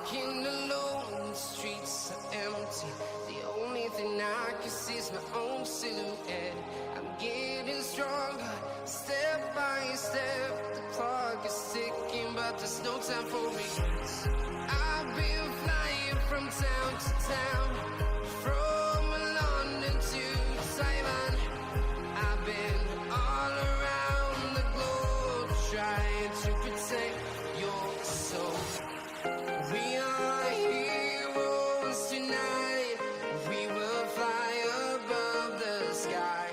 walking alone, the streets are empty. The only thing I can see is my own silhouette. I'm getting stronger, step by step. The clock is ticking, but there's no time for regrets. I've been flying from town to town, from London to Taiwan. I've been all around the globe, trying to protect your soul. We are heroes tonight. We will fly above the sky.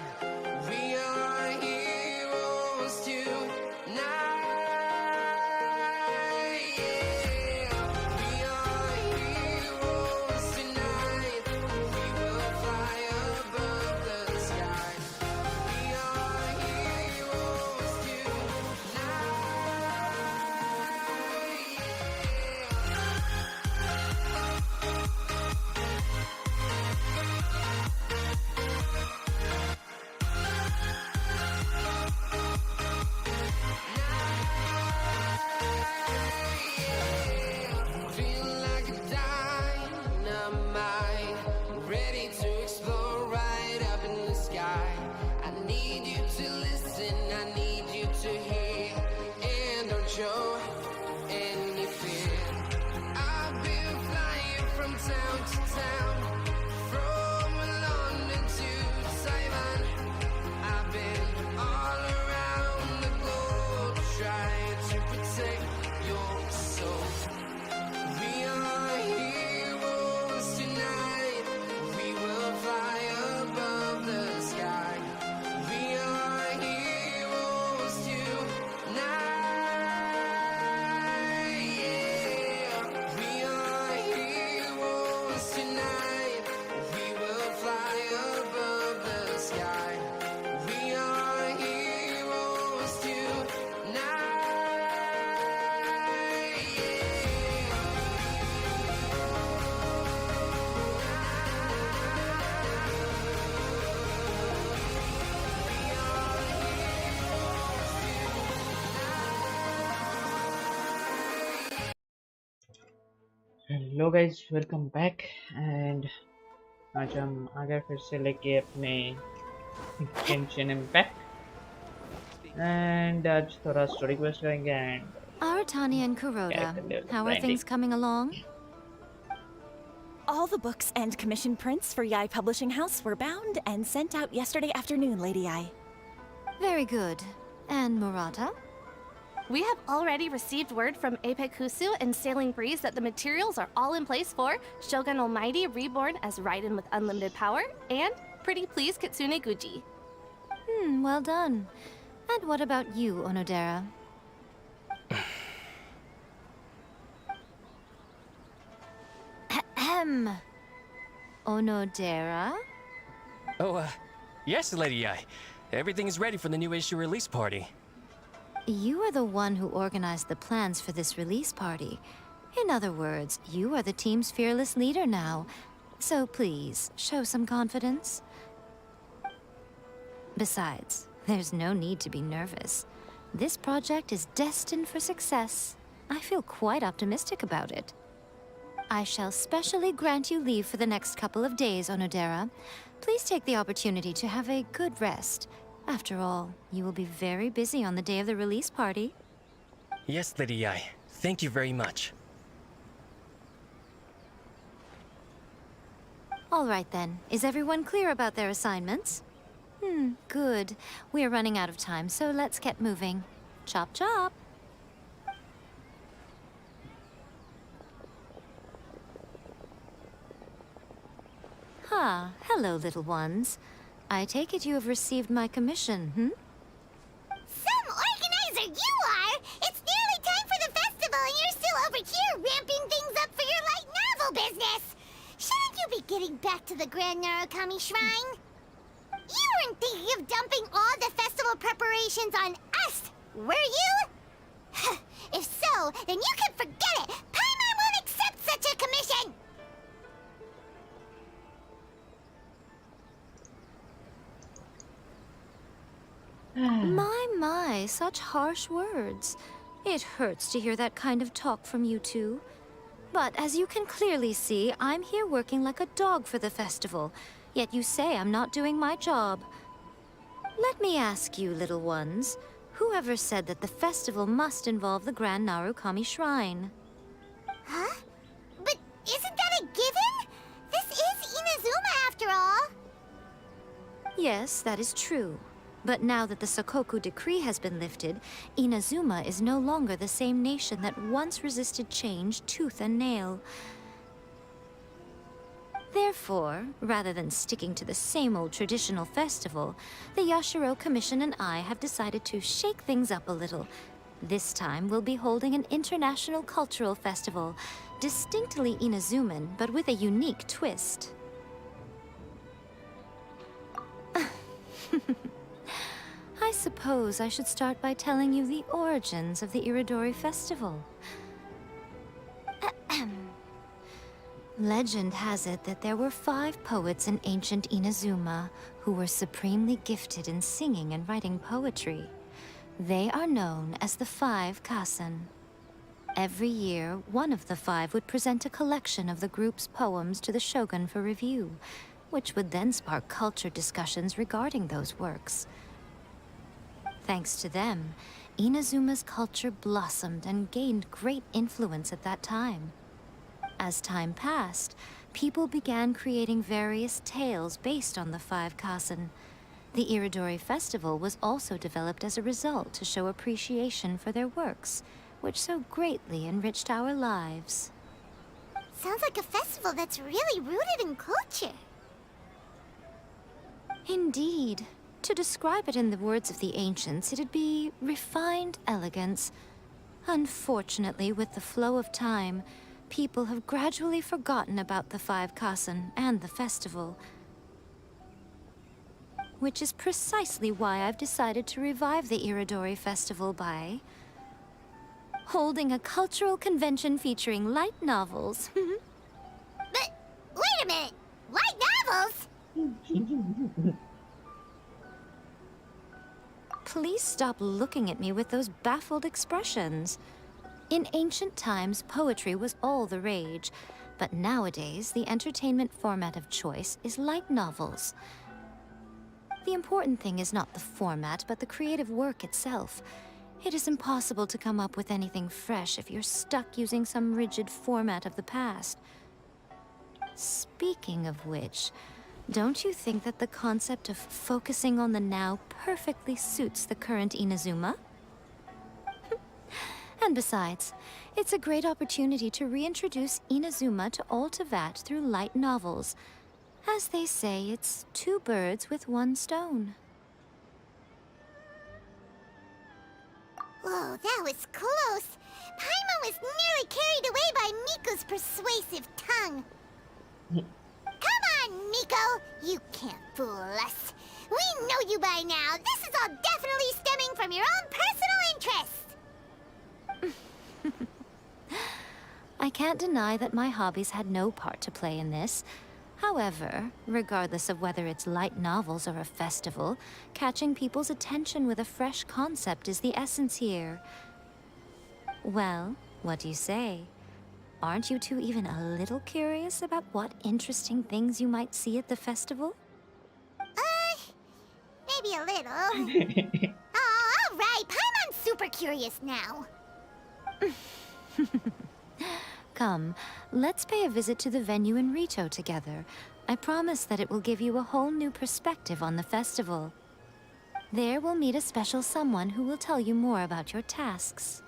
We are heroes tonight. Yeah. We are heroes tonight. We will fly above the sky. We are heroes tonight. Feel like a dynamite, ready to explode right up in the sky. I need you to listen, I need you to hear, and don't show any fear. I've been flying from town to town, from London to Taiwan. I've been all around the globe, trying to protect your soul. We are heroes tonight. We will fly above the sky. We are heroes tonight. Yeah. We are heroes tonight. We will fly above the sky. We are heroes tonight. Hello guys, welcome back. And आज हम आ गए फिर से लेके अपने Genshin impact. And आज थोड़ा story quest करेंगे and Aratani and Kuroda, character how are branding. things coming along? All the books and commission prints for Yai Publishing House were bound and sent out yesterday afternoon, Lady Yai. Very good. And Murata? We have already received word from Apekusu and Sailing Breeze that the materials are all in place for Shogun Almighty reborn as Raiden with unlimited power and Pretty Please Kitsune Guji. Well done. And what about you, Onodera? Ahem. Onodera? Oh, yes, Lady Yai. Everything is ready for the new issue release party. You are the one who organized the plans for this release party. In other words, you are the team's fearless leader now. So please, show some confidence. Besides, there's no need to be nervous. This project is destined for success. I feel quite optimistic about it. I shall specially grant you leave for the next couple of days, Onodera. Please take the opportunity to have a good rest. After all, you will be very busy on the day of the release party. Yes, Lady Yai. Thank you very much. All right then. Is everyone clear about their assignments? Good. We are running out of time, so let's get moving. Chop chop! Hello, little ones. I take it you have received my commission, Some organizer you are! It's nearly time for the festival and you're still over here ramping things up for your light novel business! Shouldn't you be getting back to the Grand Narukami Shrine? You weren't thinking of dumping all the festival preparations on us, were you? If so, then you can forget it! Paimon won't accept such a commission! My, such harsh words. It hurts to hear that kind of talk from you two. But as you can clearly see, I'm here working like a dog for the festival. Yet you say I'm not doing my job. Let me ask you, little ones. Whoever said that the festival must involve the Grand Narukami Shrine? Huh? But isn't that a given? This is Inazuma after all. Yes, that is true. But now that the Sokoku decree has been lifted, Inazuma is no longer the same nation that once resisted change tooth and nail. Therefore, rather than sticking to the same old traditional festival, the Yashiro Commission and I have decided to shake things up a little. This time, we'll be holding an international cultural festival, distinctly Inazuman, but with a unique twist. I suppose I should start by telling you the origins of the Iridori Festival. Legend has it that there were 5 poets in ancient Inazuma who were supremely gifted in singing and writing poetry. They are known as the 5 Kasen. Every year, one of the 5 would present a collection of the group's poems to the shogun for review, which would then spark culture discussions regarding those works. Thanks to them, Inazuma's culture blossomed and gained great influence at that time. As time passed, people began creating various tales based on the 5 Kasen. The Iridori Festival was also developed as a result to show appreciation for their works, which so greatly enriched our lives. Sounds like a festival that's really rooted in culture. Indeed. To describe it in the words of the ancients, it'd be refined elegance. Unfortunately, with the flow of time, people have gradually forgotten about the 5 Kasen and the festival. Which is precisely why I've decided to revive the Iridori Festival by holding a cultural convention featuring light novels. But wait a minute! Light novels? Please stop looking at me with those baffled expressions. In ancient times, poetry was all the rage, but nowadays, the entertainment format of choice is light novels. The important thing is not the format, but the creative work itself. It is impossible to come up with anything fresh if you're stuck using some rigid format of the past. Speaking of which, don't you think that the concept of focusing on the now perfectly suits the current Inazuma? And besides, it's a great opportunity to reintroduce Inazuma to all Teyvat through light novels. As they say, it's 2 birds with 1 stone. Whoa, that was close. Paimon was nearly carried away by Miko's persuasive tongue. Come on, Miko! You can't fool us. We know you by now. This is all definitely stemming from your own personal interest. I can't deny that my hobbies had no part to play in this. However, regardless of whether it's light novels or a festival, catching people's attention with a fresh concept is the essence here. Well, what do you say? Aren't you two even a little curious about what interesting things you might see at the festival? Maybe a little. Oh, all right. Paimon's super curious now. Come, let's pay a visit to the venue in Rito together. I promise that it will give you a whole new perspective on the festival. There we'll meet a special someone who will tell you more about your tasks.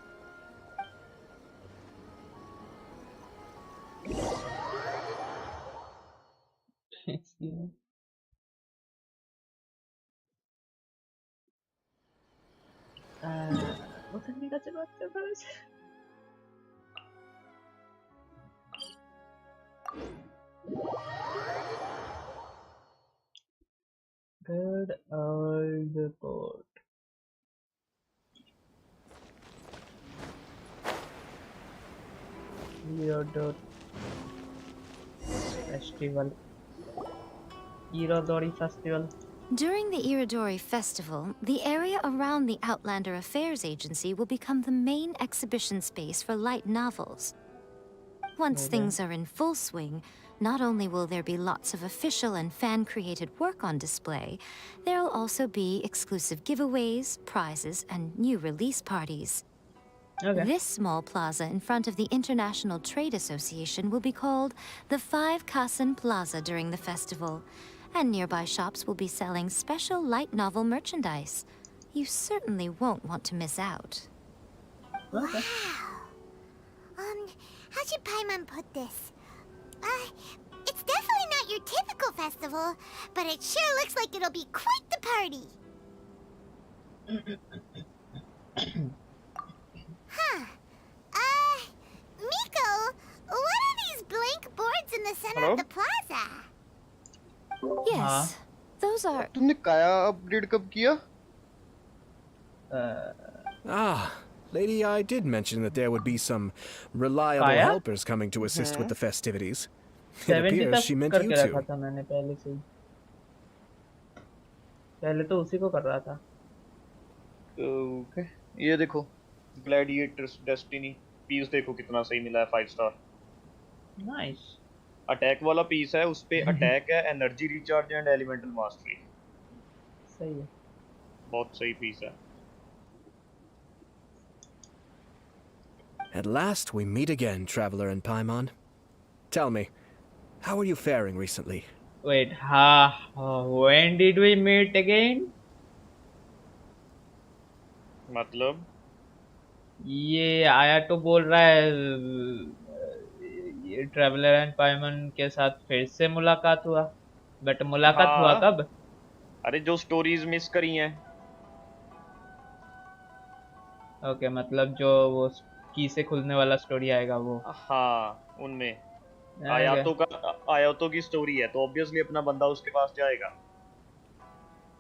Bukan dikasih baca terus. Good old port. Irodori Festival. Irodori Festival. During the Iridori Festival, the area around the Outlander Affairs Agency will become the main exhibition space for light novels. Once Okay. things are in full swing, not only will there be lots of official and fan-created work on display, there'll also be exclusive giveaways, prizes, and new release parties. Okay. This small plaza in front of the International Trade Association will be called the Five Kasen Plaza during the festival, and nearby shops will be selling special light novel merchandise. You certainly won't want to miss out. Okay. How should Paimon put this? It's definitely not your typical festival, but it sure looks like it'll be quite the party. Huh. Miko, what are these blank boards in the center Hello? of the plaza? Yes, those are... तुमने काया update कब किया? Ah, Lady I did mention that there would be some reliable Kaya? helpers coming to assist with the festivities. It 70 appears तक she meant you करके रखा two. था मैंने पहले से ही। पहले तो उसी को कर रहा था। ओके ये देखो ग्लैडिएटर्स डेस्टिनी पीस देखो कितना सही मिला है 5 स्टार। नाइस। अटैक वाला पीस है उस पे अटैक है energy recharge and elemental mastery. सही है। बहुत सही पीस है। At last we meet again, Traveler and Paimon. Tell me, how are you faring recently? Wait, when did we meet again? मतलब ये आया तो बोल रहा है ये ट्रैवलर एंड पाइमन के साथ फिर से मुलाकात हुआ, बट मुलाकात हुआ कब? अरे जो स्टोरीज मिस करी हैं। ओके, मतलब जो वो की से खुलने वाला स्टोरी आएगा वो। हाँ उनमें आयातो की स्टोरी है तो ऑब्वियसली अपना बंदा उसके पास जाएगा।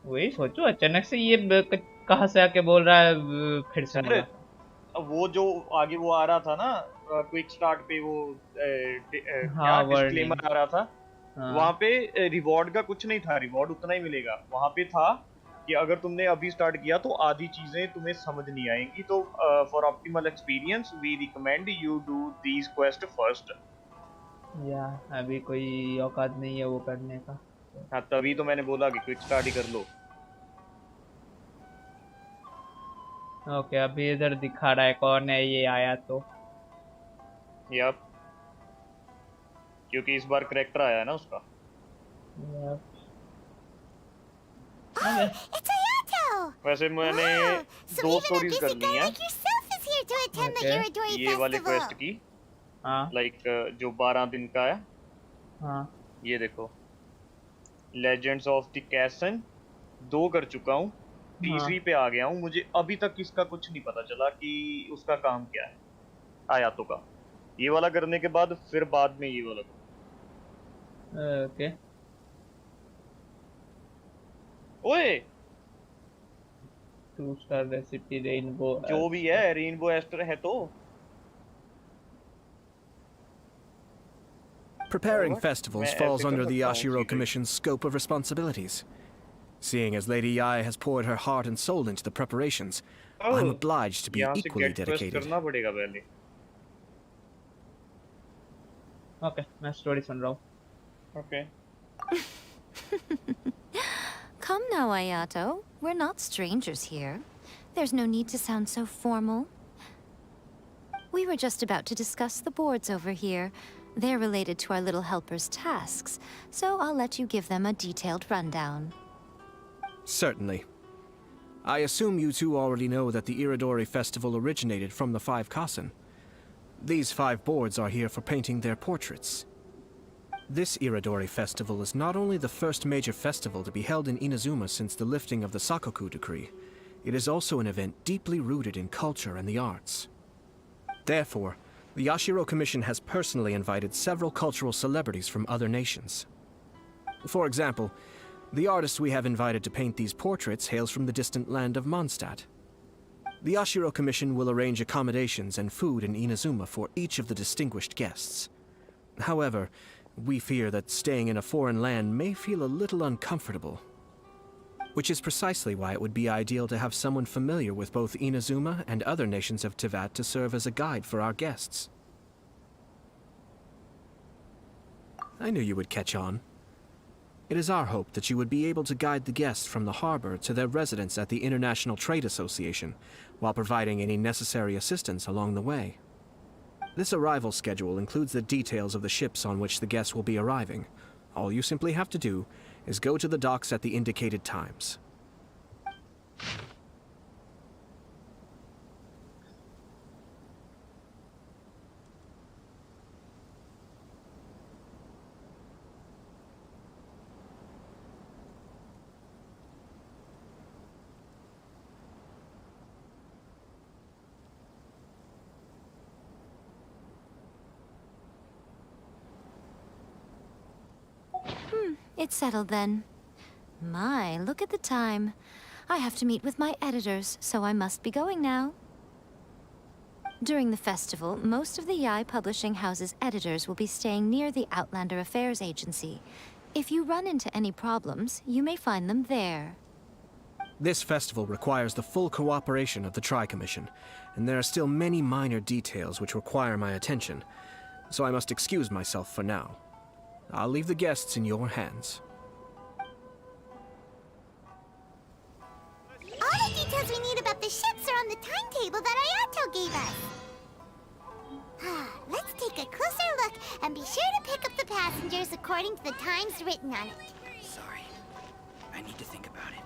वही सोचो अचानक से ये कहाँ से आके बोल रहा है फिर से वो जो आगे वो आ रहा था ना क्विक स्टार्ट पे वो क्या डिस्क्लेमर आ रहा था। वहाँ पे रिवॉर्ड का कुछ नहीं था, रिवॉर्ड उतना ही मिलेगा। वहाँ पे था कि अगर तुमने अभी स्टार्ट किया तो आधी चीजें तुम्हें समझ नहीं आएंगी, तो for optimal experience we recommend you do these quest first. या अभी कोई औकात नहीं है वो करने का। हाँ तभी तो मैंने बोला कि क्विक स्टार्ट ही कर लो। ओके, अभी इधर दिखा रहा है कौन है ये आया तो। यप, क्योंकि इस बार करेक्टर आया है ना उसका। यप। It's Ayato! वैसे मैंने So दो even a स्टोरीज busy करनी guy है like yourself is here to attend the Iridori ये वाले festival. क्वेस्ट की। हाँ लाइक जो 12 दिन का है। हाँ ये देखो लेजेंड्स ऑफ द कैसन 2 कर चुका हूँ, तीसरी पे आ गया हूँ। मुझे अभी तक इसका कुछ नहीं पता चला कि उसका काम क्या है आयातो का। ये वाला करने के बाद फिर बाद में ये वाला। ओके। ओए 2 स्टार रेसिपी रेनबो जो भी है रेनबो एस्टर है तो। Preparing What? festivals मैं falls ऐसे कर under the सकता हूँ Yashiro चीजें। Commission's scope of responsibilities. Seeing as Lady Yae has poured her heart and soul into the preparations, I'm obliged to be यहाँ से equally गेट क्वेस्ट dedicated. करना पड़ेगा पहले। ओके, मैं स्टोरी सुन रहा हूँ। Okay Come now, Ayato. We're not strangers here. There's no need to sound so formal. We were just about to discuss the boards over here. They're related to our little helper's tasks, so I'll let you give them a detailed rundown. Certainly. I assume you two already know that the Iridori festival originated from the 5 Kasen. These 5 boards are here for painting their portraits. This Iridori festival is not only the first major festival to be held in Inazuma since the lifting of the Sakoku decree, it is also an event deeply rooted in culture and the arts. Therefore, the Yashiro Commission has personally invited several cultural celebrities from other nations. For example, the artist we have invited to paint these portraits hails from the distant land of Mondstadt. The Yashiro Commission will arrange accommodations and food in Inazuma for each of the distinguished guests. However, we fear that staying in a foreign land may feel a little uncomfortable, which is precisely why it would be ideal to have someone familiar with both Inazuma and other nations of Teyvat to serve as a guide for our guests. I knew you would catch on. It is our hope that you would be able to guide the guests from the harbor to their residence at the International Trade Association, while providing any necessary assistance along the way. This arrival schedule includes the details of the ships on which the guests will be arriving. All you simply have to do is go to the docks at the indicated times. It's settled then. My, look at the time. I have to meet with my editors, so I must be going now. During the festival, most of the Yai Publishing House's editors will be staying near the Outlander Affairs Agency. If you run into any problems, you may find them there. This festival requires the full cooperation of the Tri-Commission, and there are still many minor details which require my attention, so I must excuse myself for now. I'll leave the guests in your hands. All the details we need about the ships are on the timetable that Ayato gave us. Let's take a closer look and be sure to pick up the passengers according to the times written on it. Sorry. I need to think about it.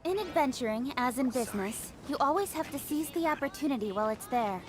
In adventuring, as in business, you always have to seize the opportunity while it's there.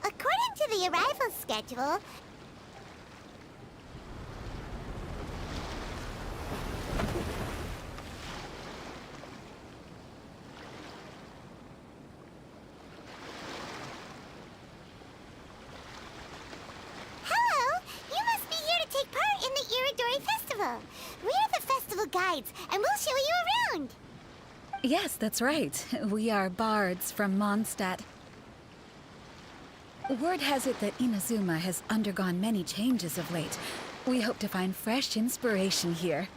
According to the arrival schedule, hello! You must be here to take part in the Iridori Festival. We're the festival guides, and we'll show you around. Yes, that's right. We are bards from Mondstadt. Word has it that Inazuma has undergone many changes of late. We hope to find fresh inspiration here.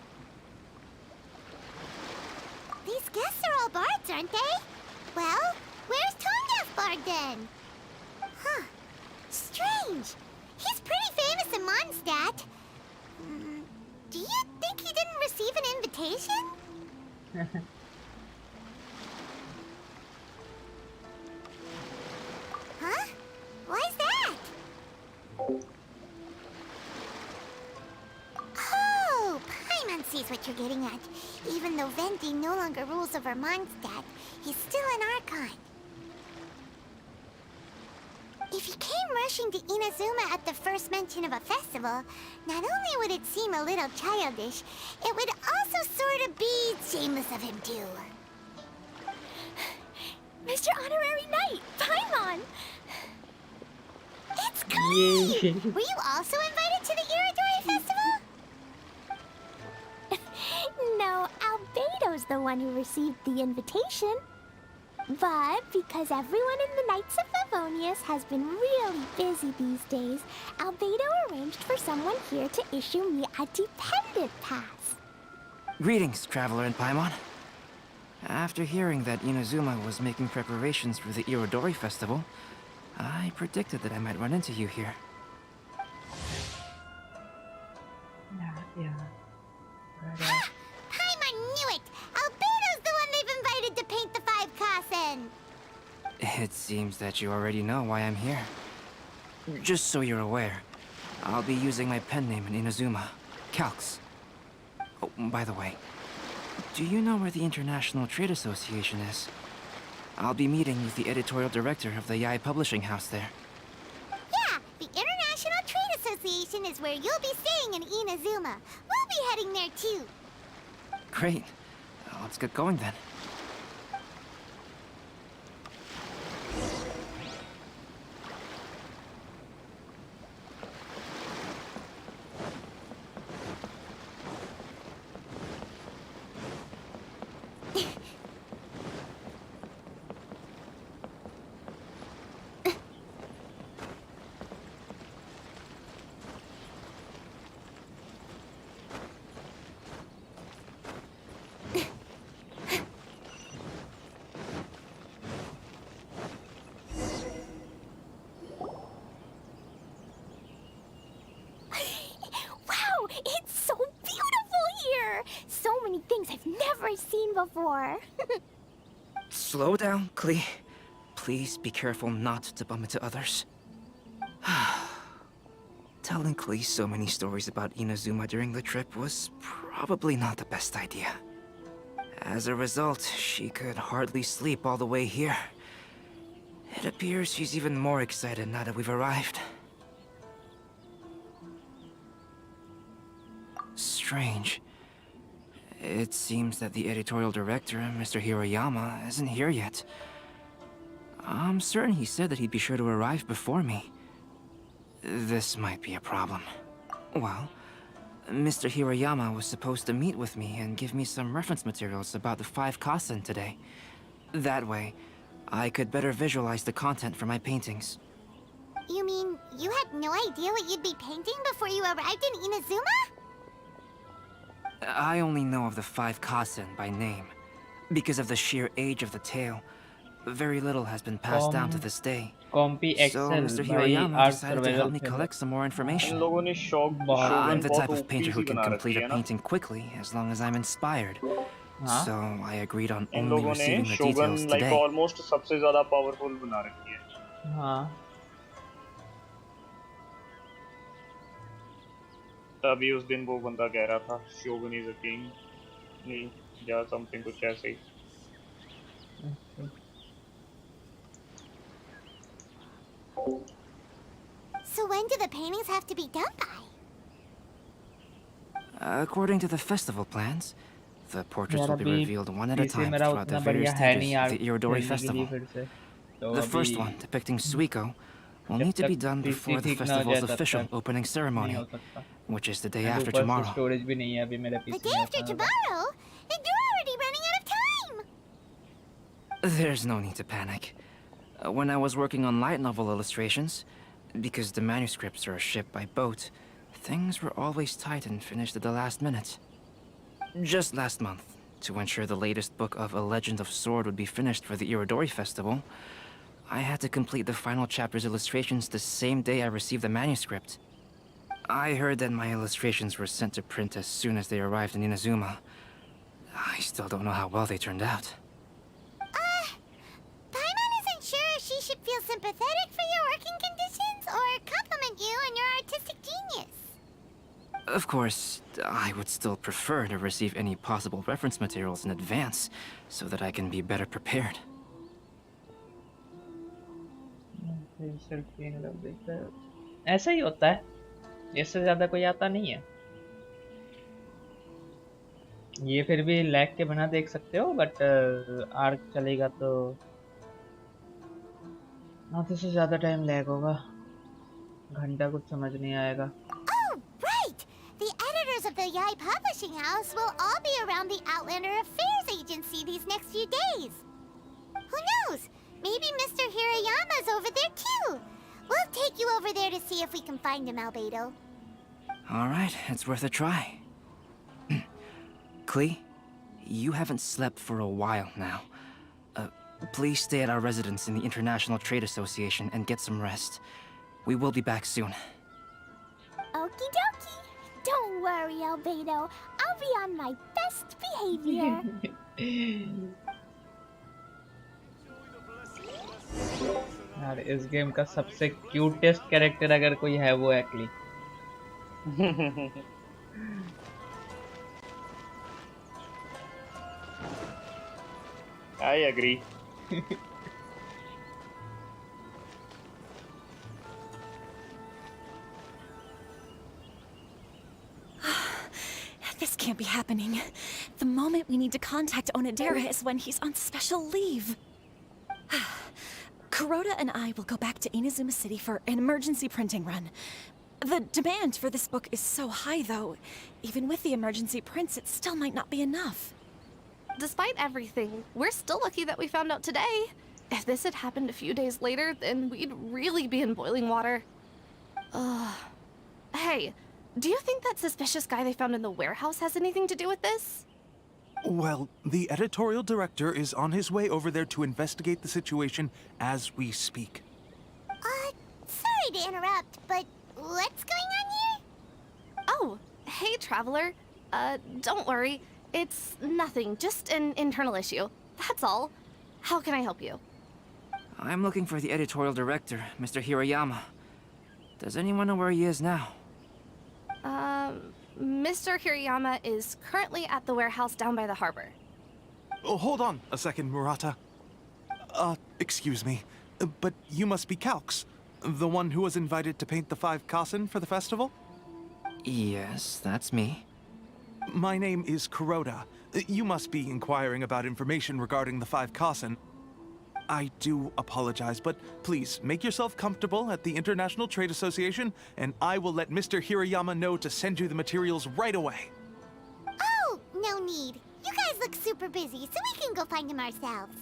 These guests are all bards, aren't they? Well, where's Tongaf Bard then? Huh. Strange. He's pretty famous in Mondstadt. Do you think he didn't receive an invitation? Huh? Why's that? Oh, Paimon sees what you're getting at. Even though Venti no longer rules over Mondstadt, he's still an Archon. If he came rushing to Inazuma at the first mention of a festival, not only would it seem a little childish, it would also sort of be shameless of him too. Mr. Honorary Knight, Paimon! It's Kai! Were you also invited to the Iridori Festival? No, Albedo's the one who received the invitation. But because everyone in the Knights of Favonius has been really busy these days, Albedo arranged for someone here to issue me a dependent pass. Greetings, Traveler in Paimon. After hearing that Inazuma was making preparations for the Irodori Festival, I predicted that I might run into you here. Yeah. Paimon knew it! Albedo's the one they've invited to paint the 5 Kaisen! It seems that you already know why I'm here. Just so you're aware, I'll be using my pen name in Inazuma, Calx. Oh, by the way, do you know where the International Trade Association is? I'll be meeting with the editorial director of the Yae Publishing House there. Yeah, the International Trade Association is where you'll be staying in Inazuma. We'll be heading there too. Great. Let's get going then. Before. Slow down, Klee. Please be careful not to bump into others. Telling Klee so many stories about Inazuma during the trip was probably not the best idea. As a result, she could hardly sleep all the way here. It appears she's even more excited now that we've arrived. Strange. It seems that the editorial director, Mr. Hiroyama, isn't here yet. I'm certain he said that he'd be sure to arrive before me. This might be a problem. Well, Mr. Hiroyama was supposed to meet with me and give me some reference materials about the 5 Kaisen today. That way, I could better visualize the content for my paintings. You mean you had no idea what you'd be painting before you arrived in Inazuma? I only know of the 5 Kaisen by name. Because of the sheer age of the tale, very little has been passed down to this day. So Mr. Hiroyama decided to help me collect some more information. I'm the type of painter who can complete a painting quickly as long as I'm inspired. So I agreed on only receiving the details today. almost सबसे ज़्यादा powerful बना रखी है. तभी उस दिन वो बंदा कह रहा था Shogun is a king, या something कुछ ऐसे ही. So when do the paintings have to be done by? According to the festival plans, the portraits will be revealed one at a time throughout the various stages of the Irodori Festival. The first one, depicting Suiko, will need to be done before the festival's official opening ceremony, which is the day after tomorrow. The day after tomorrow? And you're already running out of time! There's no need to panic. When I was working on light novel illustrations, because the manuscripts are shipped by boat, things were always tight and finished at the last minute. Just last month, to ensure the latest book of A Legend of Sword would be finished for the Irodori Festival, I had to complete the final chapter's illustrations the same day I received the manuscript. I heard that my illustrations were sent to print as soon as they arrived in Inazuma. I still don't know how well they turned out. Paimon isn't sure if she should feel sympathetic for your working conditions or compliment you on your artistic genius. Of course, I would still prefer to receive any possible reference materials in advance, so that I can be better prepared. ऐसा ही होता है, इससे ज़्यादा कोई आता नहीं है। ये फिर भी लैग के बिना देख सकते हो, बट आर्क चलेगा तो आधे से ज़्यादा टाइम लैग होगा, घंटा कुछ समझ नहीं आएगा। Oh, right! The editors of the Yai Publishing House will all be around the Outlander Affairs Agency these next few days. Who knows? Maybe Mr. Hirayama's over there too. We'll take you over there to see if we can find him, Albedo. All right, it's worth a try. Klee, you haven't slept for a while now. Please stay at our residence in the International Trade Association and get some rest. We will be back soon. Okie dokie. Don't worry, Albedo. I'll be on my best behavior. यार इस game का सबसे cutest character अगर कोई है वो है क्ली। I agree. This can't be happening. The moment we need to contact Onodera is when he's on special leave. Kuroda and I will go back to Inazuma City for an emergency printing run. The demand for this book is so high, though. Even with the emergency prints, it still might not be enough. Despite everything, we're still lucky that we found out today. If this had happened a few days later, then we'd really be in boiling water. Hey, do you think that suspicious guy they found in the warehouse has anything to do with this? Well, the editorial director is on his way over there to investigate the situation as we speak. Sorry to interrupt, but what's going on here? Oh, hey, Traveler. Don't worry. It's nothing, just an internal issue. That's all. How can I help you? I'm looking for the editorial director, Mr. Hirayama. Does anyone know where he is now? Mr. Hirayama is currently at the warehouse down by the harbor. Oh, hold on a second, Murata. Excuse me, but you must be Calx, the one who was invited to paint the 5 Kasen for the festival? Yes, that's me. My name is Kuroda. You must be inquiring about information regarding the 5 Kasen. I do apologize, but please make yourself comfortable at the International Trade Association, and I will let Mr. Hirayama know to send you the materials right away. Oh, no need. You guys look super busy, so we can go find him ourselves.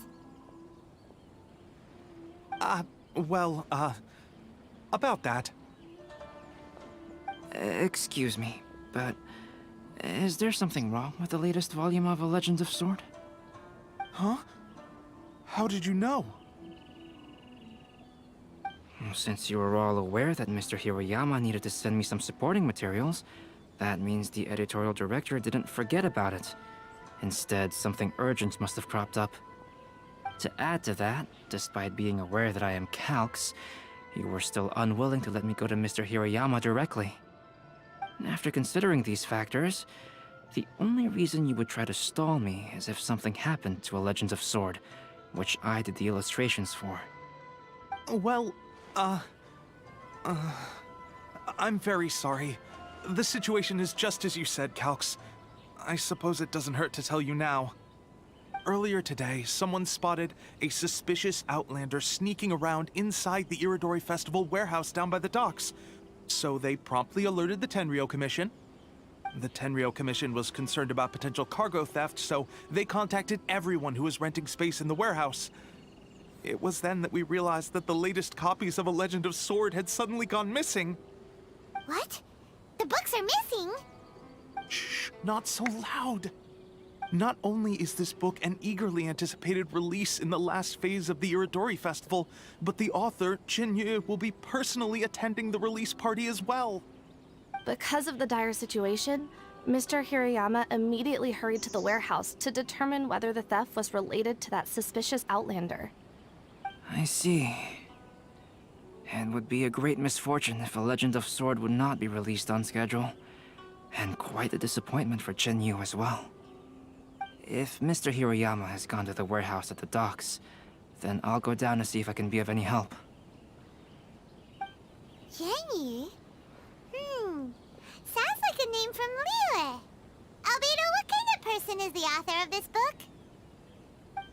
About that. Excuse me, but is there something wrong with the latest volume of A Legend of Sword? Huh? How did you know? Since you were all aware that Mr. Hirayama needed to send me some supporting materials, that means the editorial director didn't forget about it. Instead, something urgent must have cropped up. To add to that, despite being aware that I am Calx, you were still unwilling to let me go to Mr. Hirayama directly. After considering these factors, the only reason you would try to stall me is if something happened to A Legend of Sword, which I did the illustrations for. Well, I'm very sorry. The situation is just as you said, Calx. I suppose it doesn't hurt to tell you now. Earlier today, someone spotted a suspicious outlander sneaking around inside the Iridori Festival warehouse down by the docks. So they promptly alerted the Tenryou Commission. The Tenryou Commission was concerned about potential cargo theft, so they contacted everyone who was renting space in the warehouse. It was then that we realized that the latest copies of A Legend of Sword had suddenly gone missing. What? The books are missing? Shh, not so loud. Not only is this book an eagerly anticipated release in the last phase of the Iridori Festival, but the author, Jinyu, will be personally attending the release party as well. Because of the dire situation, Mr. Hirayama immediately hurried to the warehouse to determine whether the theft was related to that suspicious outlander. I see. It would be a great misfortune if A Legend of Sword would not be released on schedule. And quite a disappointment for Jinyu as well. If Mr. Hirayama has gone to the warehouse at the docks, then I'll go down to see if I can be of any help. Jenny? Sounds like a name from Liyue. Albedo, what kind of person is the author of this book?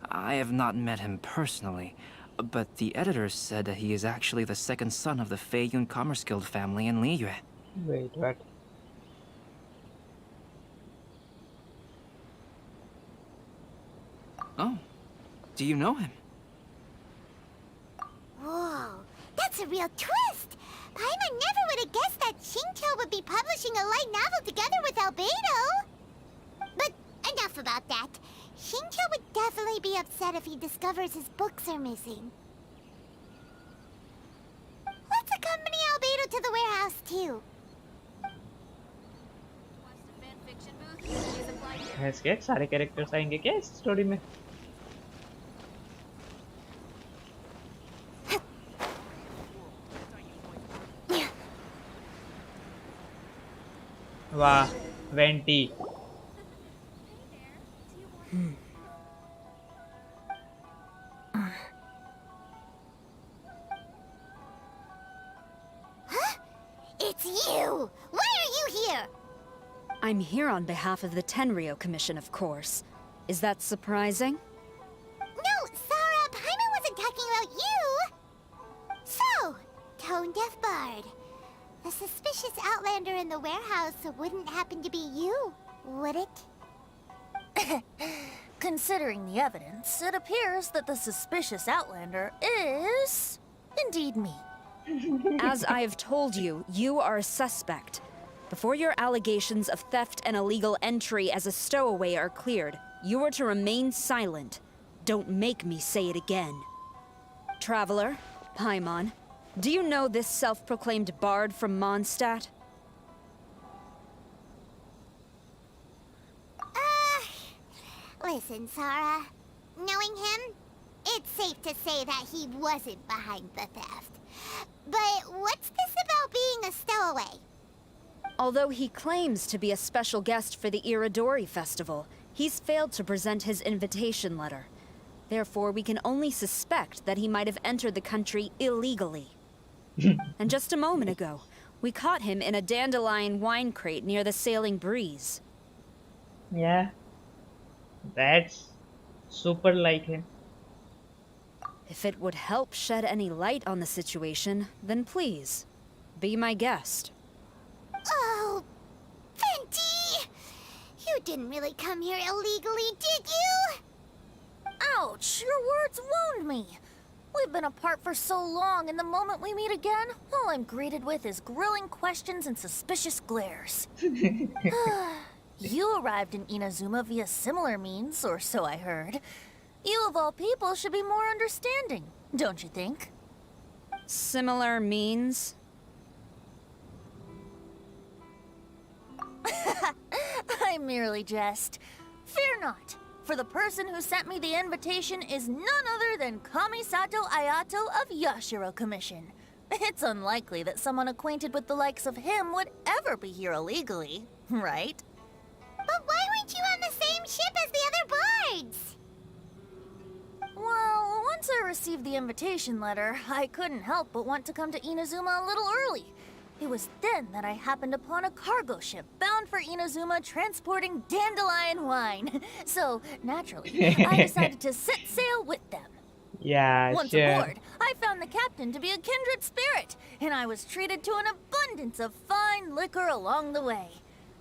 I have not met him personally, But the editor said that he is actually the second son of the Feiyun Commerce Guild family in Liyue. Wait, what? Oh, do you know him? Whoa, that's a real twist! Paimon never would have guessed that Xingqiu would be publishing a light novel together with Albedo! But enough about that. Xingqiu would definitely be upset if he discovers his books are missing. Let's accompany Albedo to the warehouse, too. क्या सारे characters आएंगे क्या इस story में? वाह, vanity. It's you! Why are you here? I'm here on behalf of the Tenryou Commission, of course. Is that surprising? No, Sarah, Paimon wasn't talking about you! So, Tone Deaf Bard. The suspicious outlander in the warehouse wouldn't happen to be you, would it? Considering the evidence, it appears that the suspicious outlander is indeed me. As I have told you, you are a suspect. Before your allegations of theft and illegal entry as a stowaway are cleared, you are to remain silent. Don't make me say it again. Traveler, Paimon, do you know this self-proclaimed bard from Mondstadt? Listen, Sarah. Knowing him, it's safe to say that he wasn't behind the theft. But what's this about being a stowaway? Although he claims to be a special guest for the Iridori Festival, he's failed to present his invitation letter. Therefore, we can only suspect that he might have entered the country illegally. And just a moment ago, we caught him in a dandelion wine crate near the Sailing Breeze. Yeah, that's super like him. If it would help shed any light on the situation, then please, be my guest. Oh, Venti! You didn't really come here illegally, did you? Ouch! Your words wound me. We've been apart for so long, and the moment we meet again, all I'm greeted with is grilling questions and suspicious glares. You arrived in Inazuma via similar means, or so I heard. You of all people should be more understanding, don't you think? Similar means? I merely jest. Fear not, for the person who sent me the invitation is none other than Kamisato Ayato of Yashiro Commission. It's unlikely that someone acquainted with the likes of him would ever be here illegally, right? But why weren't you on the same ship as the other bards? Well, once I received the invitation letter, I couldn't help but want to come to Inazuma a little early. It was then that I happened upon a cargo ship bound for Inazuma transporting dandelion wine. So, naturally, I decided to set sail with them. Yeah, Once aboard, I found the captain to be a kindred spirit, and I was treated to an abundance of fine liquor along the way.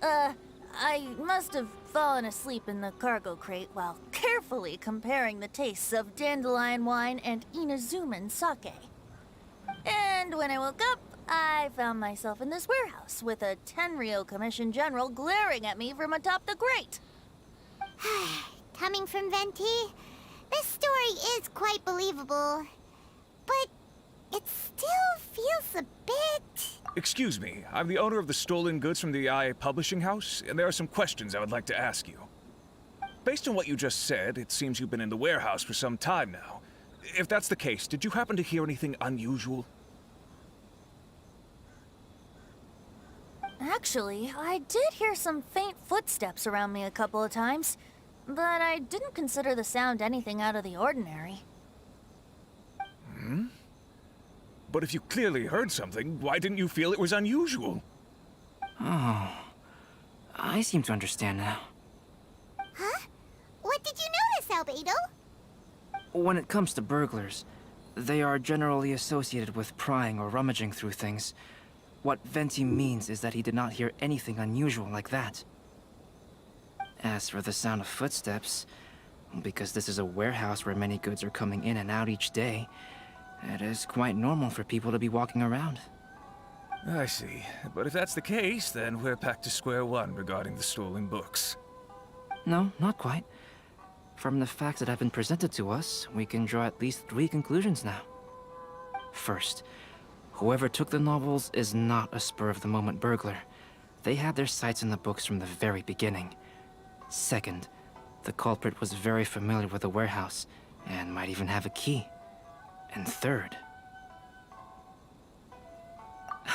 I must have fallen asleep in the cargo crate while carefully comparing the tastes of dandelion wine and Inazuman sake. And when I woke up, I found myself in this warehouse with a Tenryou Commission general glaring at me from atop the grate. Coming from Venti, this story is quite believable. But it still feels a bit... Excuse me, I'm the owner of the stolen goods from the IA publishing house, and there are some questions I would like to ask you. Based on what you just said, it seems you've been in the warehouse for some time now. If that's the case, did you happen to hear anything unusual? Actually, I did hear some faint footsteps around me a couple of times, but I didn't consider the sound anything out of the ordinary. Hmm? But if you clearly heard something, why didn't you feel it was unusual? Oh, I seem to understand now. Huh? What did you notice, Albedo? When it comes to burglars, They are generally associated with prying or rummaging through things. What Venti means is that he did not hear anything unusual like that. As for the sound of footsteps, because this is a warehouse where many goods are coming in and out each day, it is quite normal for people to be walking around. I see. But if that's the case, then we're back to square one regarding the stolen books. No, not quite. From the facts that have been presented to us, we can draw at least 3 conclusions now. First, whoever took the novels is not a spur-of-the-moment burglar. They had their sights on the books from the very beginning. Second, the culprit was very familiar with the warehouse, and might even have a key. And third...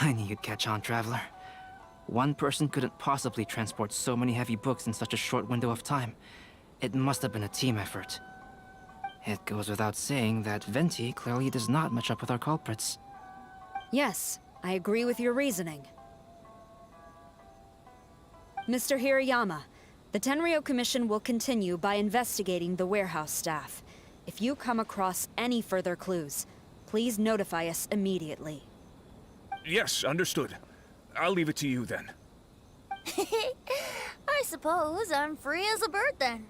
I knew you'd catch on, Traveler. One person couldn't possibly transport so many heavy books in such a short window of time. It must have been a team effort. It goes without saying that Venti clearly does not match up with our culprits. Yes, I agree with your reasoning. Mr. Hirayama, the Tenryo Commission will continue by investigating the warehouse staff. If you come across any further clues, please notify us immediately. Yes, understood. I'll leave it to you then. I suppose I'm free as a bird then.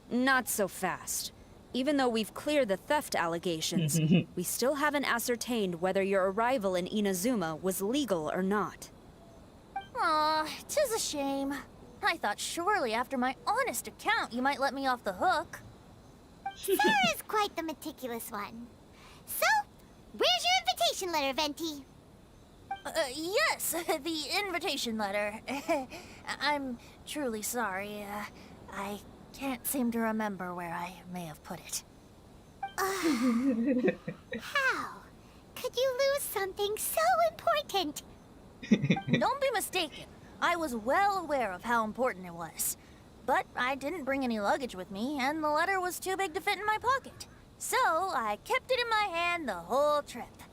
Not so fast. Even though we've cleared the theft allegations, we still haven't ascertained whether your arrival in Inazuma was legal or not. Aw, 'tis a shame. I thought surely after my honest account you might let me off the hook. Sarah's quite the meticulous one. So, where's your invitation letter, Venti? Yes, the invitation letter. I'm truly sorry. I can't seem to remember where I may have put it. How could you lose something so important? Don't be mistaken. I was well aware of how important it was. But I didn't bring any luggage with me, and the letter was too big to fit in my pocket. So I kept it in my hand the whole trip.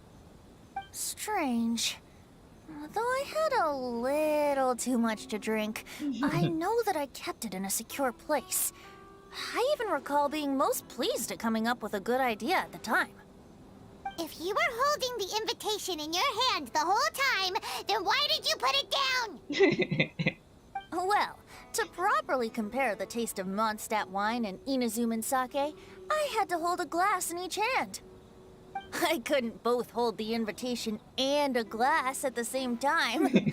Strange. Though I had a little too much to drink, I know that I kept it in a secure place. I even recall being most pleased at coming up with a good idea at the time. If you were holding the invitation in your hand the whole time, then why did you put it down? Well, to properly compare the taste of Mondstadt wine and Inazuman sake, I had to hold a glass in each hand. I couldn't both hold the invitation and a glass at the same time.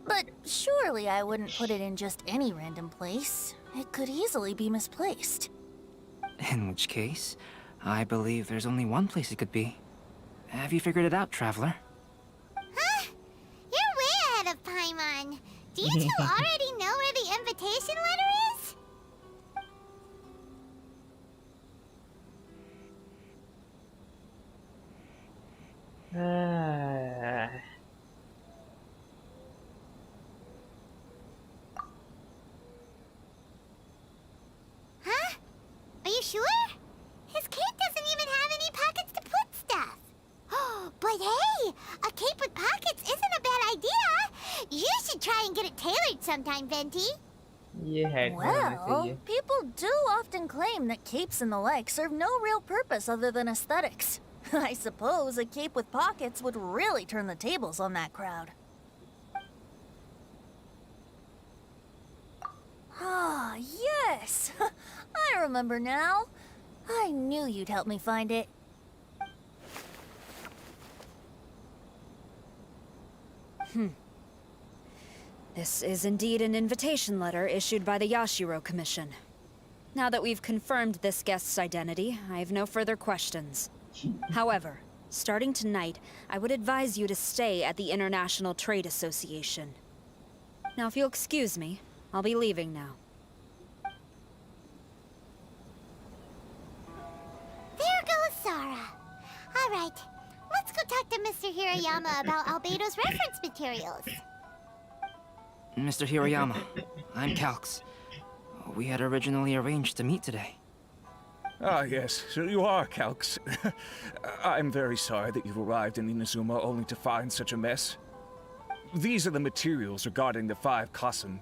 But surely I wouldn't put it in just any random place. It could easily be misplaced. In which case, I believe there's only one place it could be. Have you figured it out, Traveler? Huh? You're way ahead of Paimon. Do you two already know where the invitation letter is? Huh? Are you sure? His cape doesn't even have any pockets to put stuff. But hey, a cape with pockets isn't a bad idea. You should try and get it tailored sometime, Venti. Well, people do often claim that capes and the like serve no real purpose other than aesthetics. I suppose a cape with pockets would really turn the tables on that crowd. Ah, yes! I remember now. I knew you'd help me find it. This is indeed an invitation letter issued by the Yashiro Commission. Now that we've confirmed this guest's identity, I have no further questions. However, starting tonight, I would advise you to stay at the International Trade Association. Now, if you'll excuse me, I'll be leaving now. There goes Sara. All right, let's go talk to Mr. Hirayama about Albedo's reference materials. Mr. Hirayama, I'm Calx. We had originally arranged to meet today. Ah, yes, so you are Calx. I'm very sorry that you've arrived in Inazuma only to find such a mess. These are the materials regarding the 5 Kaisen.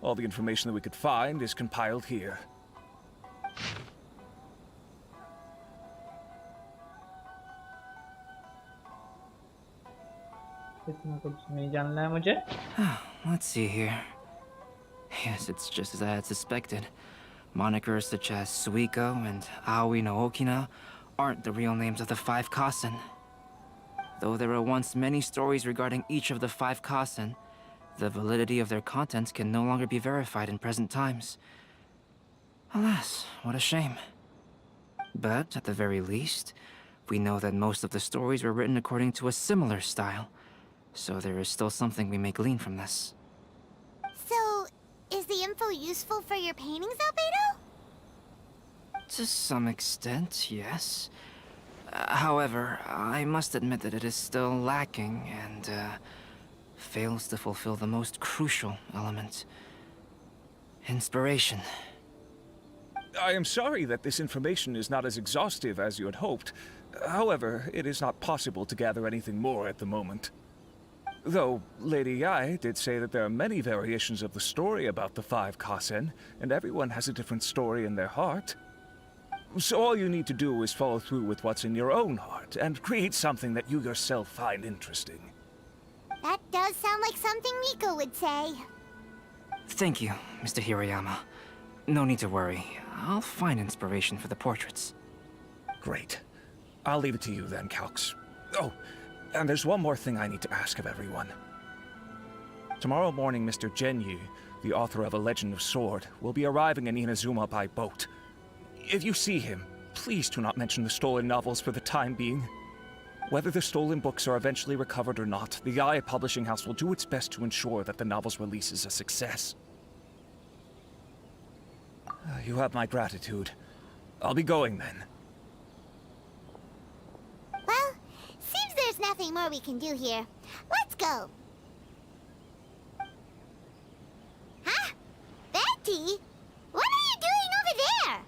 All the information that we could find is compiled here. इसमें कुछ नहीं जानना है मुझे. Let's see here. Yes, it's just as I had suspected. Monikers such as Suiko and Aoi no Okina aren't the real names of the 5 Kasen. Though there were once many stories regarding each of the 5 Kasen, the validity of their contents can no longer be verified in present times. Alas, what a shame. But at the very least, we know that most of the stories were written according to a similar style, so there is still something we may glean from this. So, is the info useful for your paintings, Albedo? To some extent, yes. However, I must admit that it is still lacking and fails to fulfill the most crucial element. Inspiration. I am sorry that this information is not as exhaustive as you had hoped. However, it is not possible to gather anything more at the moment. Though, Lady Yai did say that there are many variations of the story about the 5 Kasen, and everyone has a different story in their heart. So all you need to do is follow through with what's in your own heart, and create something that you yourself find interesting. That does sound like something Miko would say. Thank you, Mr. Hirayama. No need to worry. I'll find inspiration for the portraits. Great. I'll leave it to you then, Calx. Oh, and there's one more thing I need to ask of everyone. Tomorrow morning, Mr. Genyu, the author of A Legend of Sword, will be arriving in Inazuma by boat. If you see him, please do not mention the stolen novels for the time being. Whether the stolen books are eventually recovered or not, the Yae Publishing House will do its best to ensure that the novel's release is a success. You have my gratitude. I'll be going then. Well, seems there's nothing more we can do here. Let's go. Huh? Betty? What are you doing over there?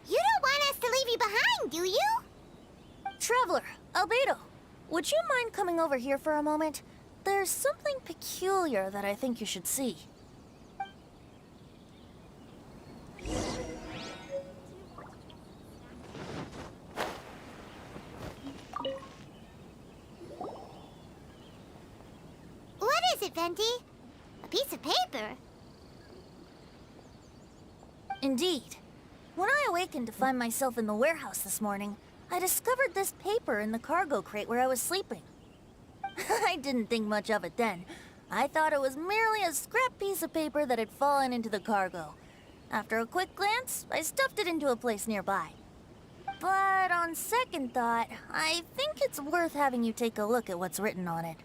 You don't want us to leave you behind, do you? Traveler, Albedo, would you mind coming over here for a moment? There's something peculiar that I think you should see. What is it, Venti? A piece of paper? Indeed. When I awakened to find myself in the warehouse this morning, I discovered this paper in the cargo crate where I was sleeping. I didn't think much of it then. I thought it was merely a scrap piece of paper that had fallen into the cargo. After a quick glance, I stuffed it into a place nearby. But on second thought, I think it's worth having you take a look at what's written on it.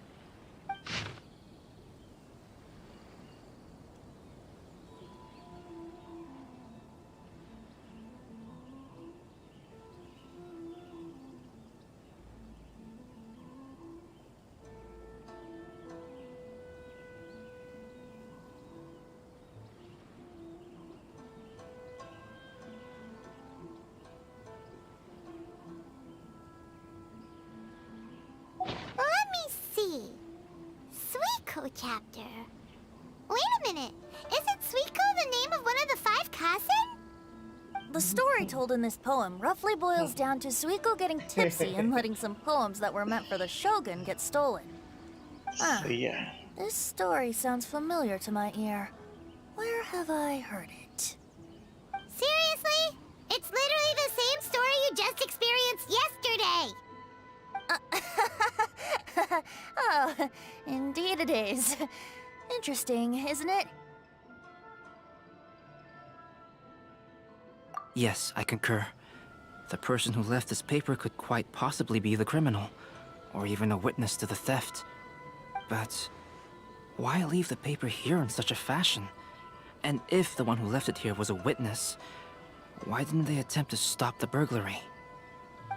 Let me see. Suiko chapter. Wait a minute. Isn't Suiko the name of one of the 5 Kasen? The story told in this poem roughly boils down to Suiko getting tipsy and letting some poems that were meant for the shogun get stolen. Ah, Yeah. this story sounds familiar to my ear. Where have I heard it? Seriously? It's literally the same story you just experienced yesterday. Oh, indeed it is. Interesting, isn't it? Yes, I concur. The person who left this paper could quite possibly be the criminal, or even a witness to the theft. But why leave the paper here in such a fashion? And if the one who left it here was a witness, why didn't they attempt to stop the burglary?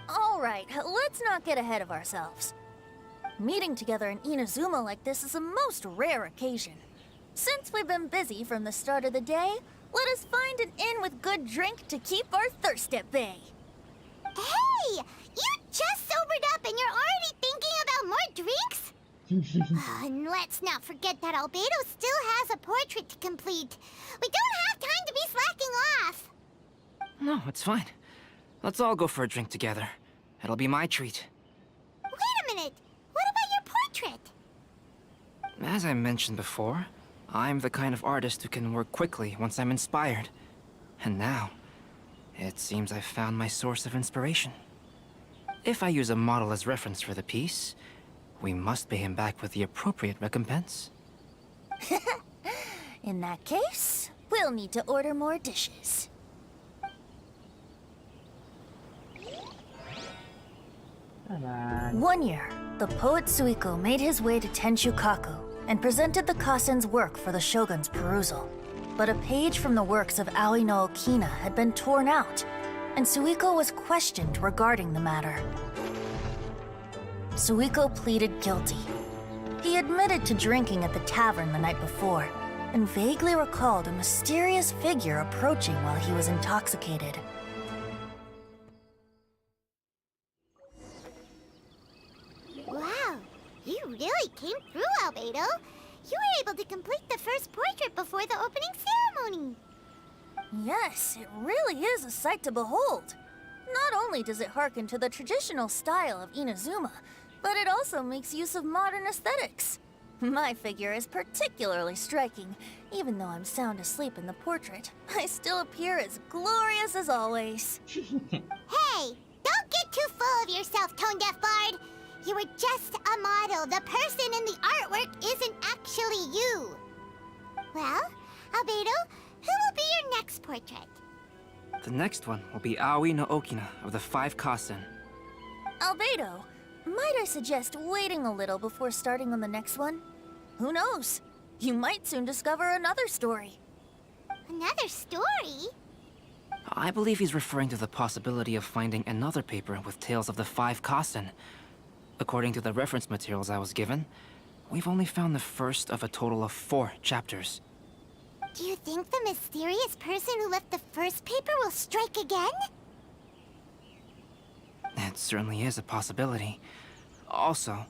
All right, let's not get ahead of ourselves. Meeting together in Inazuma like this is a most rare occasion. Since we've been busy from the start of the day, let us find an inn with good drink to keep our thirst at bay. Hey! You just sobered up and you're already thinking about more drinks? And let's not forget that Albedo still has a portrait to complete. We don't have time to be slacking off. No, it's fine. Let's all go for a drink together. It'll be my treat. Wait a minute. What about your portrait? As I mentioned before, I'm the kind of artist who can work quickly once I'm inspired. And now, it seems I've found my source of inspiration. If I use a model as reference for the piece, we must pay him back with the appropriate recompense. In that case, we'll need to order more dishes. One year, the poet Suiko made his way to Tenshukaku and presented the Kasen's work for the shogun's perusal. But a page from the works of Aoi no Okina had been torn out, and Suiko was questioned regarding the matter. Suiko pleaded guilty. He admitted to drinking at the tavern the night before, and vaguely recalled a mysterious figure approaching while he was intoxicated. Wow, you really came through, Albedo. You were able to complete the first portrait before the opening ceremony. Yes, it really is a sight to behold. Not only does it harken to the traditional style of Inazuma, but it also makes use of modern aesthetics. My figure is particularly striking. Even though I'm sound asleep in the portrait, I still appear as glorious as always. Hey, don't get too full of yourself, Tone-Deaf Bard. You were just a model. The person in the artwork isn't actually you. Well, Albedo, who will be your next portrait? The next one will be Aoi no Okina of the 5 Kasen. Albedo, might I suggest waiting a little before starting on the next one? Who knows? You might soon discover another story. Another story? I believe he's referring to the possibility of finding another paper with tales of the 5 Kasen. According to the reference materials I was given, we've only found the first of a total of 4 chapters. Do you think the mysterious person who left the first paper will strike again? It certainly is a possibility. Also,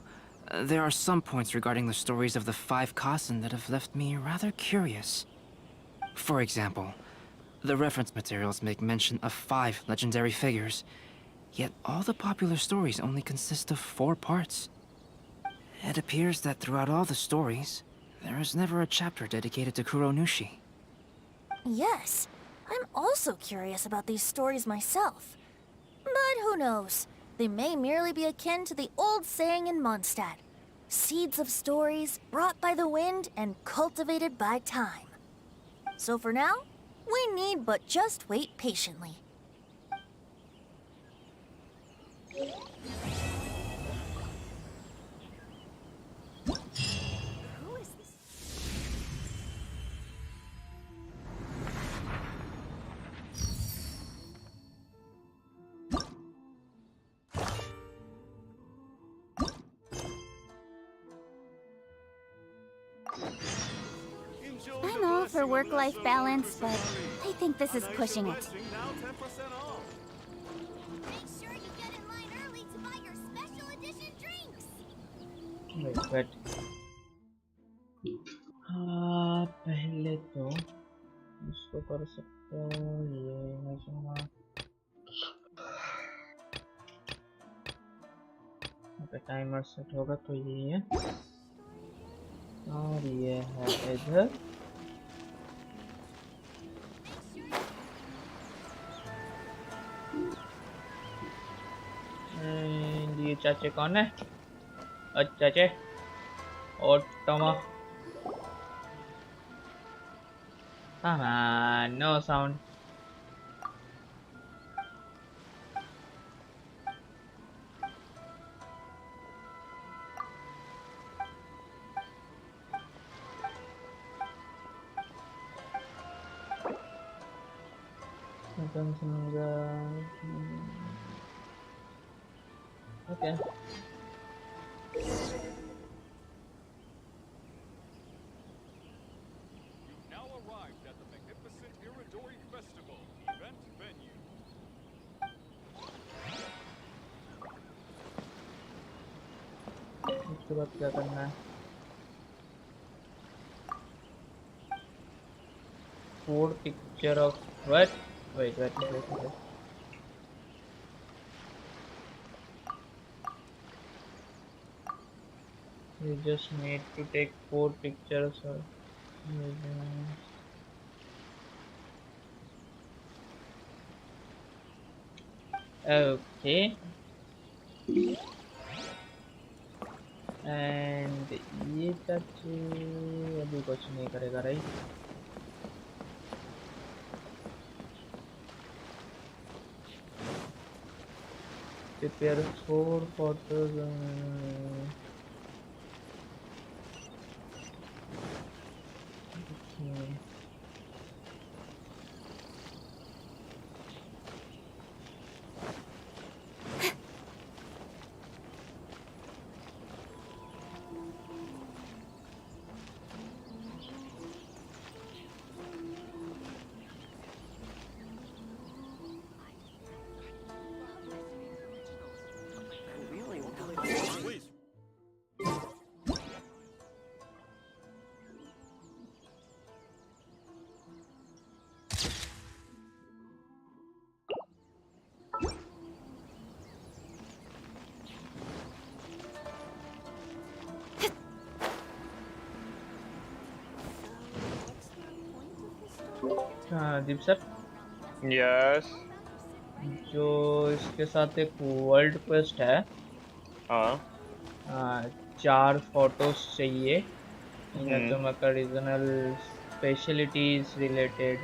there are some points regarding the stories of the 5 Kasen that have left me rather curious. For example, the reference materials make mention of 5 legendary figures, yet all the popular stories only consist of 4 parts. It appears that throughout all the stories, there is never a chapter dedicated to Kuronushi. Yes, I'm also curious about these stories myself. But who knows? They may merely be akin to the old saying in Mondstadt. Seeds of stories brought by the wind and cultivated by time. So for now, we need but just wait patiently. I'm all for work-life balance, but I think this is pushing it. Make sure you get in line early to buy your special edition drinks. Wait. पहले तो इसको कर सकते हो ये मैं चाहूँगा पे टाइमर सेट होगा तो ये है और ये है इधर ये चाचे कौन है अच्छा चाचे और टमा come on no sound okay उसके बाद क्या करना है food picture of what wait You just need to take 4 pictures or okay. And ये चाचू अभी कुछ नहीं करेगा राइट. Prepare 4 photos. Okay. दीप सर. यस. जो इसके साथ एक वर्ल्ड क्वेस्ट है. हाँ. 4 फोटोज चाहिए. इनजम का regional specialities related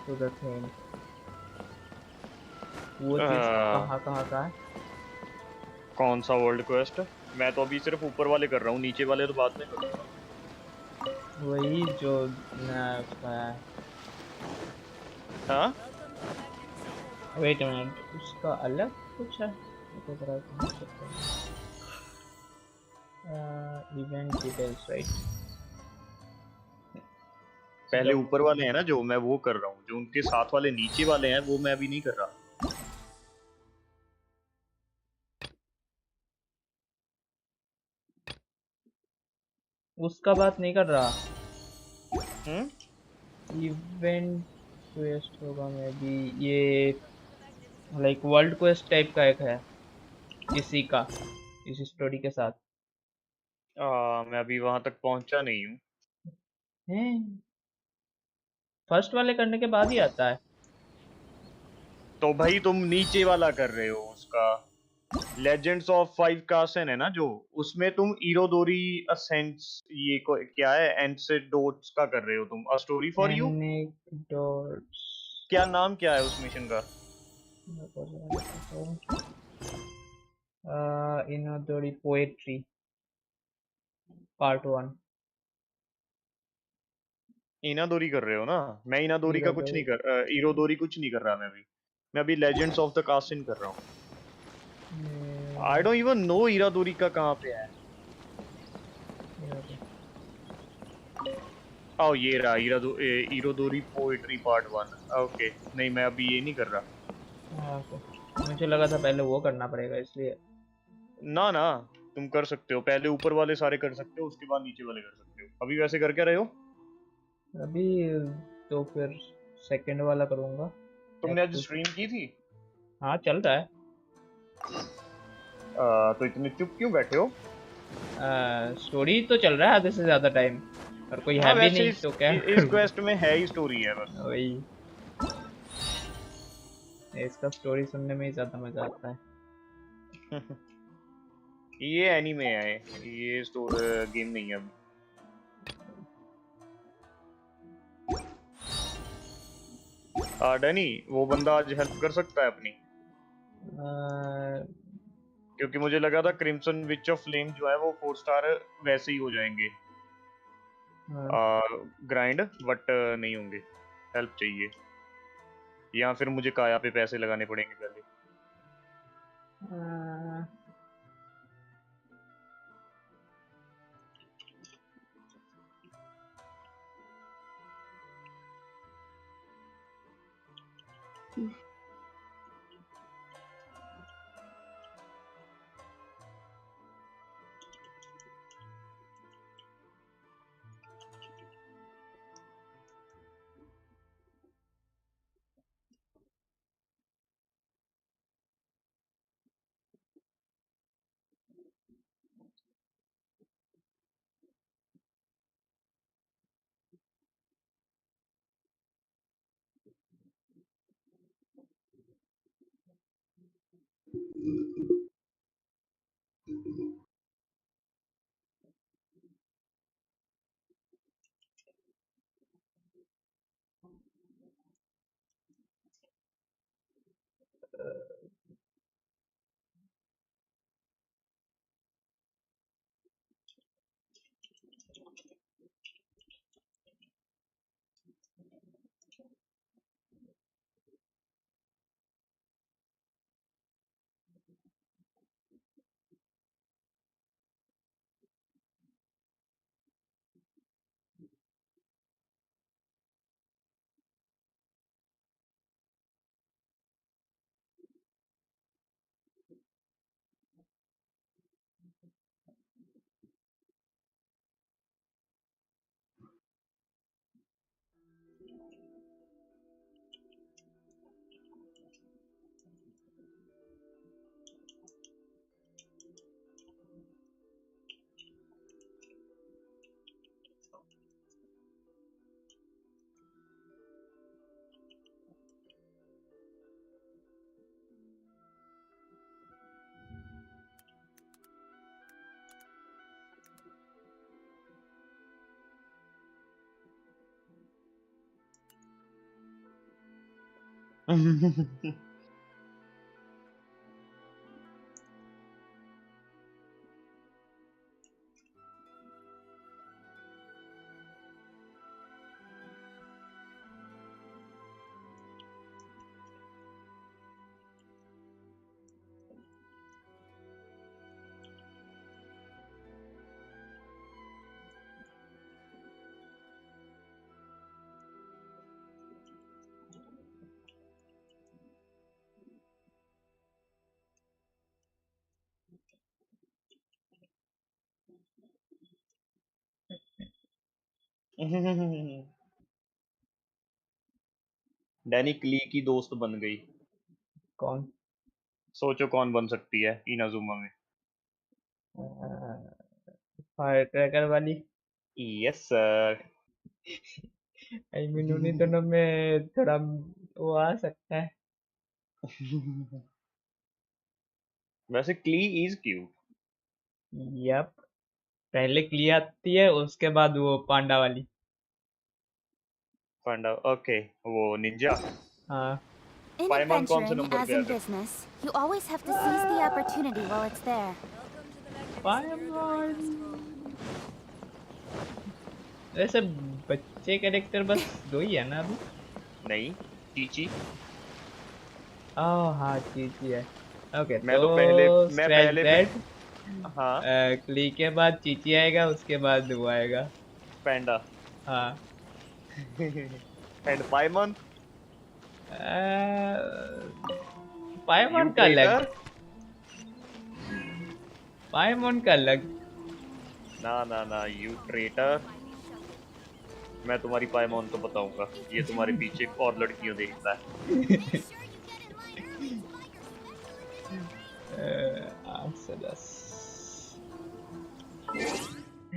to the theme. वो चीज कहाँ का है? कौन सा वर्ल्ड क्वेस्ट? मैं तो अभी सिर्फ ऊपर वाले कर रहा हूँ, नीचे वाले तो बाद में करूँगा. वही जो उसका है. हाँ? वेट अ मिनट, उसका अलग कुछ है. Event details right. पहले ऊपर वाले हैं ना जो, मैं वो कर रहा हूँ. जो उनके साथ वाले नीचे वाले हैं वो मैं अभी नहीं कर रहा. उसका बात नहीं कर रहा. इवेंट क्वेस्ट होगा मे बी. ये लाइक वर्ल्ड क्वेस्ट टाइप का एक है इसी का, इसी स्टोरी के साथ. मैं अभी वहां तक पहुंचा नहीं हूँ. फर्स्ट वाले करने के बाद ही आता है. तो भाई तुम नीचे वाला कर रहे हो उसका. लेजेंड्स ऑफ 5 कासन है ना जो, उसमें तुम इरोदोरी असेंट्स, ये क्या है, एनसेडोट्स का कर रहे हो तुम. A story for you. क्या नाम क्या है उस मिशन का? इनोदोरी पोएट्री पार्ट 1. इनादोरी कर रहे हो ना? मैं इनादोरी का कुछ नहीं कर, इरोदोरी कुछ नहीं कर रहा मैं अभी लेजेंड्स ऑफ द कासिन कर रहा हूँ. आई डोंट इवन नो इरादोरी का कहाँ पे है. ओ ये रहा, इरोदोरी पोएट्री पार्ट 1. ओके, नहीं मैं अभी ये नहीं कर रहा. मुझे लगा था पहले वो करना पड़ेगा इसलिए. ना ना, तुम कर सकते हो. पहले ऊपर वाले सारे कर सकते हो, उसके बाद नीचे वाले कर सकते हो. अभी वैसे कर क्या रहे हो? अभी तो फिर सेकंड वाला करूंगा. तुमने आज स्ट्रीम की थी? हाँ चल रहा है. तो इतने चुप क्यों बैठे हो? स्टोरी तो चल रहा है आधे से ज्यादा टाइम, और कोई है भी नहीं तो क्या. इस क्वेस्ट में है ही स्टोरी है बस. वही, इसका स्टोरी सुनने में ही ज्यादा मजा आता है. ये एनीमे है, ये गेम नहीं है अभी. डैनी, वो बंदा आज हेल्प कर सकता है अपनी? क्योंकि मुझे लगा था क्रिम्सन विच ऑफ फ्लेम जो है वो 4 स्टार वैसे ही हो जाएंगे ग्राइंड, बट नहीं होंगे. हेल्प चाहिए, या फिर मुझे काया पे पैसे लगाने पड़ेंगे पहले. डैनी क्ली की दोस्त बन गई। कौन? सोचो कौन बन सकती है इनाजुमा में। फायर ट्रैकर वाली। Yes sir. आई मीन उन्हीं दोनों में थोड़ा वो आ सकता है। वैसे क्ली इज क्यूट। यप, पहले क्ली आती है, उसके बाद वो पांडा वाली। पांडा, ओके, वो निंजा। हाँ। In पाइमॉन कौन से adventuring, नंबर as पे in आता है? business, you always have to seize the opportunity while it's there. वैसे बच्चे कैरेक्टर बस 2 ही है ना अभी? नहीं, चीची। ओह हाँ, चीची है। ओके, मैं तो स्क्रैच दैट। हाँ। क्ली के बाद चीची आएगा, उसके बाद वो आएगा पैंडा। हाँ। एंड पाइमॉन। पाइमॉन का अलग। पाइमॉन का अलग। ना ना ना, यू ट्रेटर। मैं तुम्हारी पाइमॉन को बताऊंगा, ये तुम्हारे पीछे और लड़कियों देखता है। 8 से 10।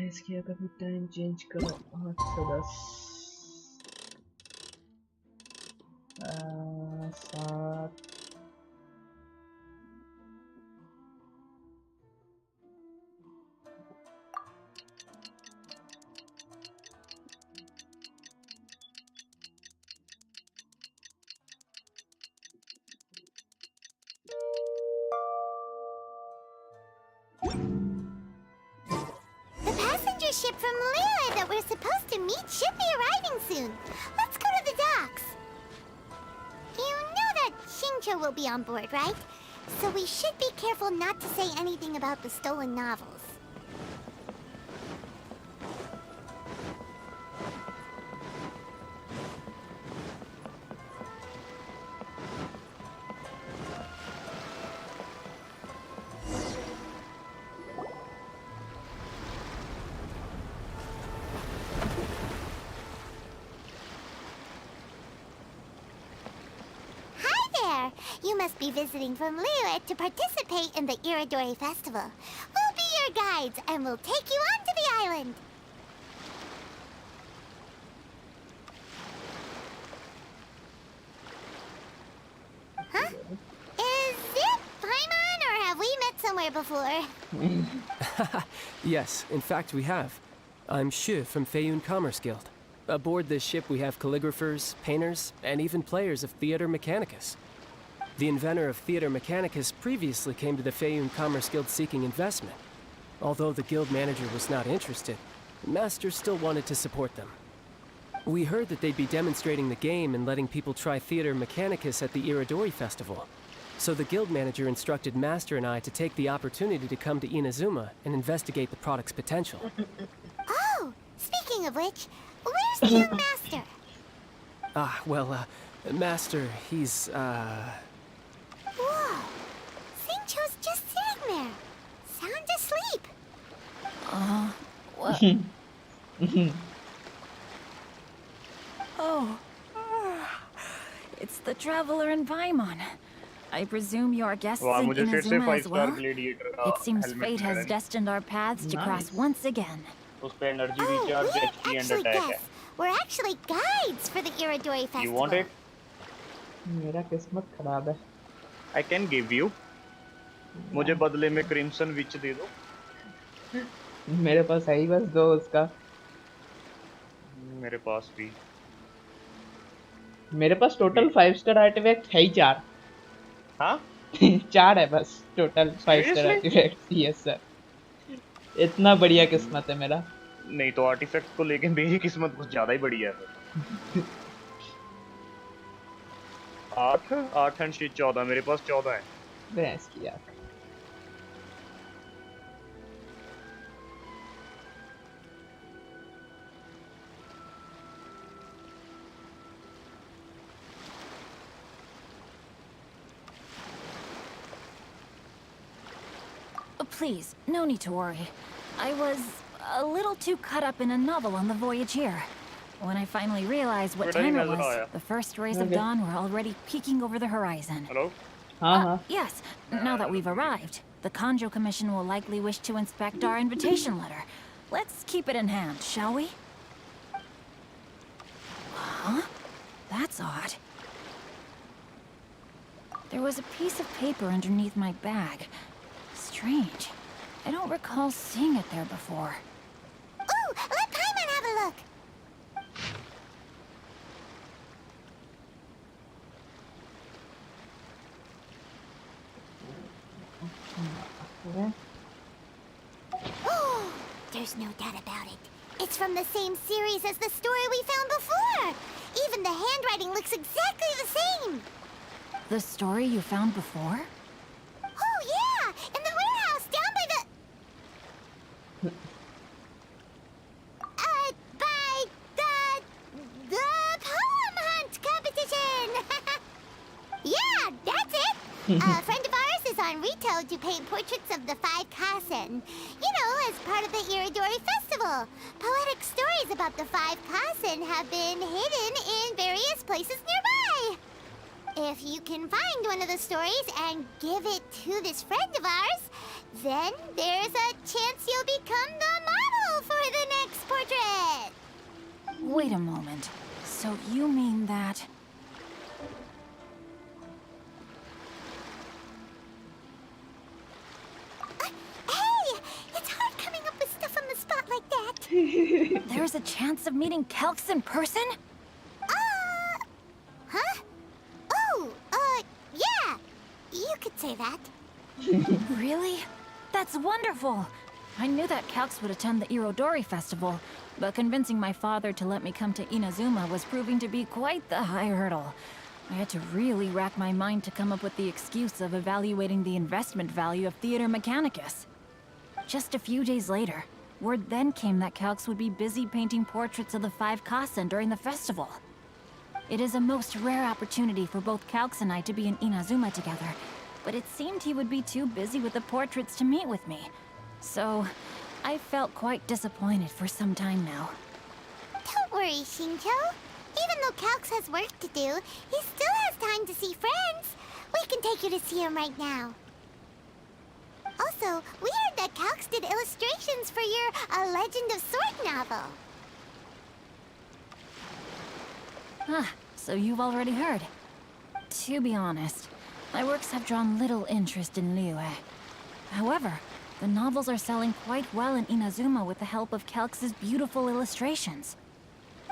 इसकी कभी टाइम चेंज करो। 8 से 10। 7। The passenger ship from Lira that we're supposed to meet should be arriving soon. Let's go to the docks. You know that Shincho will be on board, right? So we should be careful not to say anything about the stolen novels. You must be visiting from Liyue to participate in the Iridori Festival. We'll be your guides, and we'll take you onto the island. Huh? Is it Paimon, or have we met somewhere before? Yes, in fact we have. I'm Shu from Feiyun Commerce Guild. Aboard this ship we have calligraphers, painters, and even players of Theater Mechanicus. The inventor of Theater Mechanicus previously came to the Feiyun Commerce Guild seeking investment. Although the guild manager was not interested, the master still wanted to support them. We heard that they'd be demonstrating the game and letting people try Theater Mechanicus at the Iridori Festival. So the guild manager instructed Master and I to take the opportunity to come to Inazuma and investigate the product's potential. Oh, speaking of which, where's the young master? Master, he's, Whoa! Xingqiu's just sitting there, sound asleep. What? Oh. It's the traveler in Paimon. I presume you are guests in Inazuma as well? It seems fate has destined our paths to cross once again. उस पे energy Oh, we recharge, didn't HP and actually attack है। guess. We're actually guides for the Iridori Festival. You want it? मेरा किस्मत खराब है। I can give you. मुझे बदले में क्रिम्सन विच दे दो। मेरे पास है ही बस 2 उसका। मेरे पास भी। मेरे पास टोटल 5 स्टार आर्टिफैक्ट है ही 4। हाँ 4 है बस total 5 star seriously? Artifact. Yes sir, इतना बढ़िया किस्मत है मेरा। नहीं तो आर्टिफैक्ट को लेके मेरी किस्मत कुछ ज्यादा ही बढ़िया है। 8 8 एंड 14, मेरे पास 14 है। भैंस की आंख। Please, no need to worry. I was a little too caught up in a novel on the voyage here. When I finally realized what time it was, the first rays of dawn were already peeking over the horizon. Hello? Yes, now that we've arrived, the Conjo Commission will likely wish to inspect our invitation letter. Let's keep it in hand, shall we? Huh? That's odd. There was a piece of paper underneath my bag. Strange. I don't recall seeing it there before. Ooh, let Paimon have a look. There's no doubt about it. It's from the same series as the story we found before. Even the handwriting looks exactly the same. The story you found before? Oh yeah, in the warehouse down by the poem hunt competition. Yeah, that's it. A friend of ours is en route to paint portraits of the 5 Kaisen. You know, as part of the Iridori Festival. Poetic stories about the 5 Kaisen have been hidden in various places nearby. If you can find one of the stories and give it to this friend of ours, then there's a chance you'll become the model for the next portrait. Wait a moment. So you mean that... Hey! It's hard coming up with stuff on the spot like that. There's a chance of meeting Calx in person? Huh? Oh, yeah. You could say that. Really? That's wonderful! I knew that Calx would attend the Irodori Festival, but convincing my father to let me come to Inazuma was proving to be quite the high hurdle. I had to really rack my mind to come up with the excuse of evaluating the investment value of Theater Mechanicus. Just a few days later, word then came that Calx would be busy painting portraits of the 5 Kaisen during the festival. It is a most rare opportunity for both Calx and I to be in Inazuma together, but it seemed he would be too busy with the portraits to meet with me. So, I felt quite disappointed for some time now. Don't worry, Shincho. Even though Calx has work to do, he still has time to see friends. We can take you to see him right now. Also, we heard that Calx did illustrations for your A Legend of Sword novel. Ah, so you've already heard. To be honest, my works have drawn little interest in Liyue. However, the novels are selling quite well in Inazuma with the help of Calx's beautiful illustrations.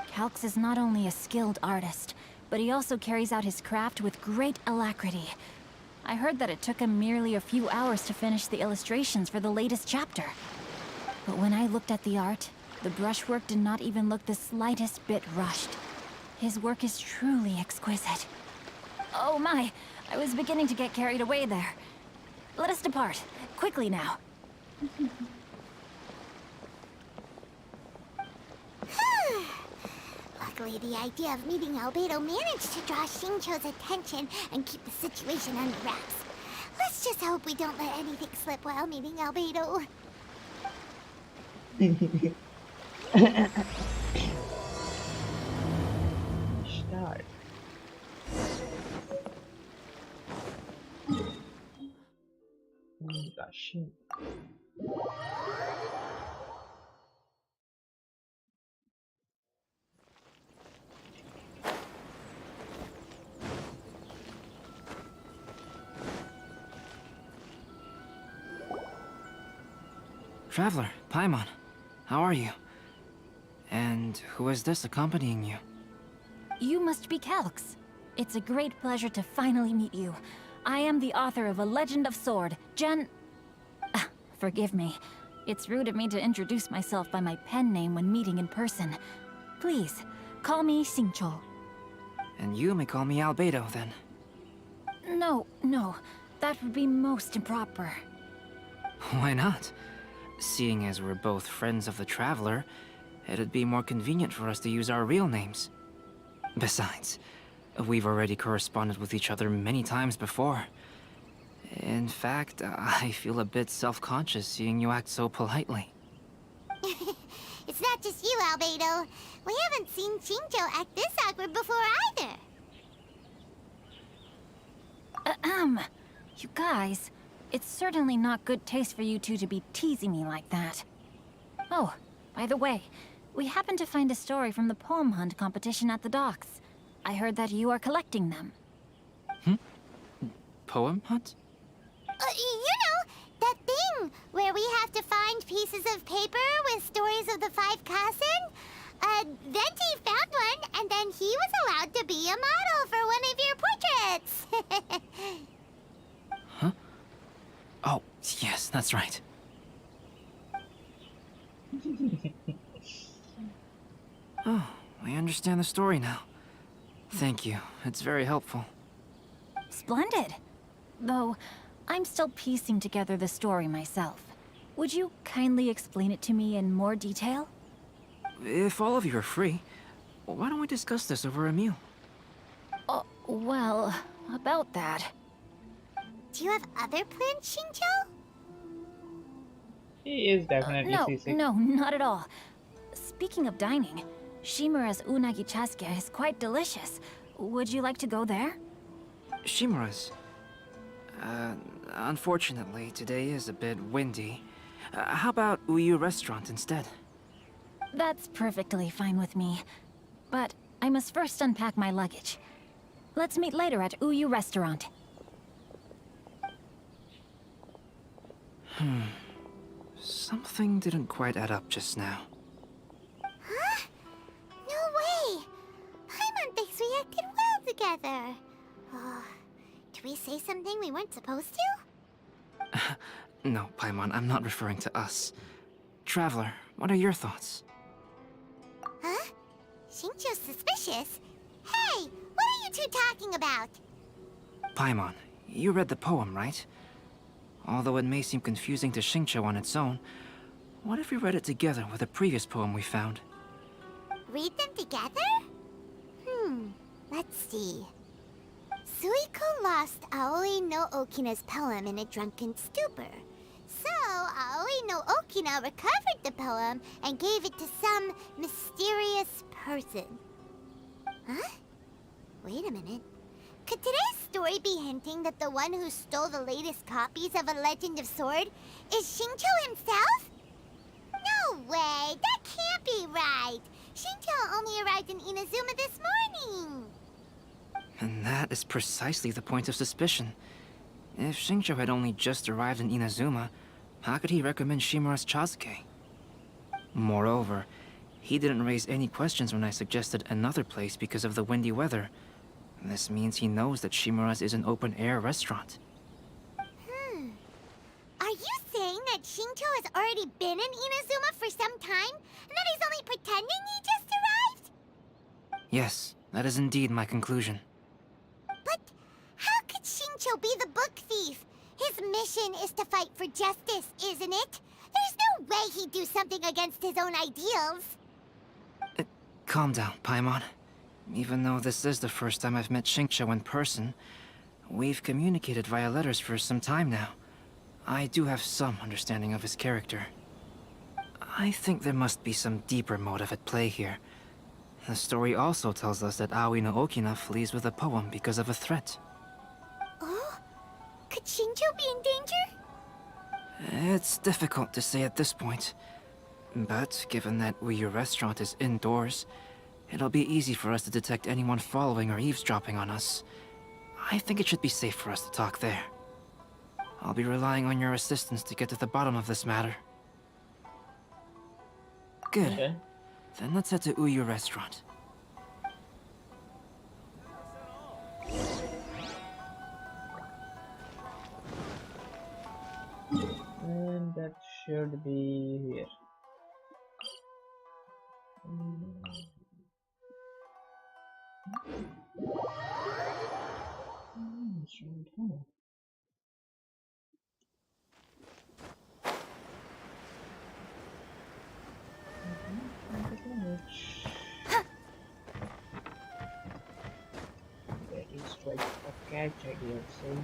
Calx is not only a skilled artist, but he also carries out his craft with great alacrity. I heard that it took him merely a few hours to finish the illustrations for the latest chapter. But when I looked at the art, the brushwork did not even look the slightest bit rushed. His work is truly exquisite. Oh my, I was beginning to get carried away there. Let us depart, quickly now. Luckily, the idea of meeting Albedo managed to draw Shincho's attention and keep the situation under wraps. Let's just hope we don't let anything slip while meeting Albedo. Start. Genshin. Traveler, Paimon, how are you? And who is this accompanying you? You must be Calx. It's a great pleasure to finally meet you. I am the author of A Legend of Sword, Forgive me. It's rude of me to introduce myself by my pen name when meeting in person. Please, call me Xingqiu. And you may call me Albedo, then. No, that would be most improper. Why not? Seeing as we're both friends of the Traveler, it'd be more convenient for us to use our real names. Besides, we've already corresponded with each other many times before. In fact, I feel a bit self-conscious seeing you act so politely. It's not just you, Albedo. We haven't seen Xingqiu act this awkward before either. You guys, it's certainly not good taste for you two to be teasing me like that. Oh, by the way, we happened to find a story from the poem hunt competition at the docks. I heard that you are collecting them. Poem hunt? You know, that thing where we have to find pieces of paper with stories of the 5 Kaisen? Venti found one, and then he was allowed to be a model for one of your portraits. Huh? Oh, yes, that's right. Oh, I understand the story now. Thank you. It's very helpful. Splendid. Though, I'm still piecing together the story myself. Would you kindly explain it to me in more detail? If all of you are free, why don't we discuss this over a meal? Well, about that. Do you have other plans, Xingqiu? He is definitely seasick. No, not at all. Speaking of dining, Shimura's unagi chasuke is quite delicious. Would you like to go there? Shimura's? Unfortunately, today is a bit windy. How about Uyu Restaurant instead? That's perfectly fine with me. But I must first unpack my luggage. Let's meet later at Uyu Restaurant. Something didn't quite add up just now. Huh? No way! Paimon thinks we acted well together. Did we say something we weren't supposed to? No, Paimon, I'm not referring to us. Traveler, what are your thoughts? Huh? Xingqiu's suspicious? Hey, what are you two talking about? Paimon, you read the poem, right? Although it may seem confusing to Xingqiu on its own, what if we read it together with a previous poem we found? Read them together? Let's see. Suiko lost Aoi no Okina's poem in a drunken stupor. So, Aoi no Okina recovered the poem and gave it to some mysterious person. Huh? Wait a minute. Could today's story be hinting that the one who stole the latest copies of A Legend of Sword is Xingqiu himself? No way! That can't be right! Xingqiu only arrived in Inazuma this morning! And that is precisely the point of suspicion. If Xingqiu had only just arrived in Inazuma, how could he recommend Shimura's chasuke? Moreover, he didn't raise any questions when I suggested another place because of the windy weather. This means he knows that Shimura's is an open-air restaurant. Are you saying that Xingqiu has already been in Inazuma for some time, and that he's only pretending he just arrived? Yes, that is indeed my conclusion. But how could Xingqiu be the book thief? His mission is to fight for justice, isn't it? There's no way he'd do something against his own ideals. Calm down, Paimon. Even though this is the first time I've met Xingqiu in person, we've communicated via letters for some time now. I do have some understanding of his character. I think there must be some deeper motive at play here. The story also tells us that Aoi no Okina flees with a poem because of a threat. Oh? Could Xingqiu be in danger? It's difficult to say at this point. But given that Uyu Restaurant is indoors, it'll be easy for us to detect anyone following or eavesdropping on us. I think it should be safe for us to talk there. I'll be relying on your assistance to get to the bottom of this matter. Good. Okay. Then let's head to Uyu Restaurant. That should be here. That is like a catch idea, see?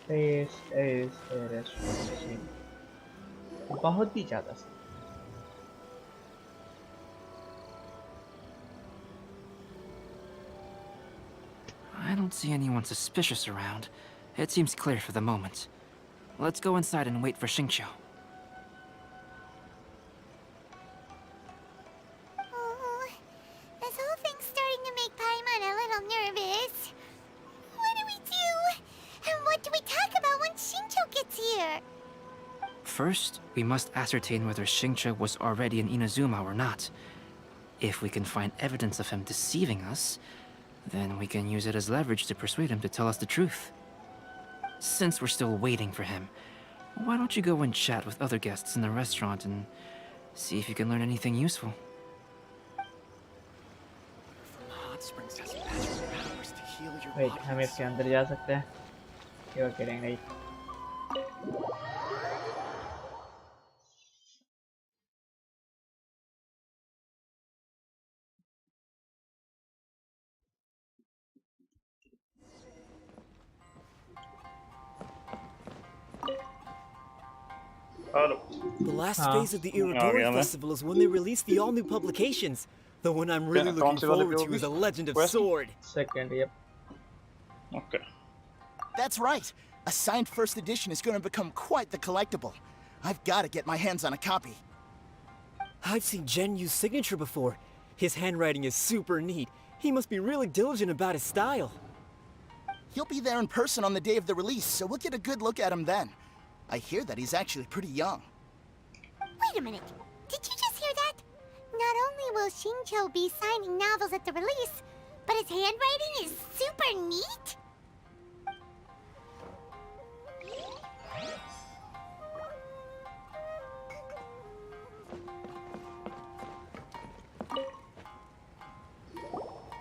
This is a restaurant scene. बहुत ही ज़्यादा सा. I don't see anyone suspicious around. It seems clear for the moment. Let's go inside and wait for Xingqiu. Oh, this whole thing's starting to make Paimon a little nervous. What do we do? And what do we talk about when Xingqiu gets here? First, we must ascertain whether Xingqiu was already in Inazuma or not. If we can find evidence of him deceiving us, then we can use it as leverage to persuade him to tell us the truth. Since we're still waiting for him, why don't you go and chat with other guests in the restaurant and see if you can learn anything useful? Wait, हम इसके अंदर जा सकते हैं? You're kidding, right? The last phase of the Irodori Festival is when they release the all-new publications. The one I'm really looking forward to is A Legend of Sword. Second, yep. Okay. That's right. A signed first edition is going to become quite the collectible. I've got to get my hands on a copy. I've seen Gen Yu's signature before. His handwriting is super neat. He must be really diligent about his style. He'll be there in person on the day of the release, so we'll get a good look at him then. I hear that he's actually pretty young. Wait a minute. Did you just hear that? Not only will Xingqiu be signing novels at the release, but his handwriting is super neat?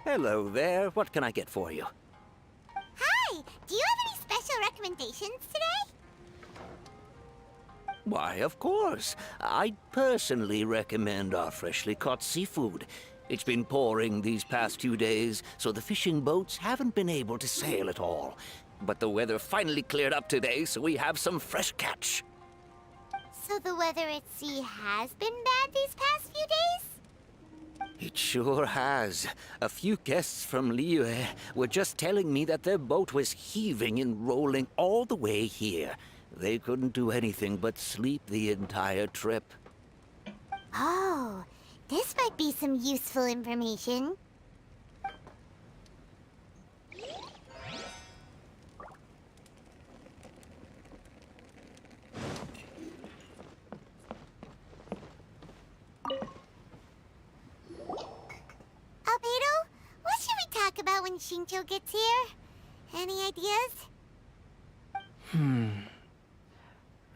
Hello there. What can I get for you? Hi! Do you have any special recommendations today? Why, of course. I personally recommend our freshly caught seafood. It's been pouring these past 2 days, so the fishing boats haven't been able to sail at all. But the weather finally cleared up today, so we have some fresh catch. So the weather at sea has been bad these past few days? It sure has. A few guests from Liyue were just telling me that their boat was heaving and rolling all the way here. They couldn't do anything but sleep the entire trip. Oh, this might be some useful information. Albedo, what should we talk about when Xingqiu gets here? Any ideas?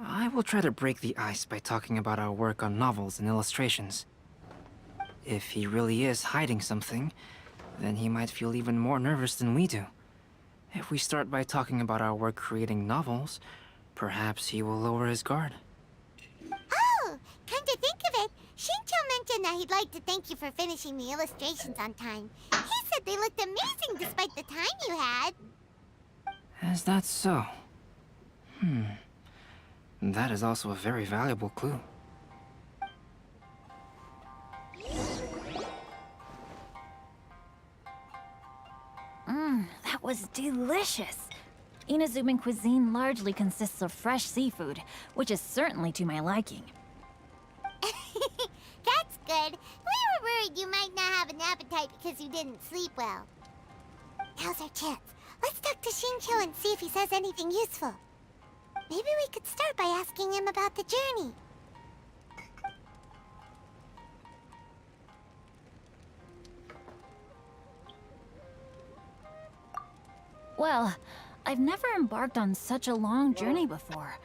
I will try to break the ice by talking about our work on novels and illustrations. If he really is hiding something, then he might feel even more nervous than we do. If we start by talking about our work creating novels, perhaps he will lower his guard. Oh, come to think of it, Xingqiu mentioned that he'd like to thank you for finishing the illustrations on time. He said they looked amazing despite the time you had. Is that so? That is also a very valuable clue. That was delicious. Inazuman cuisine largely consists of fresh seafood, which is certainly to my liking. That's good. We were worried you might not have an appetite because you didn't sleep well. Now's our chance. Let's talk to Xingqiu and see if he says anything useful. Maybe we could start by asking him about the journey. Well, I've never embarked on such a long journey before.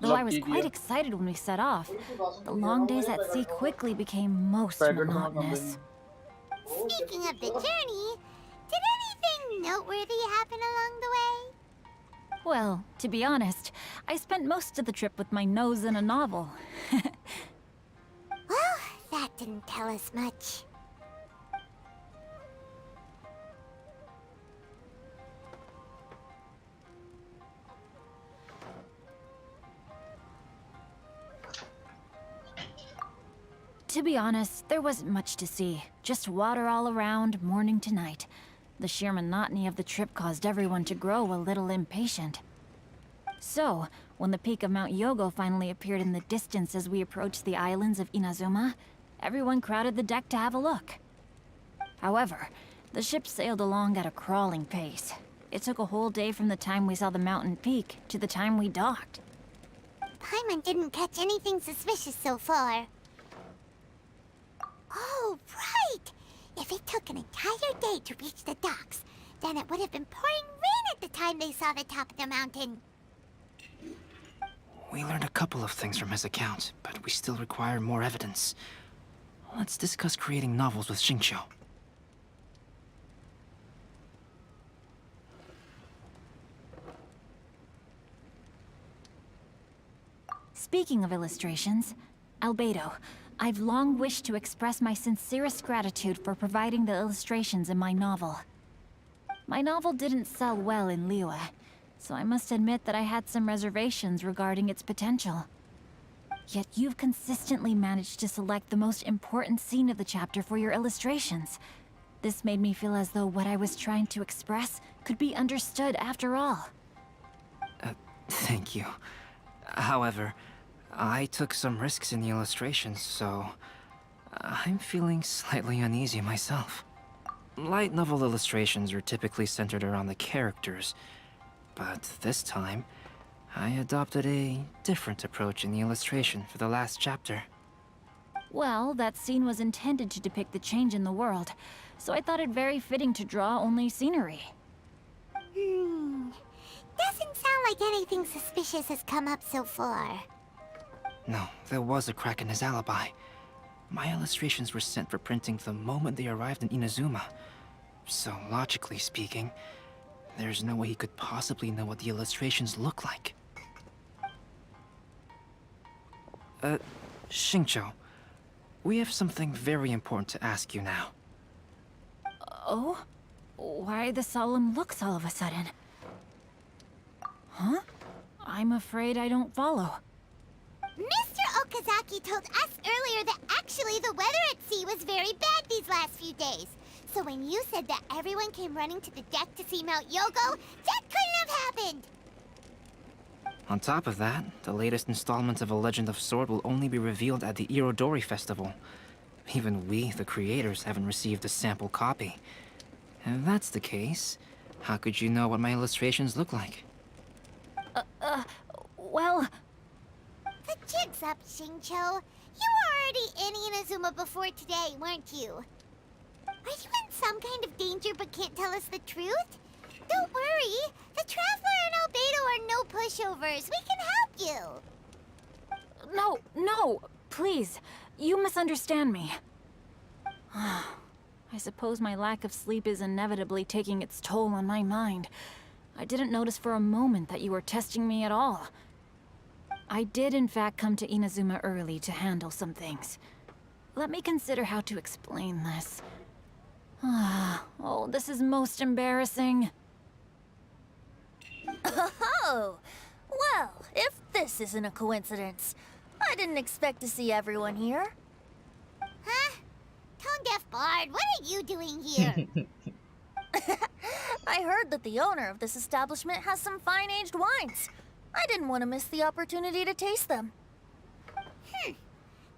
Though I was quite excited when we set off, the long days at sea quickly became most monotonous. Speaking of the journey, did anything noteworthy happen along the way? Well, to be honest, I spent most of the trip with my nose in a novel. Well, that didn't tell us much. To be honest, there wasn't much to see. Just water all around, morning to night. The sheer monotony of the trip caused everyone to grow a little impatient. So, when the peak of Mount Yogo finally appeared in the distance as we approached the islands of Inazuma, everyone crowded the deck to have a look. However, the ship sailed along at a crawling pace. It took a whole day from the time we saw the mountain peak to the time we docked. Paimon didn't catch anything suspicious so far. Oh, right! If it took an entire day to reach the docks, then it would have been pouring rain at the time they saw the top of the mountain. We learned a couple of things from his account, but we still require more evidence. Let's discuss creating novels with Xingqiu. Speaking of illustrations, Albedo, I've long wished to express my sincerest gratitude for providing the illustrations in my novel. My novel didn't sell well in Liyue, so I must admit that I had some reservations regarding its potential. Yet you've consistently managed to select the most important scene of the chapter for your illustrations. This made me feel as though what I was trying to express could be understood after all. Thank you. However, I took some risks in the illustrations, so I'm feeling slightly uneasy myself. Light novel illustrations are typically centered around the characters, but this time, I adopted a different approach in the illustration for the last chapter. Well, that scene was intended to depict the change in the world, so I thought it very fitting to draw only scenery. Doesn't sound like anything suspicious has come up so far. No, there was a crack in his alibi. My illustrations were sent for printing the moment they arrived in Inazuma. So, logically speaking, there's no way he could possibly know what the illustrations look like. Xingqiu, we have something very important to ask you now. Oh? Why the solemn looks all of a sudden? Huh? I'm afraid I don't follow. Mr. Okazaki told us earlier that actually the weather at sea was very bad these last few days. So when you said that everyone came running to the deck to see Mount Yogo, that couldn't have happened! On top of that, the latest installment of A Legend of Sword will only be revealed at the Irodori Festival. Even we, the creators, haven't received a sample copy. If that's the case, how could you know what my illustrations look like? Well... The jig's up, Xingqiu. You were already in Inazuma before today, weren't you? Are you in some kind of danger but can't tell us the truth? Don't worry. The Traveler and Albedo are no pushovers. We can help you. No, please. You misunderstand me. I suppose my lack of sleep is inevitably taking its toll on my mind. I didn't notice for a moment that you were testing me at all. I did in fact come to Inazuma early to handle some things. Let me consider how to explain this. Oh, this is most embarrassing. Oh, well, if this isn't a coincidence, I didn't expect to see everyone here. Huh? Tone-deaf Bard, what are you doing here? I heard that the owner of this establishment has some fine-aged wines. I didn't want to miss the opportunity to taste them.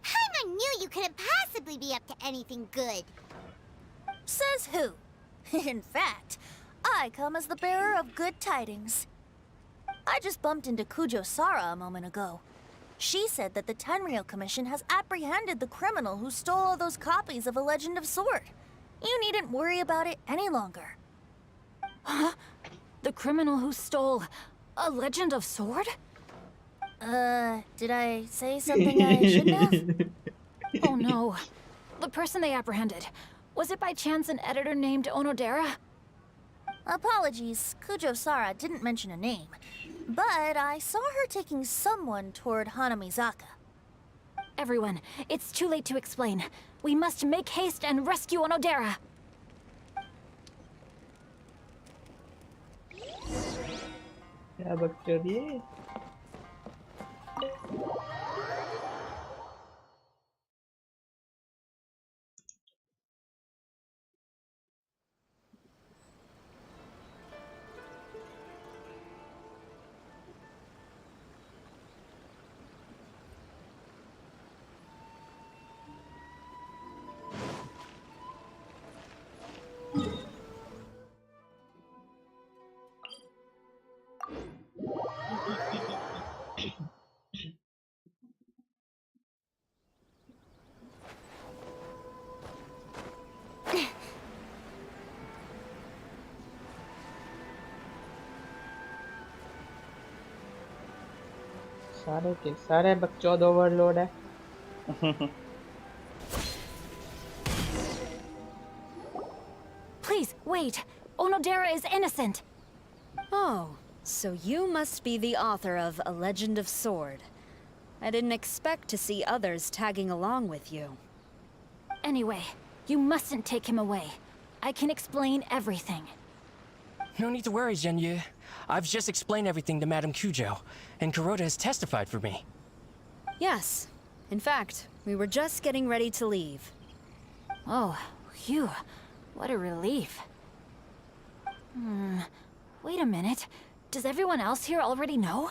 Paimon knew you couldn't possibly be up to anything good. Says who? In fact, I come as the bearer of good tidings. I just bumped into Kujo Sara a moment ago. She said that the Tenryou Commission has apprehended the criminal who stole all those copies of A Legend of Sword. You needn't worry about it any longer. Huh? The criminal who stole a Legend of Sword? Did I say something I shouldn't have? Oh no. The person they apprehended. Was it by chance an editor named Onodera? Apologies, Kujo-Sara didn't mention a name. But I saw her taking someone toward Hanamizaka. Everyone, it's too late to explain. We must make haste and rescue Onodera. क्या बकचोदी है? सारे के सारे बकचोद overload है. Please, wait. Onodera is innocent. Oh, so you must be the author of A Legend of Sword. I didn't expect to see others tagging along with you. Anyway, you mustn't take him away. I can explain everything. No need to worry, Genyu. I've just explained everything to Madame Kujo, and Kuroda has testified for me. Yes. In fact, we were just getting ready to leave. Oh, phew. What a relief. Wait a minute. Does everyone else here already know?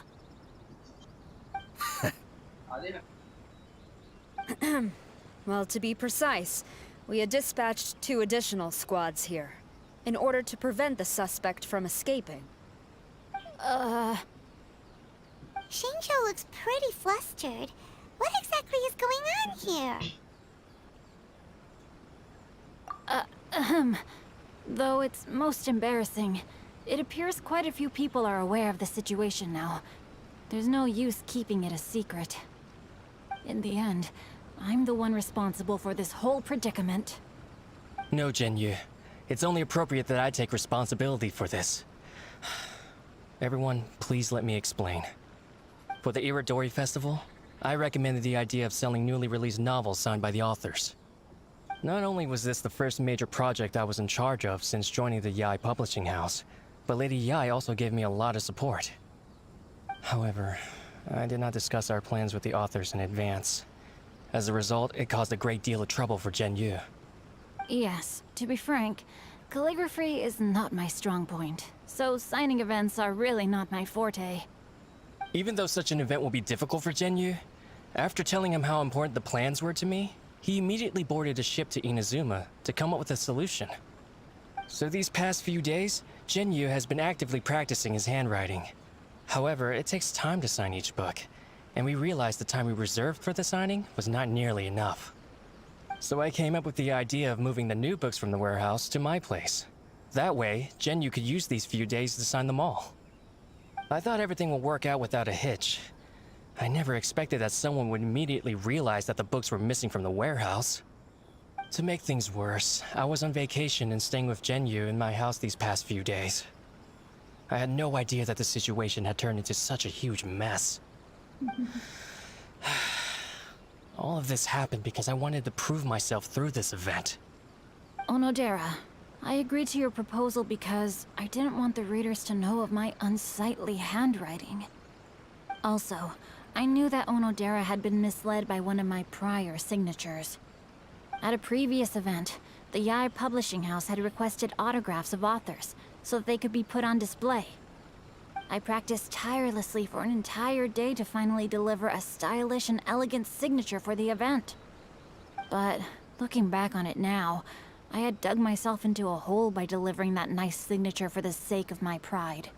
Well, to be precise, we had dispatched 2 additional squads here, in order to prevent the suspect from escaping. Shinjo looks pretty flustered. What exactly is going on here? Though it's most embarrassing, it appears quite a few people are aware of the situation now. There's no use keeping it a secret. In the end, I'm the one responsible for this whole predicament. No, Genyu. It's only appropriate that I take responsibility for this. Everyone, please let me explain. For the Iridori Festival, I recommended the idea of selling newly released novels signed by the authors. Not only was this the first major project I was in charge of since joining the Yae publishing house, but Lady Yae also gave me a lot of support. However, I did not discuss our plans with the authors in advance. As a result, it caused a great deal of trouble for Genyu. Yes, to be frank, calligraphy is not my strong point, so signing events are really not my forte. Even though such an event will be difficult for Genyu, after telling him how important the plans were to me, he immediately boarded a ship to Inazuma to come up with a solution. So these past few days, Genyu has been actively practicing his handwriting. However, it takes time to sign each book, and we realized the time we reserved for the signing was not nearly enough. So I came up with the idea of moving the new books from the warehouse to my place. That way, Genyu could use these few days to sign them all. I thought everything would work out without a hitch. I never expected that someone would immediately realize that the books were missing from the warehouse. To make things worse, I was on vacation and staying with Genyu in my house these past few days. I had no idea that the situation had turned into such a huge mess. All of this happened because I wanted to prove myself through this event. Onodera, I agreed to your proposal because I didn't want the readers to know of my unsightly handwriting. Also, I knew that Onodera had been misled by one of my prior signatures. At a previous event, the Yae publishing house had requested autographs of authors so that they could be put on display. I practiced tirelessly for an entire day to finally deliver a stylish and elegant signature for the event. But looking back on it now, I had dug myself into a hole by delivering that nice signature for the sake of my pride.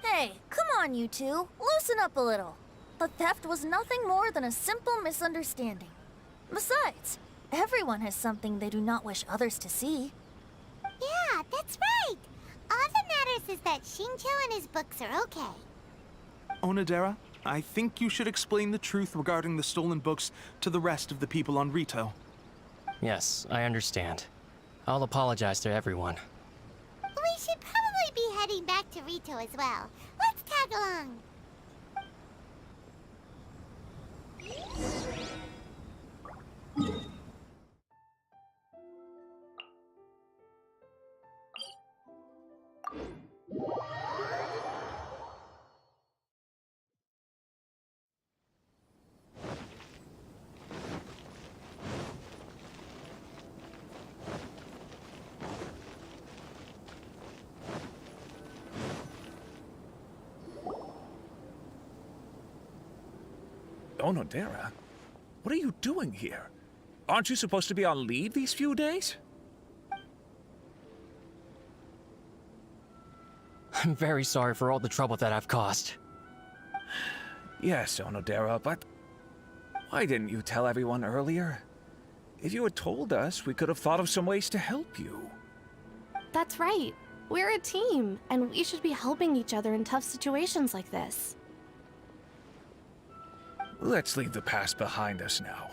Hey, come on, you two. Loosen up a little. The theft was nothing more than a simple misunderstanding. Besides, everyone has something they do not wish others to see. Yeah, that's right. All that course is that Shincho and his books are okay. Onodera, I think you should explain the truth regarding the stolen books to the rest of the people on Rito. Yes, I understand. I'll apologize to everyone. We should probably be heading back to Rito as well. Let's tag along. Onodera, what are you doing here? Aren't you supposed to be on leave these few days? I'm very sorry for all the trouble that I've caused. Yes, Onodera, but why didn't you tell everyone earlier? If you had told us, we could have thought of some ways to help you. That's right. We're a team, and we should be helping each other in tough situations like this. Let's leave the past behind us now.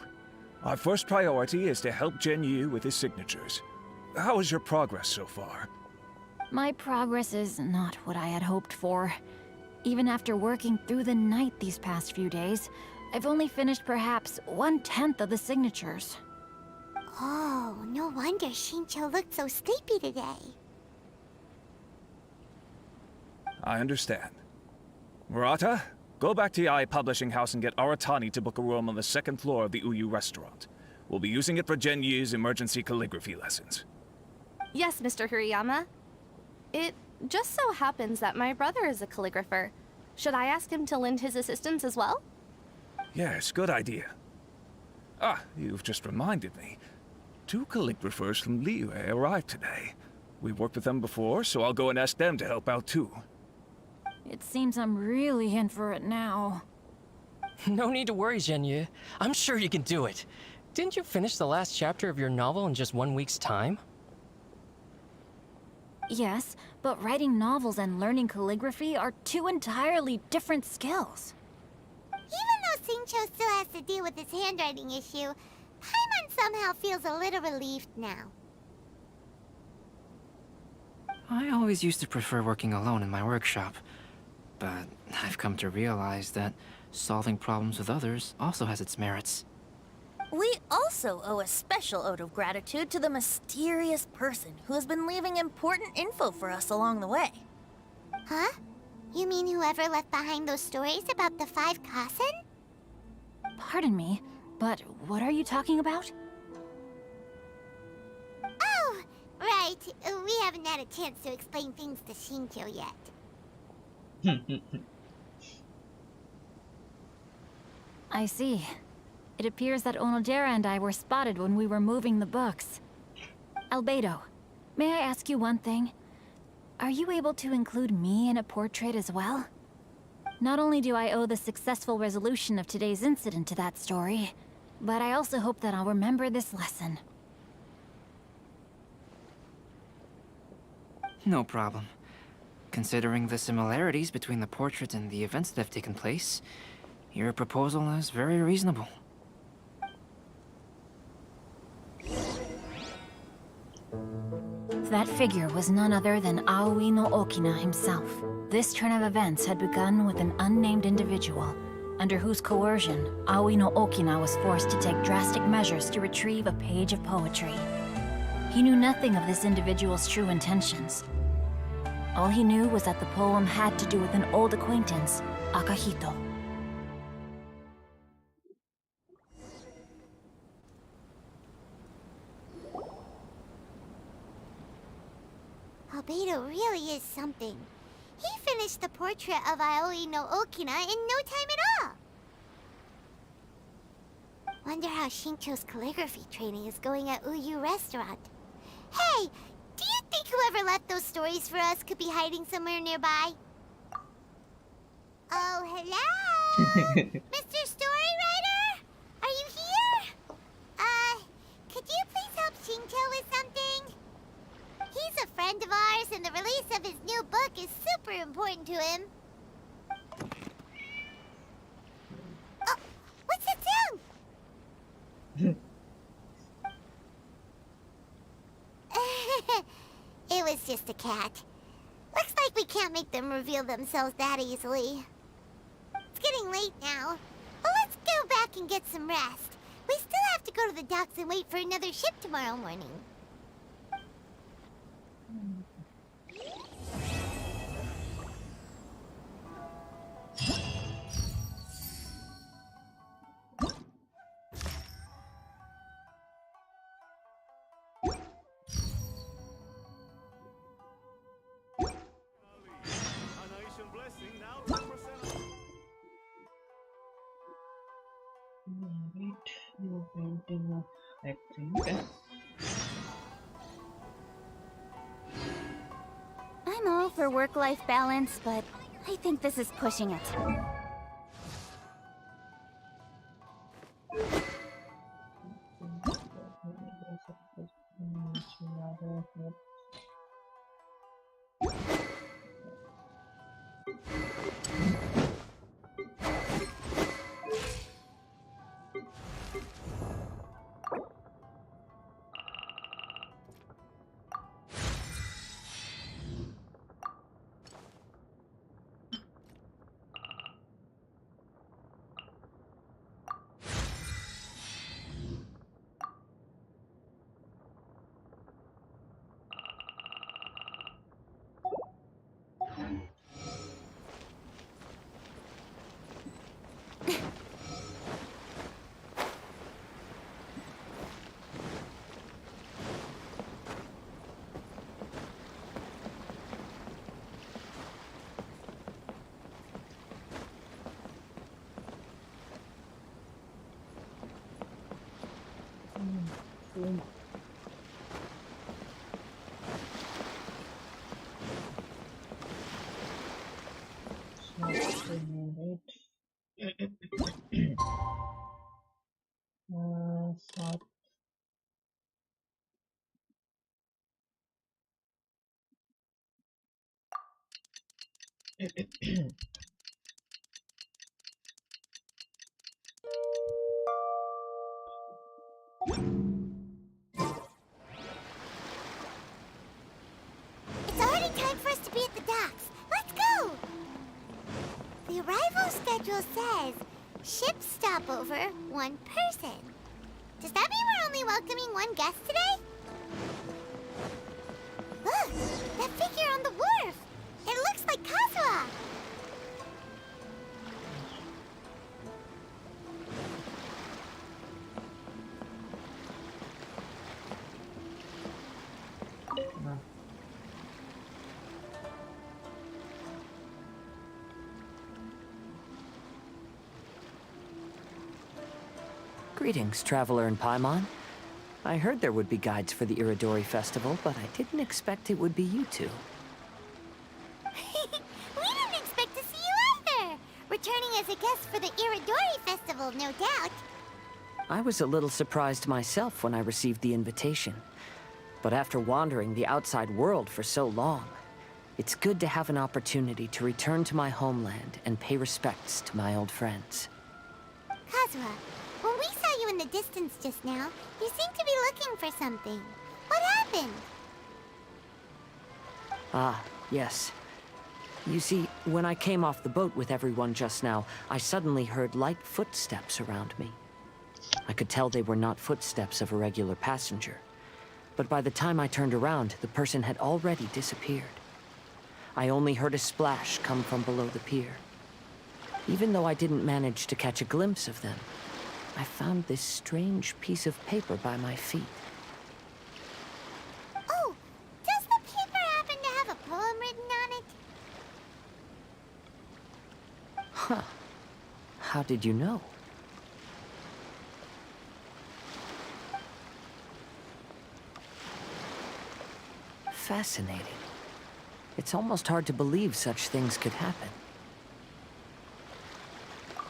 Our first priority is to help Genyu with his signatures. How is your progress so far? My progress is not what I had hoped for. Even after working through the night these past few days, I've only finished perhaps 1/10 of the signatures. Oh, no wonder Shincho looked so sleepy today. I understand. Murata, go back to the Publishing House and get Aratani to book a room on the second floor of the Uyu restaurant. We'll be using it for Genyu's emergency calligraphy lessons. Yes, Mr. Hirayama. It just so happens that my brother is a calligrapher. Should I ask him to lend his assistance as well? Yes, good idea. Ah, you've just reminded me. 2 calligraphers from Liyue arrived today. We've worked with them before, so I'll go and ask them to help out too. It seems I'm really in for it now. No need to worry, Genyu. I'm sure you can do it. Didn't you finish the last chapter of your novel in just 1 week's time? Yes, but writing novels and learning calligraphy are 2 entirely different skills. Even though Shincho still has to deal with his handwriting issue, Paimon somehow feels a little relieved now. I always used to prefer working alone in my workshop, but I've come to realize that solving problems with others also has its merits. We also owe a special ode of gratitude to the mysterious person who has been leaving important info for us along the way. Huh? You mean whoever left behind those stories about the 5 Kaisen? Pardon me, but what are you talking about? Oh, right. We haven't had a chance to explain things to Shincho yet. I see. It appears that Onodera and I were spotted when we were moving the books. Albedo, may I ask you one thing? Are you able to include me in a portrait as well? Not only do I owe the successful resolution of today's incident to that story, but I also hope that I'll remember this lesson. No problem. Considering the similarities between the portraits and the events that have taken place, your proposal is very reasonable. That figure was none other than Aoi no Okina himself. This turn of events had begun with an unnamed individual, under whose coercion, Aoi no Okina was forced to take drastic measures to retrieve a page of poetry. He knew nothing of this individual's true intentions. All he knew was that the poem had to do with an old acquaintance, Akahito. Albedo really is something. He finished the portrait of Aoi no Okina in no time at all. Wonder how Shincho's calligraphy training is going at Uyu Restaurant. Hey, do you think whoever left those stories for us could be hiding somewhere nearby? Oh, hello? Mr. Storywriter? Are you here? Could you please help Shincho with something? He's a friend of ours, and the release of his new book is it's just a cat. Looks like we can't make them reveal themselves that easily. It's getting late now, but let's go back and get some rest. We still have to go to the docks and wait for another ship tomorrow morning. Painting of acting. Okay. I'm all for work-life balance, but I think this is pushing it. It's already time for us to be at the docks. Let's go! The arrival schedule says ship stopover, 1 person. Does that mean we're only welcoming 1 guest today? Look, that figure on the wharf. It looks like Kazuha. Greetings, traveler in Paimon. I heard there would be guides for the Iridori Festival, but I didn't expect it would be you two. We didn't expect to see you either. Returning as a guest for the Iridori Festival, no doubt. I was a little surprised myself when I received the invitation. But after wandering the outside world for so long, it's good to have an opportunity to return to my homeland and pay respects to my old friends. Kazuha, when we saw you in the distance just now, you seemed to be looking for something. What happened? Ah, yes. You see, when I came off the boat with everyone just now, I suddenly heard light footsteps around me. I could tell they were not footsteps of a regular passenger. But by the time I turned around, the person had already disappeared. I only heard a splash come from below the pier. Even though I didn't manage to catch a glimpse of them, I found this strange piece of paper by my feet. Oh, does the paper happen to have a poem written on it? Huh. How did you know? Fascinating. It's almost hard to believe such things could happen.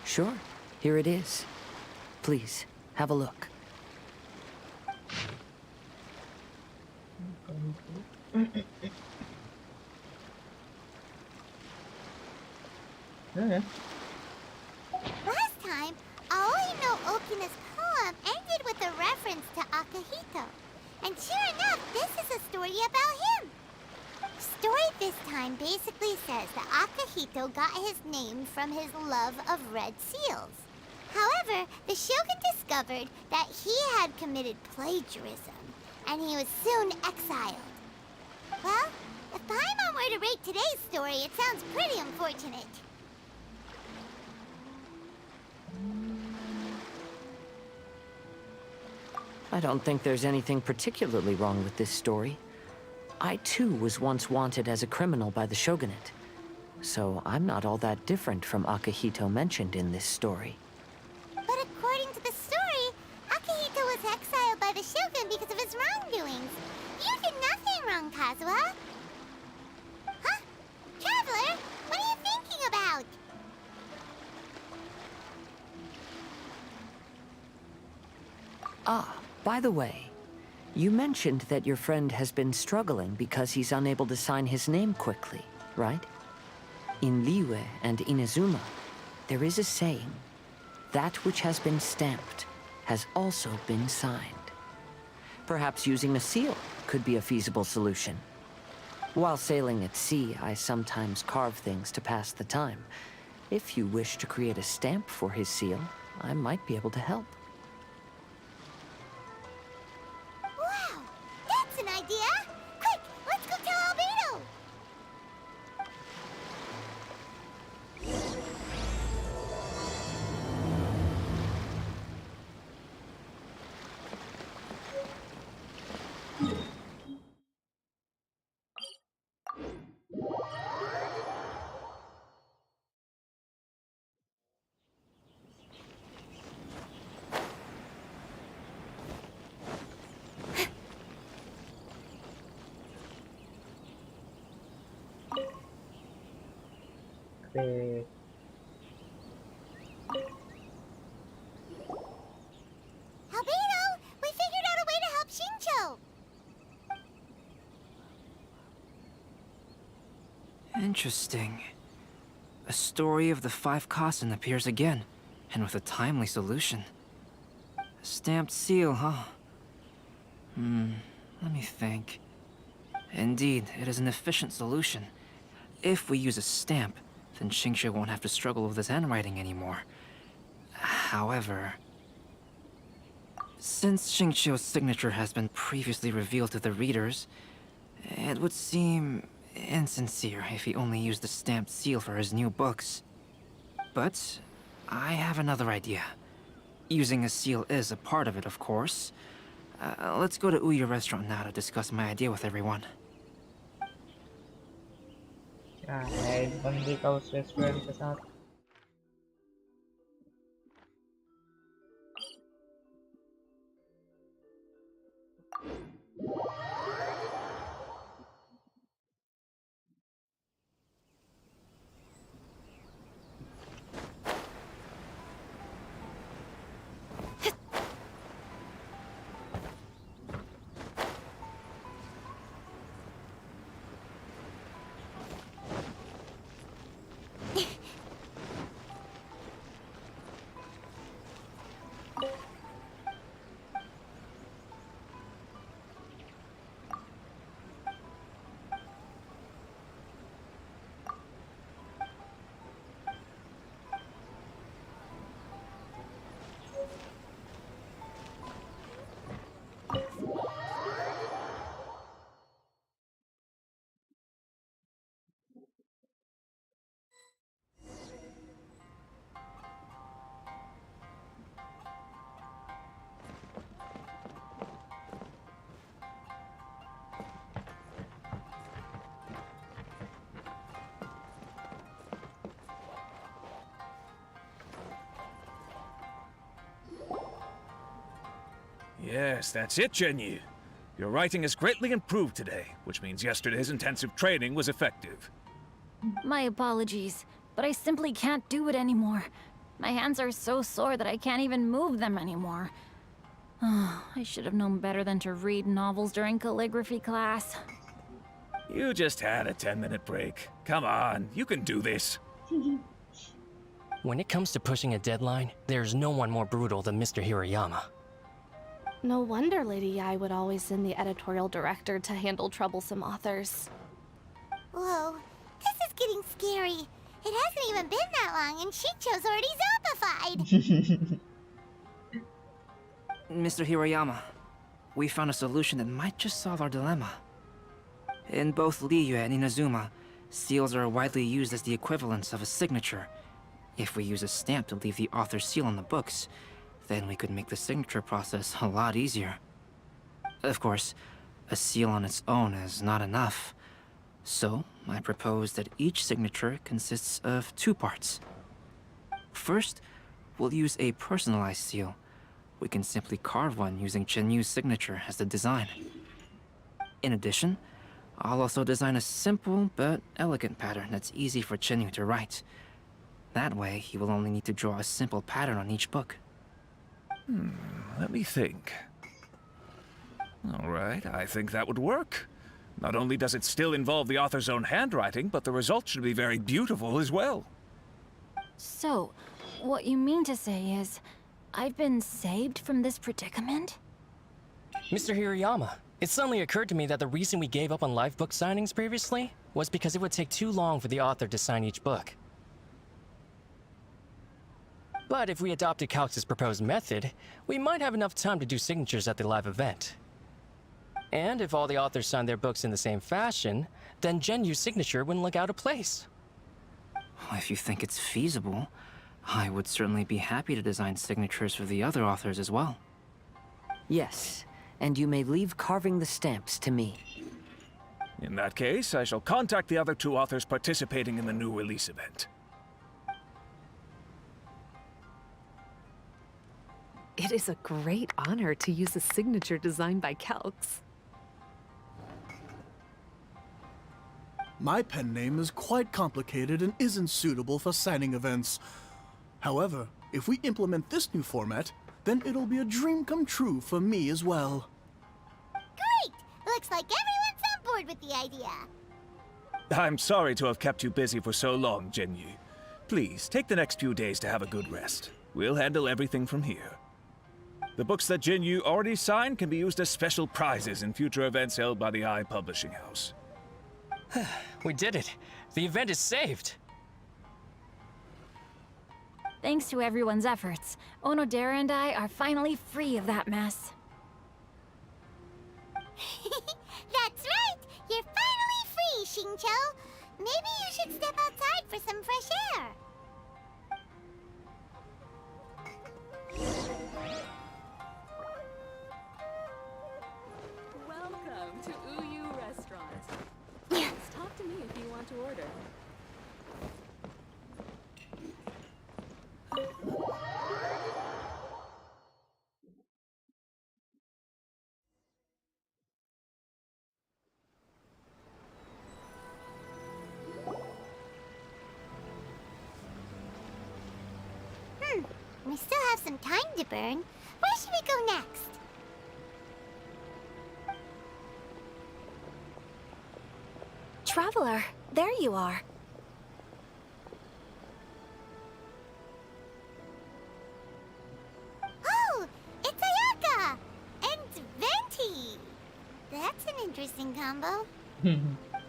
Sure, here it is. Please, have a look. Okay. Last time, Aoi no Okina's poem ended with a reference to Akihito. And sure enough, this is a story about him. story this time basically says that Akihito got his name from his love of red seals. However, the Shogun discovered that he had committed plagiarism, and he was soon exiled. Well, if Paimon were to rate today's story, it sounds pretty unfortunate. I don't think there's anything particularly wrong with this story. I too was once wanted as a criminal by the shogunate, so I'm not all that different from Akihito mentioned in this story. But according to the story, Akihito was exiled by the Shogun because of his wrongdoings. You did nothing wrong, Kazuha. Huh? Traveler, what are you thinking about? Ah, by the way, you mentioned that your friend has been struggling because he's unable to sign his name quickly, right? In Liyue and Inazuma, there is a saying, that which has been stamped has also been signed. Perhaps using a seal could be a feasible solution. While sailing at sea, I sometimes carve things to pass the time. If you wish to create a stamp for his seal, I might be able to help. Wow, that's an idea! Quick, let's go tell Albedo! Great. Albedo, we figured out a way to help Shincho! Interesting. A story of the 5 Kaisen appears again, and with a timely solution. A stamped seal, huh? Let me think. Indeed, it is an efficient solution. If we use a stamp, then Xingqiu won't have to struggle with his handwriting anymore. However, since Xingqiu's signature has been previously revealed to the readers, it would seem insincere if he only used the stamped seal for his new books. But I have another idea. Using a seal is a part of it, of course. Let's go to Ouya restaurant now to discuss my idea with everyone. क्या है इस बंदी का उस restaurant के साथ? Yes, that's it, Genyu. Your writing has greatly improved today, which means yesterday's intensive training was effective. My apologies, but I simply can't do it anymore. My hands are so sore that I can't even move them anymore. I should have known better than to read novels during calligraphy class. You just had a 10-minute break. Come on, you can do this. When it comes to pushing a deadline, there's no one more brutal than Mr. Hirayama. No wonder Lady Yai would always send the editorial director to handle troublesome authors. Whoa, this is getting scary. It hasn't even been that long and Shincho's already zombified. Mr. Hiroyama, we found a solution that might just solve our dilemma. In both Liyue and Inazuma, seals are widely used as the equivalents of a signature. If we use a stamp to leave the author's seal on the books, then we could make the signature process a lot easier. Of course, a seal on its own is not enough. So, I propose that each signature consists of 2 parts. First, we'll use a personalized seal. We can simply carve one using Chenyu's signature as the design. In addition, I'll also design a simple but elegant pattern that's easy for Chenyu to write. That way, he will only need to draw a simple pattern on each book. Let me think. All right, I think that would work. Not only does it still involve the author's own handwriting, but the result should be very beautiful as well. So, what you mean to say is, I've been saved from this predicament? Mr. Hiroyama, it suddenly occurred to me that the reason we gave up on live book signings previously was because it would take too long for the author to sign each book. But if we adopted Calx's proposed method, we might have enough time to do signatures at the live event. And if all the authors signed their books in the same fashion, then Genyu's signature wouldn't look out of place. If you think it's feasible, I would certainly be happy to design signatures for the other authors as well. Yes, and you may leave carving the stamps to me. In that case, I shall contact the other 2 authors participating in the new release event. It is a great honor to use a signature designed by Calx. My pen name is quite complicated and isn't suitable for signing events. However, if we implement this new format, then it'll be a dream come true for me as well. Great! Looks like everyone's on board with the idea. I'm sorry to have kept you busy for so long, Genyu. Please, take the next few days to have a good rest. We'll handle everything from here. The books that Genyu already signed can be used as special prizes in future events held by the Publishing House. We did it! The event is saved! Thanks to everyone's efforts, Onodera and I are finally free of that mess. That's right! You're finally free, Xingqiu! Maybe you should step outside for some fresh air. Welcome to Uyu Restaurant. Just talk to me if you want to order. We still have some time to burn. Where should we go next? Traveler, there you are. Oh, it's Ayaka! And Venti! That's an interesting combo.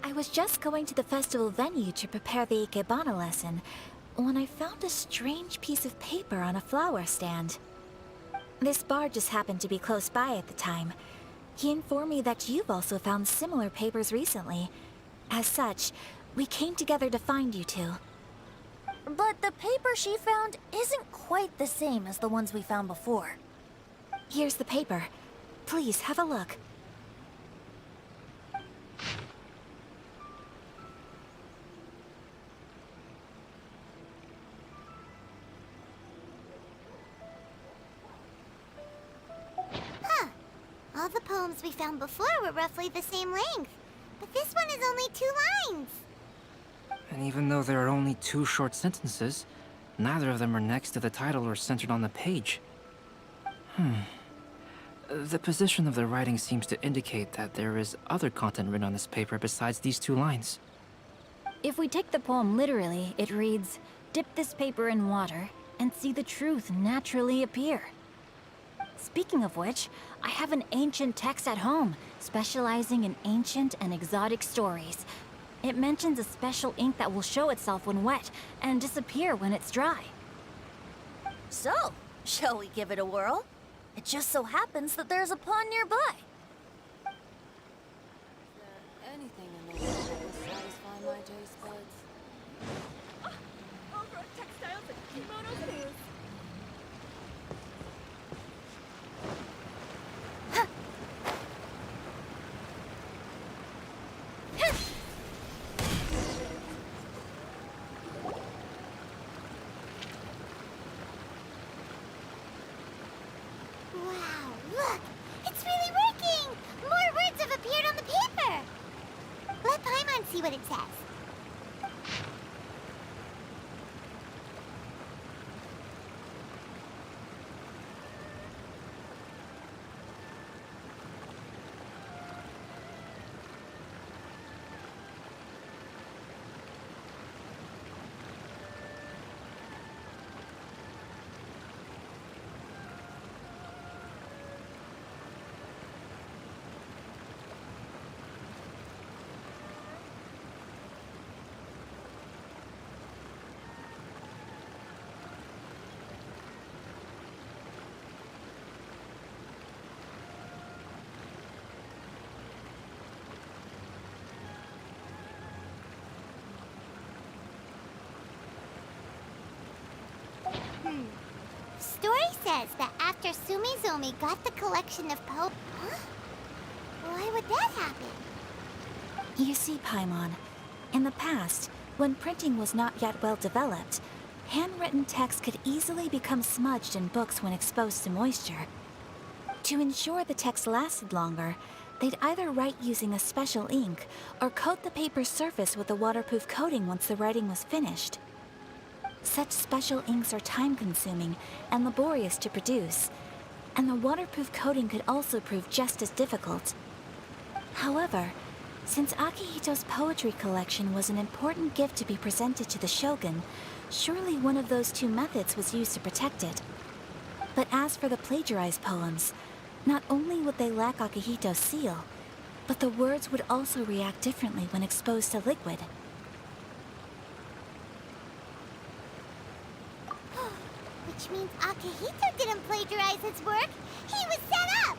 I was just going to the festival venue to prepare the Ikebana lesson when I found a strange piece of paper on a flower stand. This bard just happened to be close by at the time. He informed me that you've also found similar papers recently. As such, we came together to find you two. But the paper she found isn't quite the same as the ones we found before. Here's the paper. Please, have a look. Huh. All the poems we found before were roughly the same length. But this one is only 2 lines. And even though there are only 2 short sentences, neither of them are next to the title or centered on the page. The position of the writing seems to indicate that there is other content written on this paper besides these 2 lines. If we take the poem literally, it reads, "Dip this paper in water and see the truth naturally appear." Speaking of which, I have an ancient text at home, specializing in ancient and exotic stories. It mentions a special ink that will show itself when wet and disappear when it's dry. So, shall we give it a whirl? It just so happens that there's a pond nearby. Anything in the world that will satisfy my taste buds. Over at textiles and kimonos it is. Wow, look! It's really working! More words have appeared on the paper! Let Paimon see what it says. Story says that after Sumizomi got the collection of Huh? Why would that happen? You see, Paimon, in the past, when printing was not yet well developed, handwritten text could easily become smudged in books when exposed to moisture. To ensure the text lasted longer, they'd either write using a special ink or coat the paper's surface with a waterproof coating once the writing was finished. Such special inks are time-consuming and laborious to produce, and the waterproof coating could also prove just as difficult. However, since Akihito's poetry collection was an important gift to be presented to the shogun, surely one of those two methods was used to protect it. But as for the plagiarized poems, not only would they lack Akihito's seal, but the words would also react differently when exposed to liquid. Which means Akihito didn't plagiarize his work. He was set up!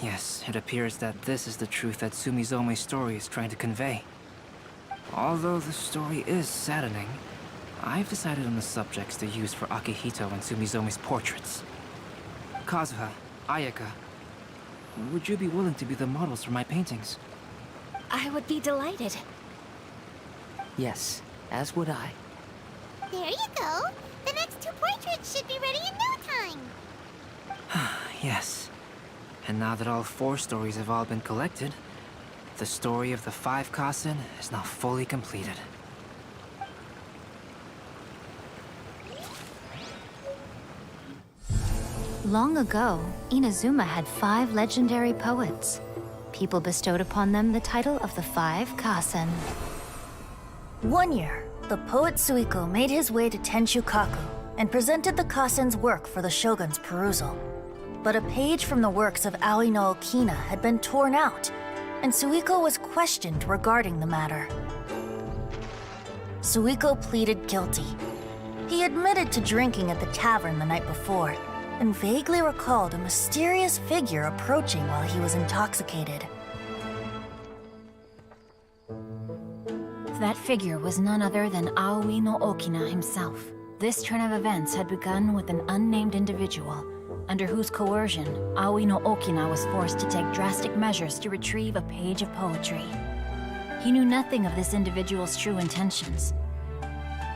Yes, it appears that this is the truth that Sumizome's story is trying to convey. Although the story is saddening, I've decided on the subjects to use for Akihito and Sumizome's portraits. Kazuha, Ayaka, would you be willing to be the models for my paintings? I would be delighted. Yes, as would I. There you go. The next two portraits should be ready in no time. Yes. And now that all 4 stories have all been collected, the story of the 5 Kaisen is now fully completed. Long ago, Inazuma had 5 legendary poets. People bestowed upon them the title of the 5 Kaisen. One year, the poet Suiko made his way to Tenshukaku and presented the Kaisen's work for the shogun's perusal. But a page from the works of Aoi no Okina had been torn out, and Suiko was questioned regarding the matter. Suiko pleaded guilty. He admitted to drinking at the tavern the night before, and vaguely recalled a mysterious figure approaching while he was intoxicated. That figure was none other than Aoi no Okina himself. This turn of events had begun with an unnamed individual, under whose coercion, Aoi no Okina was forced to take drastic measures to retrieve a page of poetry. He knew nothing of this individual's true intentions.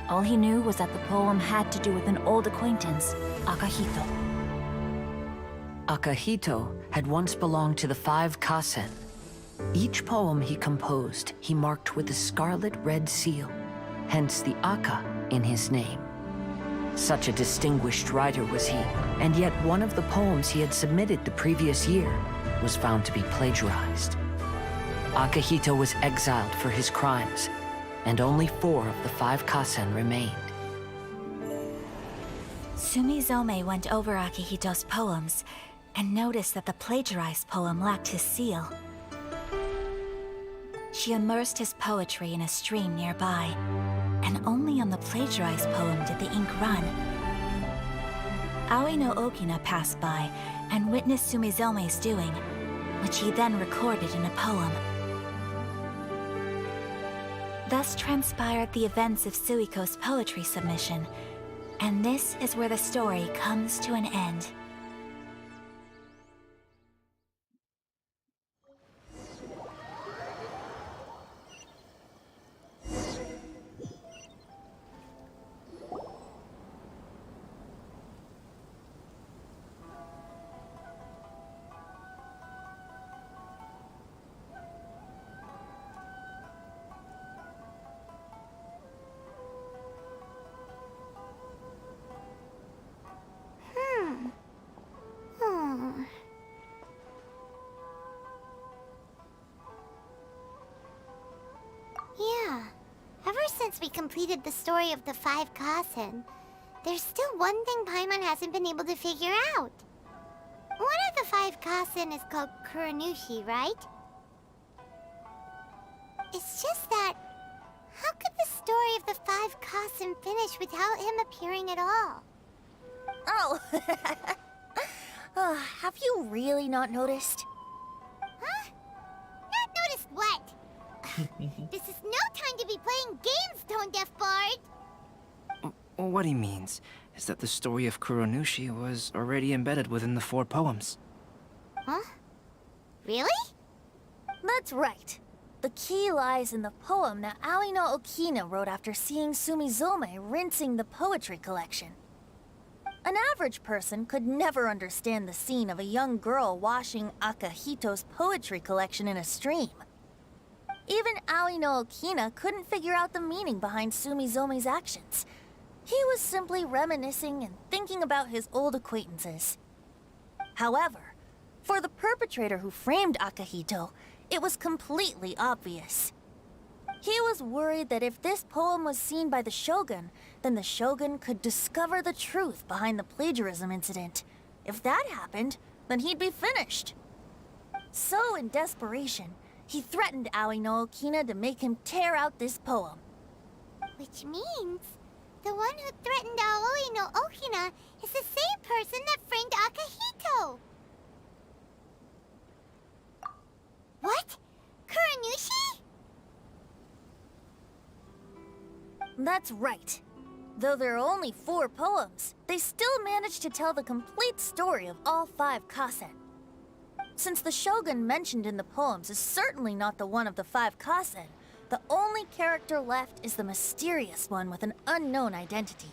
All he knew was that the poem had to do with an old acquaintance, Akihito. Akihito had once belonged to the 5 Kaisen. Each poem he composed, he marked with a scarlet red seal, hence the Aka in his name. Such a distinguished writer was he, and yet one of the poems he had submitted the previous year was found to be plagiarized. Akihito was exiled for his crimes, and only 4 of the 5 Kaisen remained. Sumizome went over Akihito's poems and noticed that the plagiarized poem lacked his seal. she immersed his poetry in a stream nearby, and only on the plagiarized poem did the ink run. Aoi no Okina passed by and witnessed Sumizome's doing, which he then recorded in a poem. Thus transpired the events of Suiko's poetry submission, and this is where the story comes to an end. Yeah. Ever since we completed the story of the 5 Kaisen, there's still one thing Paimon hasn't been able to figure out. One of the 5 Kaisen is called Kuranushi, right? It's just that, how could the story of the 5 Kaisen finish without him appearing at all? Oh, have you really not noticed? Huh? Not noticed what? This is no time to be playing games, Tone Deaf Bard! What he means is that the story of Kuranushi was already embedded within the 4 poems. Huh? Really? That's right. The key lies in the poem that Aoi no Okina wrote after seeing Sumizome rinsing the poetry collection. An average person could never understand the scene of a young girl washing Akahito's poetry collection in a stream. Even Aoi no Okina couldn't figure out the meaning behind Sumizome's actions. He was simply reminiscing and thinking about his old acquaintances. However, for the perpetrator who framed Akahito, it was completely obvious. He was worried that if this poem was seen by the Shogun, then the Shogun could discover the truth behind the plagiarism incident. If that happened, then he'd be finished. So, in desperation, he threatened Aoi no Okina to make him tear out this poem. Which means, the one who threatened Aoi no Okina is the same person that framed Akahito! What? Kuranushi? That's right. Though there are only 4 poems, they still managed to tell the complete story of all 5 Kaisen. Since the Shogun mentioned in the poems is certainly not the one of the 5 Kaisen, the only character left is the mysterious one with an unknown identity.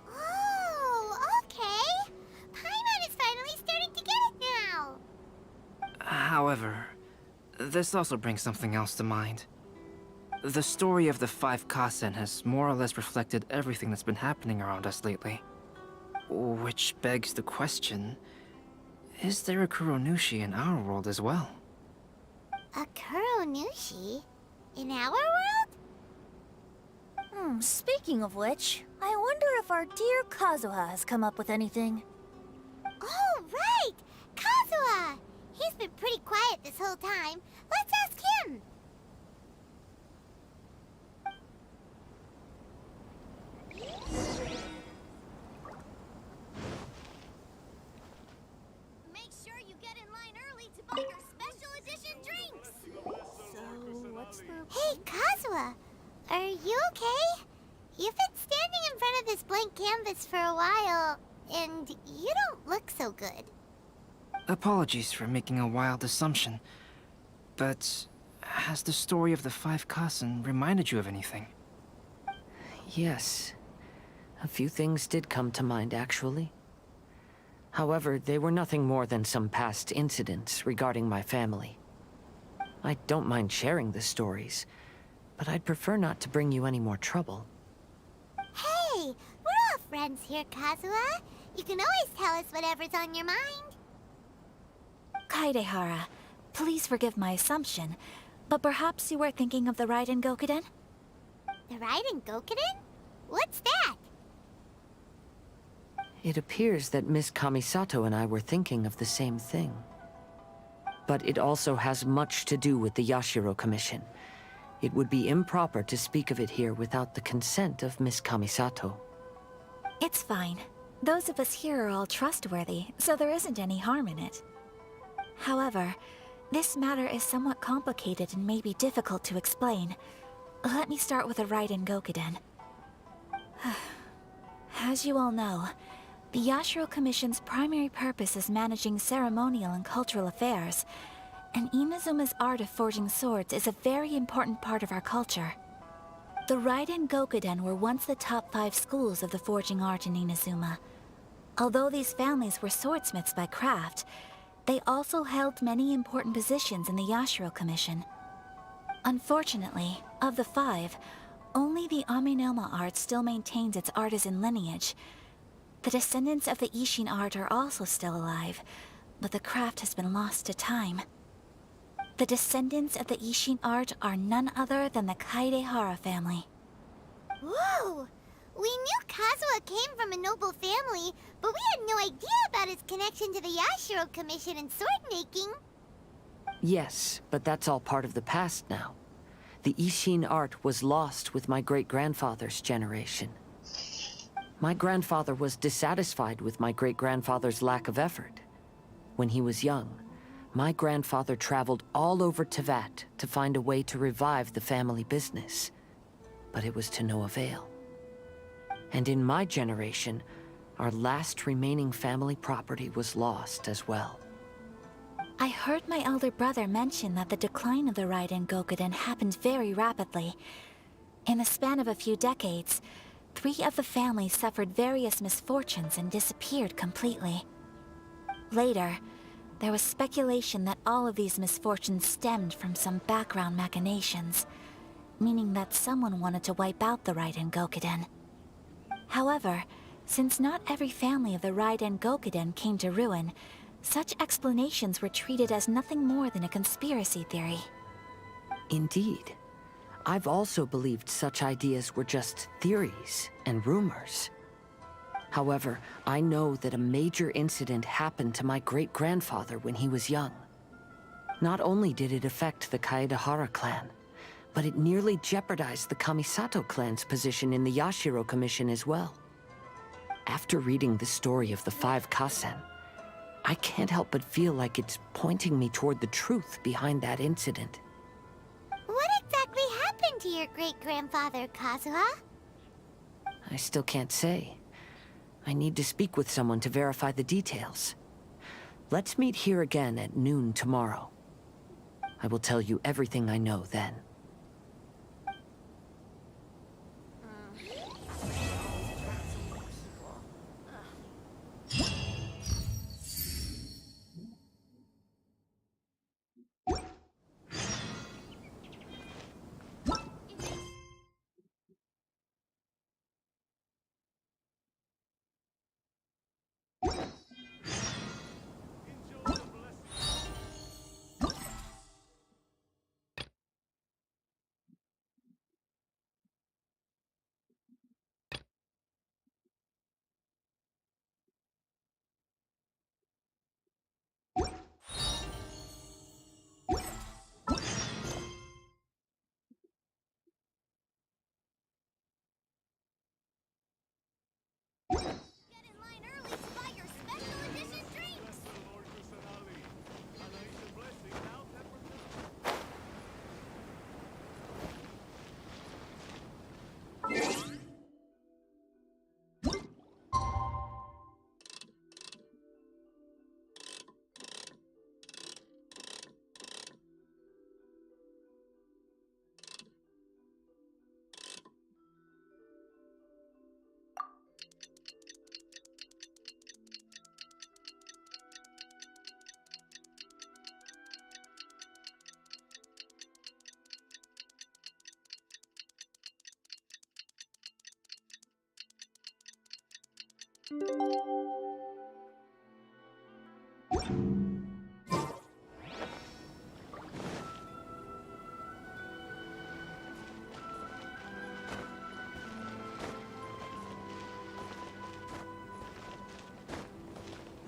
Oh, okay. Paimon is finally starting to get it now. However, this also brings something else to mind. The story of the 5 Kaisen has more or less reflected everything that's been happening around us lately. Which begs the question, is there a Kuranushi in our world as well? A Kuranushi? In our world? Speaking of which, I wonder if our dear Kazuha has come up with anything. Oh, right! Kazuha! He's been pretty quiet this whole time. Let's ask him! Make sure you get in line early to buy your special edition drinks! So, what's the... Hey, Kazuha! Are you okay? You've been standing in front of this blank canvas for a while, and you don't look so good. Apologies for making a wild assumption, but has the story of the 5 Kaisen reminded you of anything? Yes. A few things did come to mind, actually. However, they were nothing more than some past incidents regarding my family. I don't mind sharing the stories, but I'd prefer not to bring you any more trouble. Hey, we're all friends here, Kazuha. You can always tell us whatever's on your mind. Kaidehara, please forgive my assumption, but perhaps you were thinking of the Raiden Gokuden? The Raiden Gokuden? What's that? It appears that Miss Kamisato and I were thinking of the same thing. but it also has much to do with the Yashiro Commission. It would be improper to speak of it here without the consent of Miss Kamisato. It's fine. Those of us here are all trustworthy, so there isn't any harm in it. However, this matter is somewhat complicated and may be difficult to explain. Let me start with the Raiden Gokuden. As you all know, the Yashiro Commission's primary purpose is managing ceremonial and cultural affairs, and Inazuma's art of forging swords is a very important part of our culture. The Raiden Gokuden were once the top 5 schools of the forging art in Inazuma. Although these families were swordsmiths by craft, they also held many important positions in the Yashiro Commission. Unfortunately, of the 5, only the Amenoma art still maintains its artisan lineage. The descendants of the Ishin art are also still alive, but the craft has been lost to time. The descendants of the Ishin art are none other than the Kaidehara family. Whoa! We knew Kazuha came from a noble family, but we had no idea about his connection to the Yashiro Commission and sword making. Yes, but that's all part of the past now. The Ishin art was lost with my great-grandfather's generation. My grandfather was dissatisfied with my great-grandfather's lack of effort. When he was young, my grandfather traveled all over Teyvat to find a way to revive the family business. But it was to no avail. And in my generation, our last remaining family property was lost as well. I heard my elder brother mention that the decline of the Raiden Gokuden happened very rapidly. In the span of a few decades, 3 of the families suffered various misfortunes and disappeared completely. Later, there was speculation that all of these misfortunes stemmed from some background machinations, meaning that someone wanted to wipe out the Raiden Gokuden. However, since not every family of the Raiden Gokuden came to ruin, such explanations were treated as nothing more than a conspiracy theory. Indeed. I've also believed such ideas were just theories and rumors. However, I know that a major incident happened to my great-grandfather when he was young. Not only did it affect the Kaedehara clan, but it nearly jeopardized the Kamisato clan's position in the Yashiro Commission as well. After reading the story of the 5 Kasen, I can't help but feel like it's pointing me toward the truth behind that incident. What exactly happened to your great-grandfather, Kazuha? I still can't say. I need to speak with someone to verify the details. Let's meet here again at noon tomorrow. I will tell you everything I know then.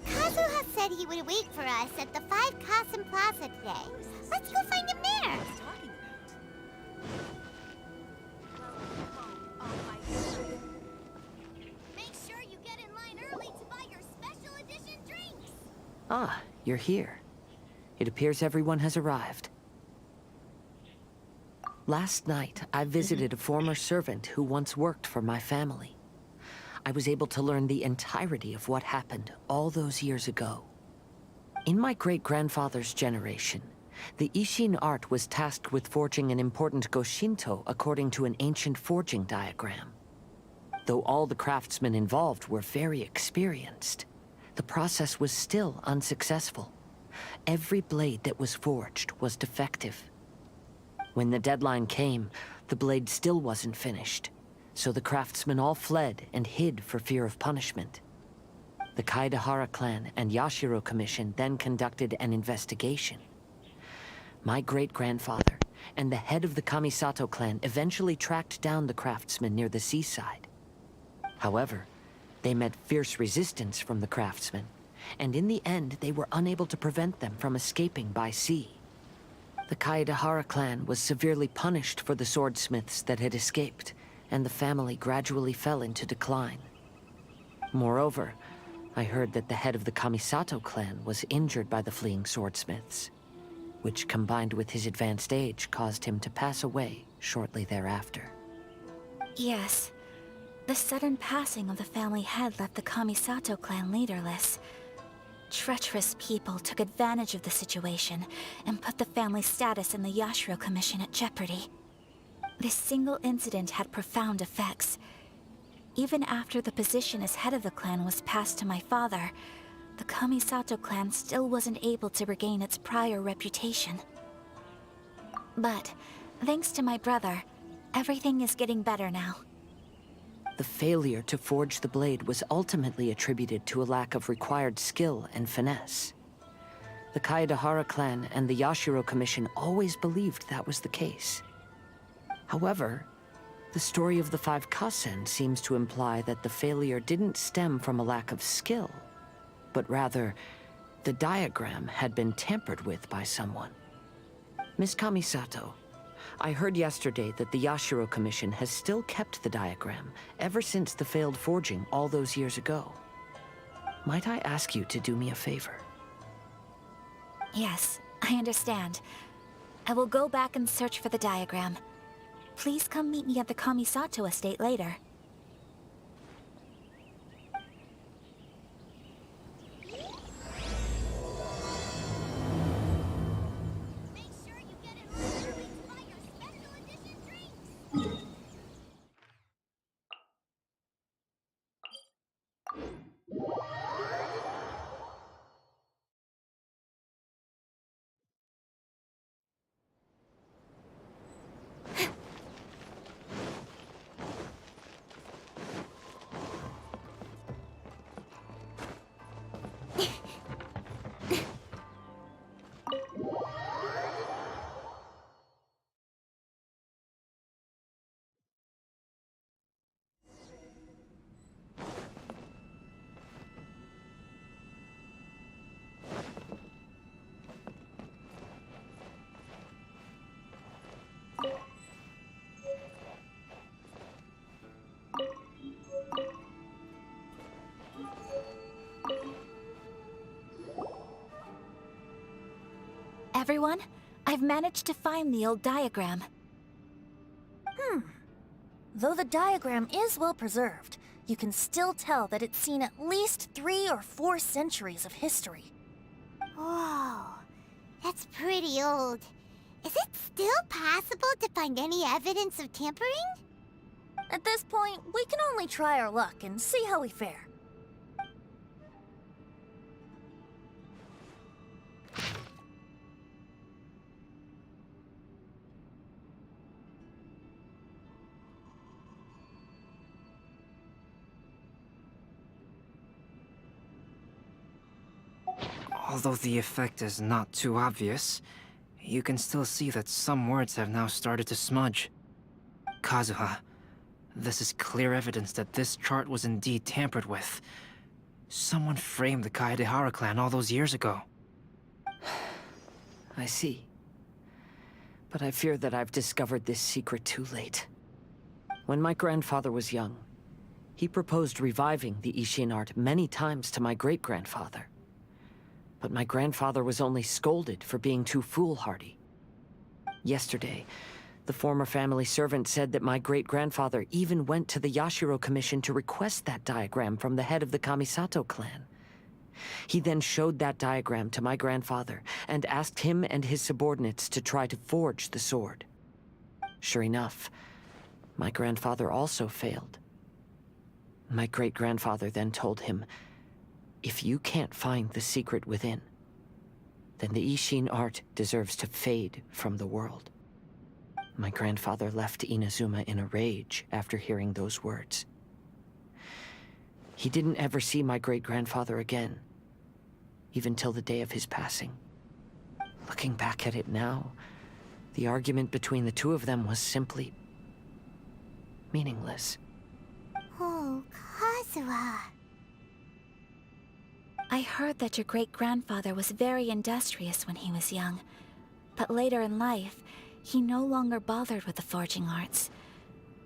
Kazuha said said he would wait for us at the 5 Kasen Plaza today. Let's go find him there. Make sure you get in line early to buy your special edition drinks. Ah, you're here. It appears everyone has arrived. Last night, I visited a former servant who once worked for my family. I was able to learn the entirety of what happened all those years ago. In my great-grandfather's generation, the Ishin art was tasked with forging an important Goshinto according to an ancient forging diagram. Though all the craftsmen involved were very experienced, the process was still unsuccessful. Every blade that was forged was defective. When the deadline came, the blade still wasn't finished, so the craftsmen all fled and hid for fear of punishment. The Kaidahara clan and Yashiro Commission then conducted an investigation. My great-grandfather and the head of the Kamisato clan eventually tracked down the craftsmen near the seaside. However, they met fierce resistance from the craftsmen, and in the end they were unable to prevent them from escaping by sea. The Kaidahara clan was severely punished for the swordsmiths that had escaped, and the family gradually fell into decline. Moreover, I heard that the head of the Kamisato clan was injured by the fleeing swordsmiths, which combined with his advanced age caused him to pass away shortly thereafter. Yes. The sudden passing of the family head left the Kamisato clan leaderless. Treacherous people took advantage of the situation and put the family's status in the Yashiro Commission at jeopardy. This single incident had profound effects. Even after the position as head of the clan was passed to my father, the Kamisato clan still wasn't able to regain its prior reputation. But, thanks to my brother, everything is getting better now. The failure to forge the blade was ultimately attributed to a lack of required skill and finesse. The Kaidahara clan and the Yashiro Commission always believed that was the case. However, the story of the 5 Kasen seems to imply that the failure didn't stem from a lack of skill, but rather, the diagram had been tampered with by someone. Miss Kamisato, I heard yesterday that the Yashiro Commission has still kept the diagram ever since the failed forging all those years ago. Might I ask you to do me a favor? Yes, I understand. I will go back and search for the diagram. Please come meet me at the Kamisato estate later. Everyone, I've managed to find the old diagram. Though the diagram is well preserved, you can still tell that it's seen at least 3 or 4 centuries of history. Whoa, that's pretty old. Is it still possible to find any evidence of tampering? At this point, we can only try our luck and see how we fare. Although the effect is not too obvious, you can still see that some words have now started to smudge. Kazuha, this is clear evidence that this chart was indeed tampered with. Someone framed the Kaedehara clan all those years ago. I see. But I fear that I've discovered this secret too late. When my grandfather was young, he proposed reviving the Ishin art many times to my great-grandfather. But my grandfather was only scolded for being too foolhardy. Yesterday, the former family servant said that my great-grandfather even went to the Yashiro Commission to request that diagram from the head of the Kamisato clan. He then showed that diagram to my grandfather and asked him and his subordinates to try to forge the sword. Sure enough, my grandfather also failed. My great-grandfather then told him, if you can't find the secret within, then the Ishin art deserves to fade from the world. My grandfather left Inazuma in a rage after hearing those words. He didn't ever see my great-grandfather again, even till the day of his passing. Looking back at it now, the argument between the two of them was simply meaningless. Oh, Kazuha. I heard that your great-grandfather was very industrious when he was young, but later in life, he no longer bothered with the forging arts.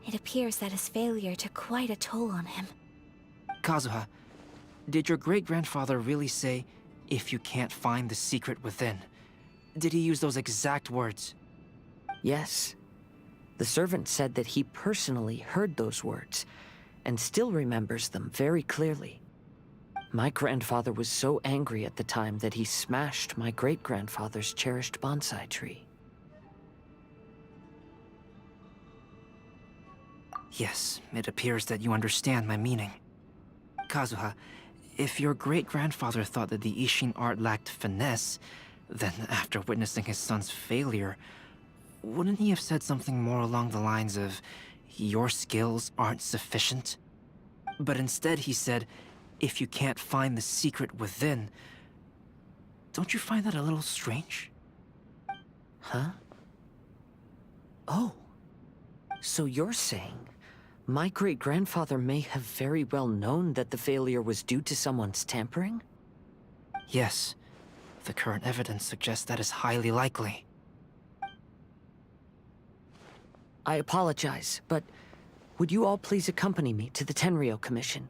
It appears that his failure took quite a toll on him. Kazuha, did your great-grandfather really say, if you can't find the secret within? Did he use those exact words? Yes. The servant said that he personally heard those words, and still remembers them very clearly. My grandfather was so angry at the time that he smashed my great-grandfather's cherished bonsai tree. Yes, it appears that you understand my meaning. Kazuha, if your great-grandfather thought that the Ishin art lacked finesse, then after witnessing his son's failure, wouldn't he have said something more along the lines of, your skills aren't sufficient? But instead he said, if you can't find the secret within. Don't you find that a little strange? Huh? Oh. So you're saying my great-grandfather may have very well known that the failure was due to someone's tampering? Yes. The current evidence suggests that is highly likely. I apologize, but would you all please accompany me to the Tenryou Commission?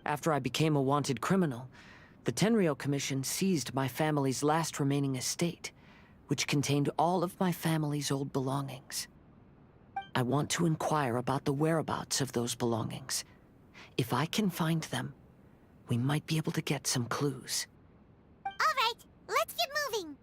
After I became a wanted criminal, the Tenryou Commission seized my family's last remaining estate, which contained all of my family's old belongings. I want to inquire about the whereabouts of those belongings. If I can find them, we might be able to get some clues. All right, let's get moving.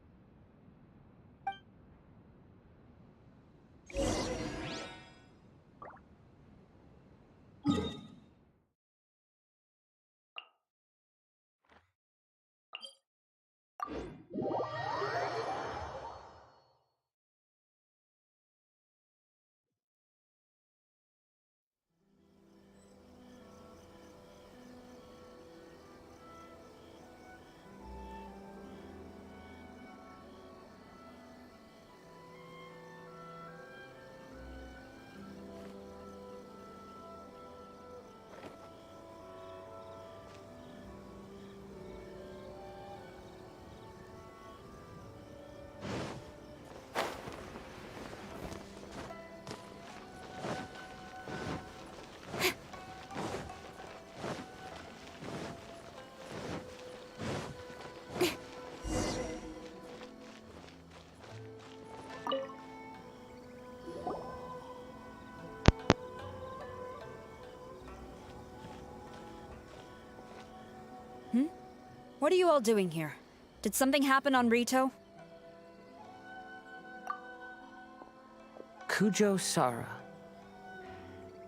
What are you all doing here? Did something happen on Rito? Kujo Sara.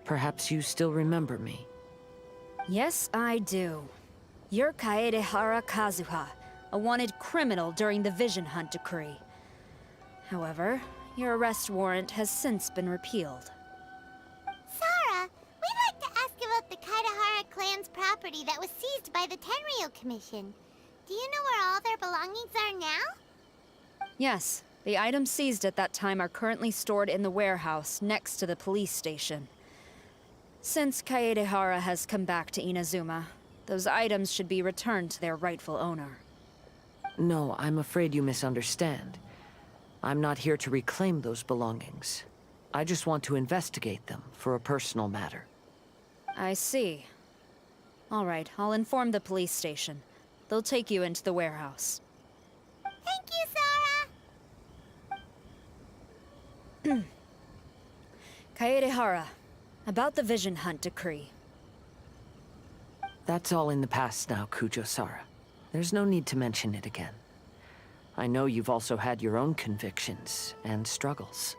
Perhaps you still remember me. Yes, I do. You're Kaedehara Kazuha, a wanted criminal during the Vision Hunt decree. However, your arrest warrant has since been repealed. Sara, we'd like to ask about the Kaedehara clan's property that was seized by the Tenryou Commission. Do you know where all their belongings are now? Yes, the items seized at that time are currently stored in the warehouse next to the police station. Since Kaedehara has come back to Inazuma, Those items should be returned to their rightful owner. No, I'm afraid you misunderstand. I'm not here to reclaim those belongings. I just want to investigate them for a personal matter. I see. All right, I'll inform the police station. They'll take you into the warehouse. Thank you, Sora! Kaedehara, about the Vision Hunt decree. That's all in the past now, Kujo-Sara. There's no need to mention it again. I know you've also had your own convictions and struggles.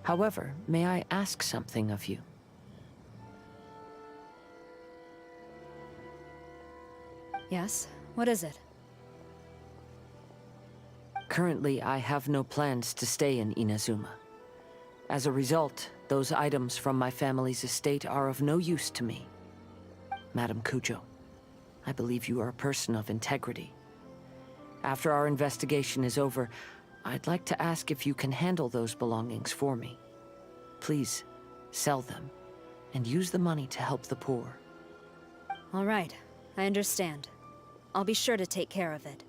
However, may I ask something of you? Yes? What is it? Currently, I have no plans to stay in Inazuma. As a result, those items from my family's estate are of no use to me. Madam Kujo, I believe you are a person of integrity. After our investigation is over, I'd like to ask if you can handle those belongings for me. Please, sell them, and use the money to help the poor. All right, I understand. I'll be sure to take care of it.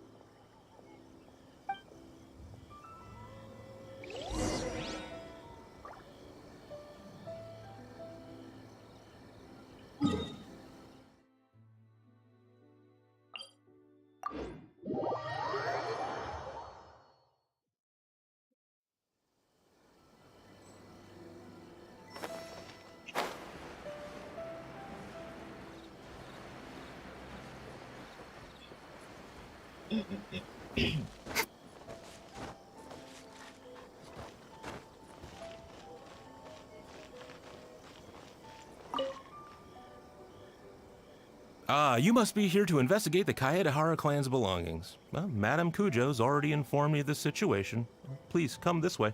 Ah, you must be here to investigate the Kaedehara clan's belongings. Well, Madame Kujo's already informed me of the situation. Please, come this way.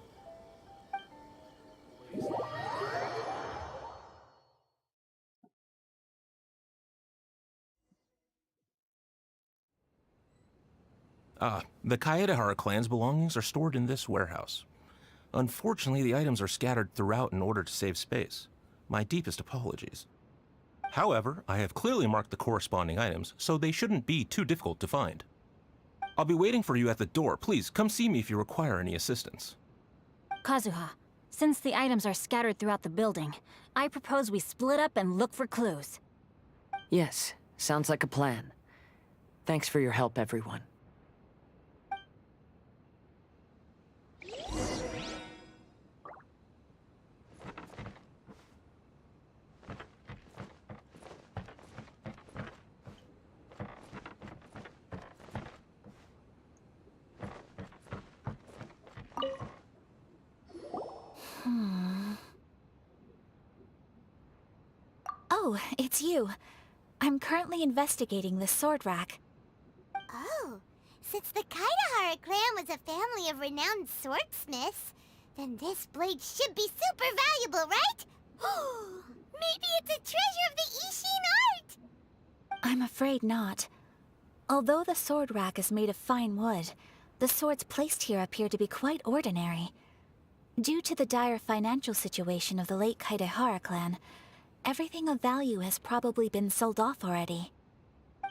Ah, the Kaedehara clan's belongings are stored in this warehouse. Unfortunately, the items are scattered throughout in order to save space. My deepest apologies. However, I have clearly marked the corresponding items, so they shouldn't be too difficult to find. I'll be waiting for you at the door. Please, come see me if you require any assistance. Kazuha, since the items are scattered throughout the building, I propose we split up and look for clues. Yes, sounds like a plan. Thanks for your help, everyone. Oh, it's you. I'm currently investigating the sword rack. Oh, since the Kaedehara clan was a family of renowned swordsmiths, then this blade should be super valuable, right? Maybe it's a treasure of the Ishin art! I'm afraid not. Although the sword rack is made of fine wood, the swords placed here appear to be quite ordinary. Due to the dire financial situation of the late Kaedehara clan, everything of value has probably been sold off already.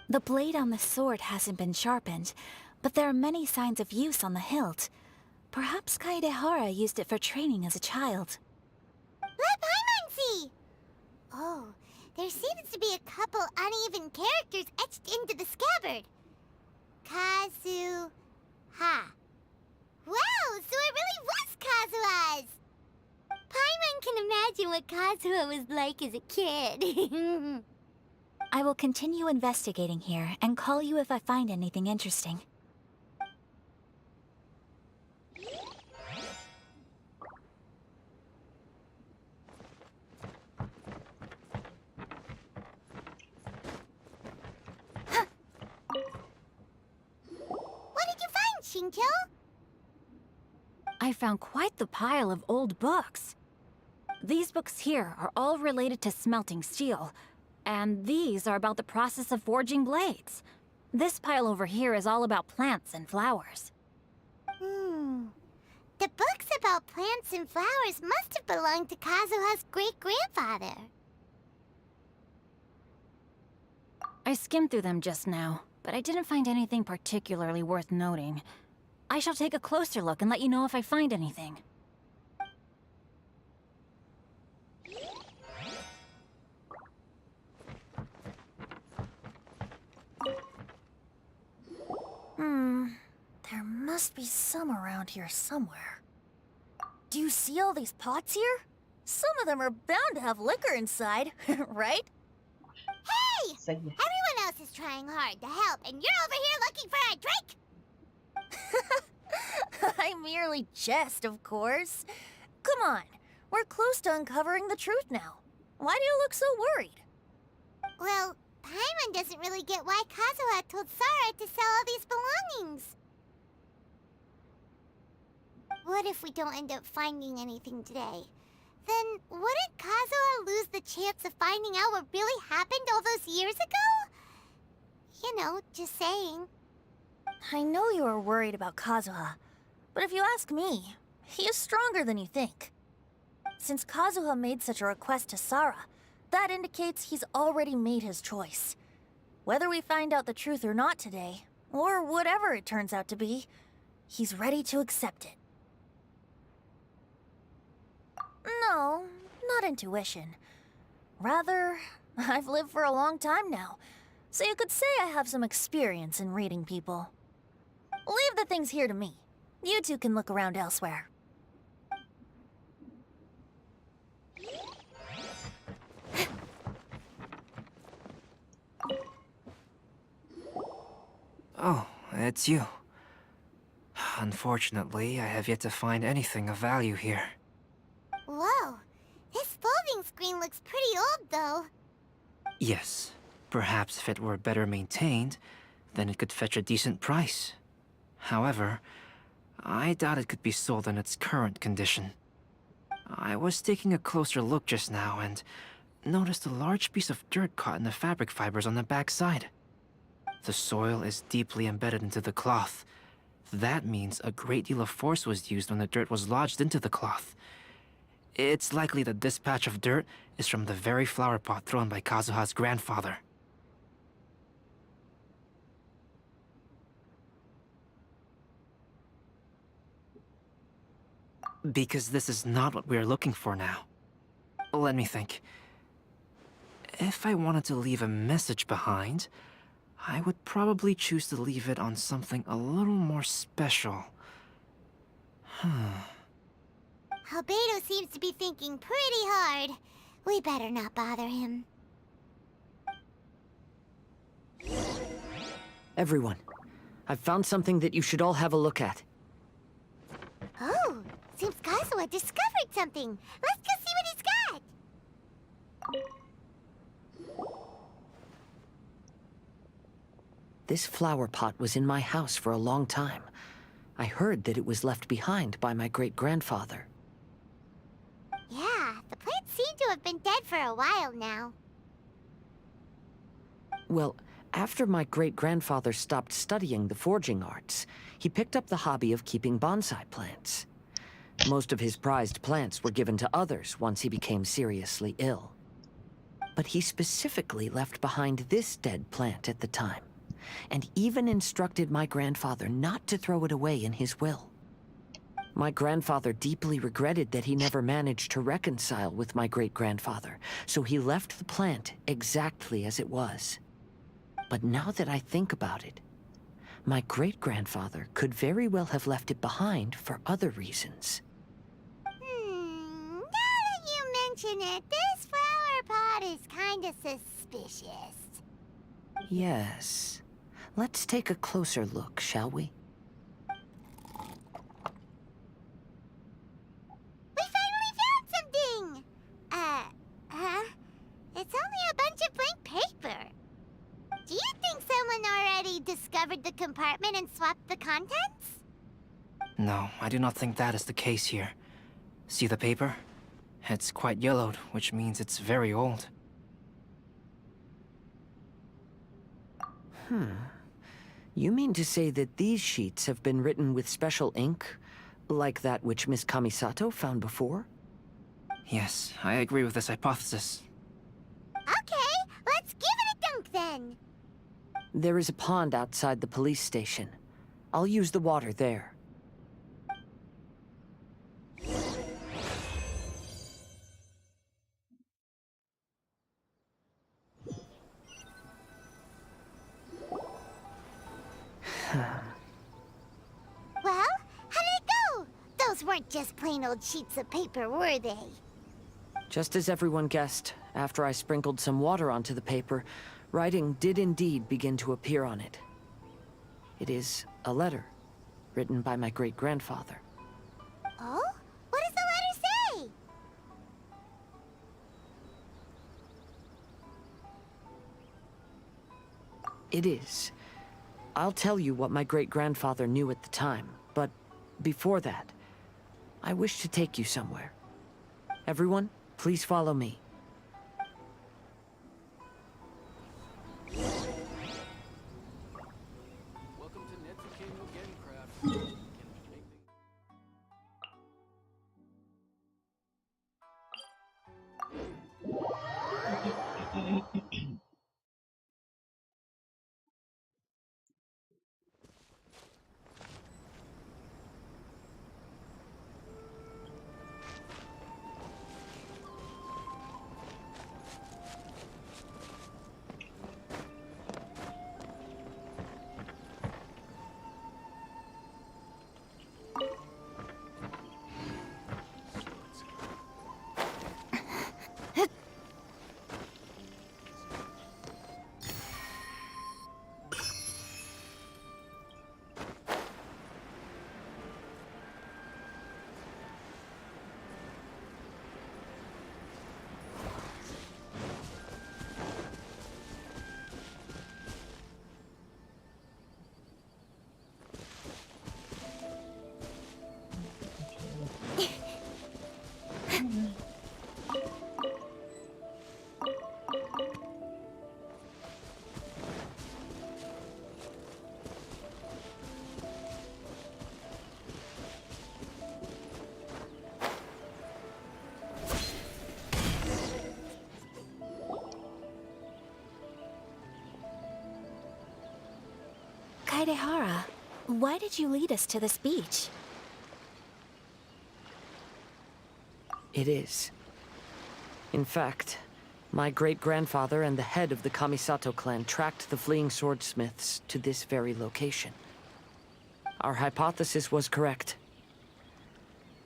The blade on the sword hasn't been sharpened, but there are many signs of use on the hilt. Perhaps Kaedehara used it for training as a child. Let Paimon see! Oh, there seems to be a couple uneven characters etched into the scabbard. Kazu... Ha. Wow, so it really was Kazuha's! Paimon can imagine what Kazuha was like as a kid. I will continue investigating here and call you if I find anything interesting. What did you find, Shinkyo? I found quite the pile of old books. These books here are all related to smelting steel, and these are about the process of forging blades. This pile over here is all about plants and flowers. The books about plants and flowers must have belonged to Kazuha's great-grandfather. I skimmed through them just now, but I didn't find anything particularly worth noting. I shall take a closer look and let you know if I find anything. There must be some around here somewhere. Do you see all these pots here? Some of them are bound to have liquor inside, right? Hey! Everyone else is trying hard to help, and you're over here looking for a drink? I merely jest, of course. Come on, we're close to uncovering the truth now. Why do you look so worried? Well, Paimon doesn't really get why Kazuha told Sarah to sell all these belongings. What if we don't end up finding anything today? Then wouldn't Kazuha lose the chance of finding out what really happened all those years ago? You know, just saying. I know you are worried about Kazuha, but if you ask me, he is stronger than you think. Since Kazuha made such a request to Sarah, that indicates he's already made his choice. Whether we find out the truth or not today, or whatever it turns out to be, he's ready to accept it. No, not intuition. Rather, I've lived for a long time now, so you could say I have some experience in reading people. Leave the things here to me. You two can look around elsewhere. Oh, it's you. Unfortunately, I have yet to find anything of value here. Whoa, this folding screen looks pretty old, though. Yes, perhaps if it were better maintained, then it could fetch a decent price. However, I doubt it could be sold in its current condition. I was taking a closer look just now and noticed a large piece of dirt caught in the fabric fibers on the back side. The soil is deeply embedded into the cloth. That means a great deal of force was used when the dirt was lodged into the cloth. It's likely that this patch of dirt is from the very flower pot thrown by Kazuha's grandfather. Because this is not what we're looking for now. Let me think. If I wanted to leave a message behind, I would probably choose to leave it on something a little more special. Albedo seems to be thinking pretty hard. We better not bother him. Everyone, I've found something that you should all have a look at. Oh, seems Kazuha discovered something. Let's go see what he's got. This flower pot was in my house for a long time. I heard that it was left behind by my great-grandfather. Yeah, the plants seem to have been dead for a while now. Well, after my great-grandfather stopped studying the forging arts, he picked up the hobby of keeping bonsai plants. Most of his prized plants were given to others once he became seriously ill. But he specifically left behind this dead plant at the time, and even instructed my grandfather not to throw it away in his will. My grandfather deeply regretted that he never managed to reconcile with my great-grandfather, so he left the plant exactly as it was. But now that I think about it, my great-grandfather could very well have left it behind for other reasons. Now that you mention it, this flower pot is kinda suspicious. Yes. Let's take a closer look, shall we? We finally found something! It's only a bunch of blank paper. Do you think someone already discovered the compartment and swapped the contents? No, I do not think that is the case here. See the paper? It's quite yellowed, which means it's very old. You mean to say that these sheets have been written with special ink, Like that which Miss Kamisato found before? Yes, I agree with this hypothesis. Okay, let's give it a dunk then. There is a pond outside the police station. I'll use the water there. Well, how did it go? Those weren't just plain old sheets of paper, were they? Just as everyone guessed, after I sprinkled some water onto the paper, writing did indeed begin to appear on it. It is a letter, written by my great-grandfather. Oh? What does the letter say? It is. I'll tell you what my great-grandfather knew at the time, but before that, I wish to take you somewhere. Everyone, please follow me. Kaidehara, why did you lead us to this beach? It is. In fact, my great-grandfather and the head of the Kamisato clan tracked the fleeing swordsmiths to this very location. Our hypothesis was correct.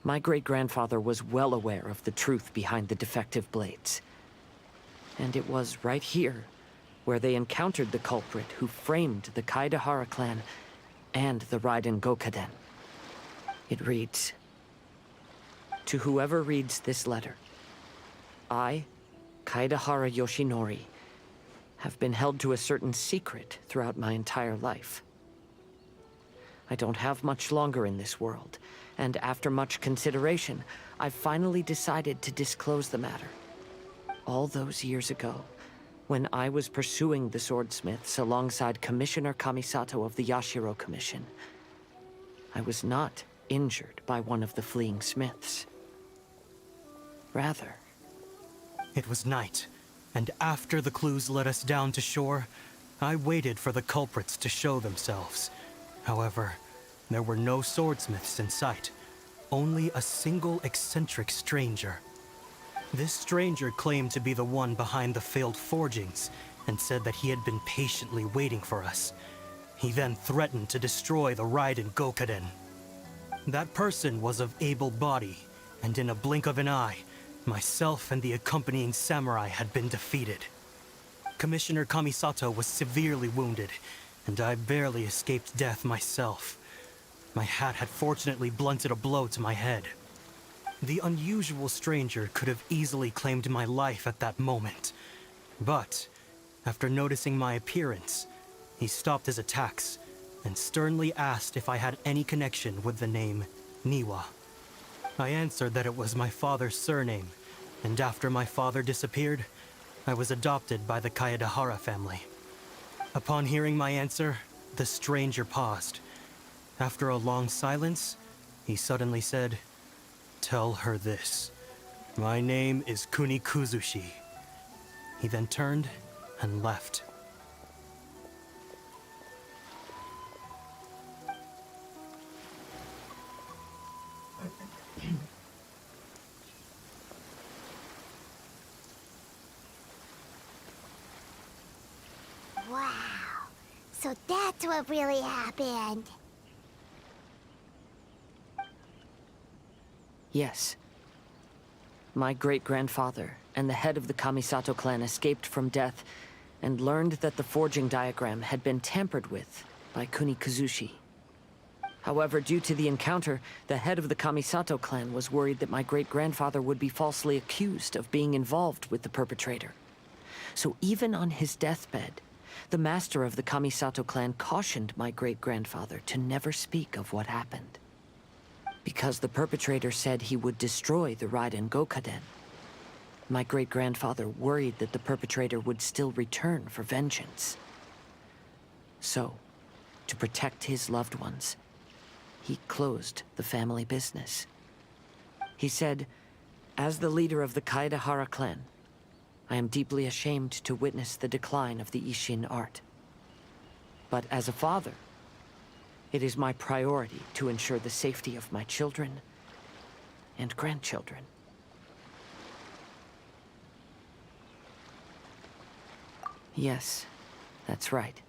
My great-grandfather was well aware of the truth behind the defective blades. And it was right here where they encountered the culprit who framed the Kaidehara clan and the Raiden Gokaden. It reads, "To whoever reads this letter, I, Kaidehara Yoshinori, have been held to a certain secret throughout my entire life. I don't have much longer in this world, and after much consideration, I've finally decided to disclose the matter. All those years ago, when I was pursuing the swordsmiths alongside Commissioner Kamisato of the Yashiro Commission, I was not injured by one of the fleeing smiths. Rather, it was night, and after the clues led us down to shore, I waited for the culprits to show themselves. However, there were no swordsmiths in sight, only a single eccentric stranger. This stranger claimed to be the one behind the failed forgings, and said that he had been patiently waiting for us. He then threatened to destroy the Raiden Gokaden. That person was of able body, and in a blink of an eye, myself and the accompanying samurai had been defeated. Commissioner Kamisato was severely wounded, and I barely escaped death myself. My hat had fortunately blunted a blow to my head. The unusual stranger could have easily claimed my life at that moment. But, after noticing my appearance, he stopped his attacks and sternly asked if I had any connection with the name Niwa. I answered that it was my father's surname, and after my father disappeared, I was adopted by the Kaedehara family. Upon hearing my answer, the stranger paused. After a long silence, he suddenly said, "Tell her this. My name is Kunikuzushi." He then turned and left. Wow. So that's what really happened. Yes. My great-grandfather and the head of the Kamisato clan escaped from death and learned that the forging diagram had been tampered with by Kunikuzushi. However, due to the encounter, the head of the Kamisato clan was worried that my great-grandfather would be falsely accused of being involved with the perpetrator. So even on his deathbed, the master of the Kamisato clan cautioned my great-grandfather to never speak of what happened. Because the perpetrator said he would destroy the Raiden Gokaden, my great-grandfather worried that the perpetrator would still return for vengeance. So, to protect his loved ones, he closed the family business. He said, "As the leader of the Kaedehara clan, I am deeply ashamed to witness the decline of the Isshin art. But as a father, it is my priority to ensure the safety of my children and grandchildren." Yes, that's right.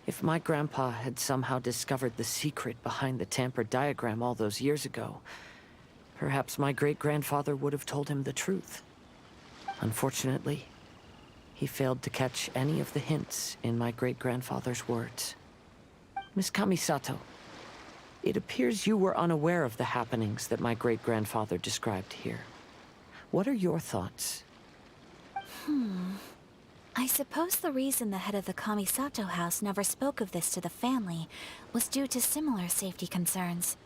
If my grandpa had somehow discovered the secret behind the tampered diagram all those years ago, perhaps my great-grandfather would have told him the truth. Unfortunately, he failed to catch any of the hints in my great-grandfather's words. Miss Kamisato, it appears you were unaware of the happenings that my great-grandfather described here. What are your thoughts? I suppose the reason the head of the Kamisato house never spoke of this to the family was due to similar safety concerns.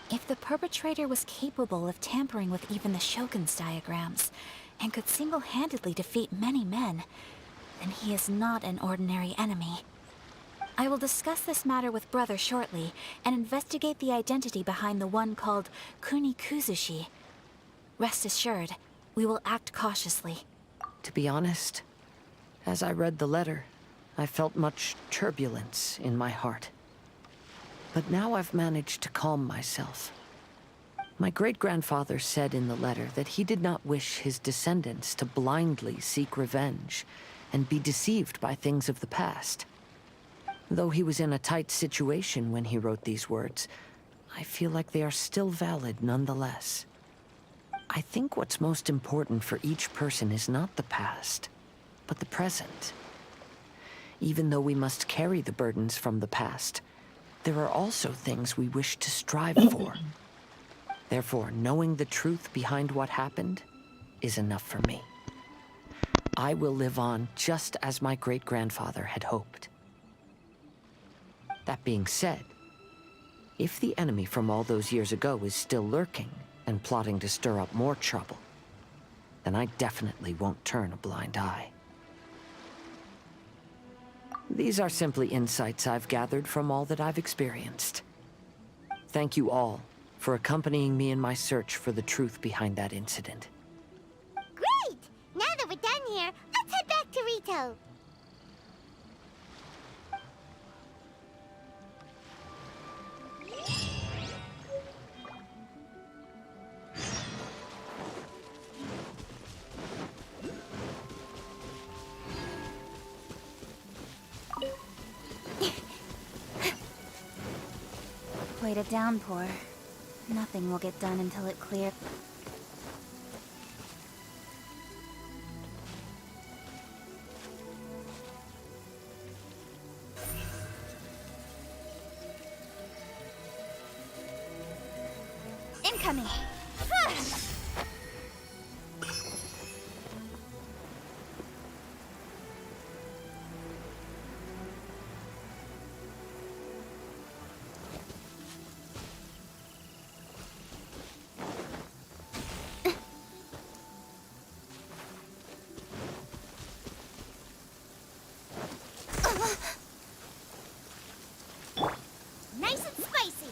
If the perpetrator was capable of tampering with even the Shogun's diagrams, and could single-handedly defeat many men, then he is not an ordinary enemy. I will discuss this matter with Brother shortly, and investigate the identity behind the one called Kunikuzushi. Rest assured, we will act cautiously. To be honest, as I read the letter, I felt much turbulence in my heart. But now I've managed to calm myself. My great-grandfather said in the letter that he did not wish his descendants to blindly seek revenge and be deceived by things of the past. Though he was in a tight situation when he wrote these words, I feel like they are still valid nonetheless. I think what's most important for each person is not the past, but the present. Even though we must carry the burdens from the past, there are also things we wish to strive for. Therefore, knowing the truth behind what happened is enough for me. I will live on just as my great-grandfather had hoped. That being said, if the enemy from all those years ago is still lurking and plotting to stir up more trouble, then I definitely won't turn a blind eye. These are simply insights I've gathered from all that I've experienced. Thank you all for accompanying me in my search for the truth behind that incident. Great! Now that we're done here, let's head back to Rito. Quite a downpour. Nothing will get done until it clears. Incoming! Nice and spicy!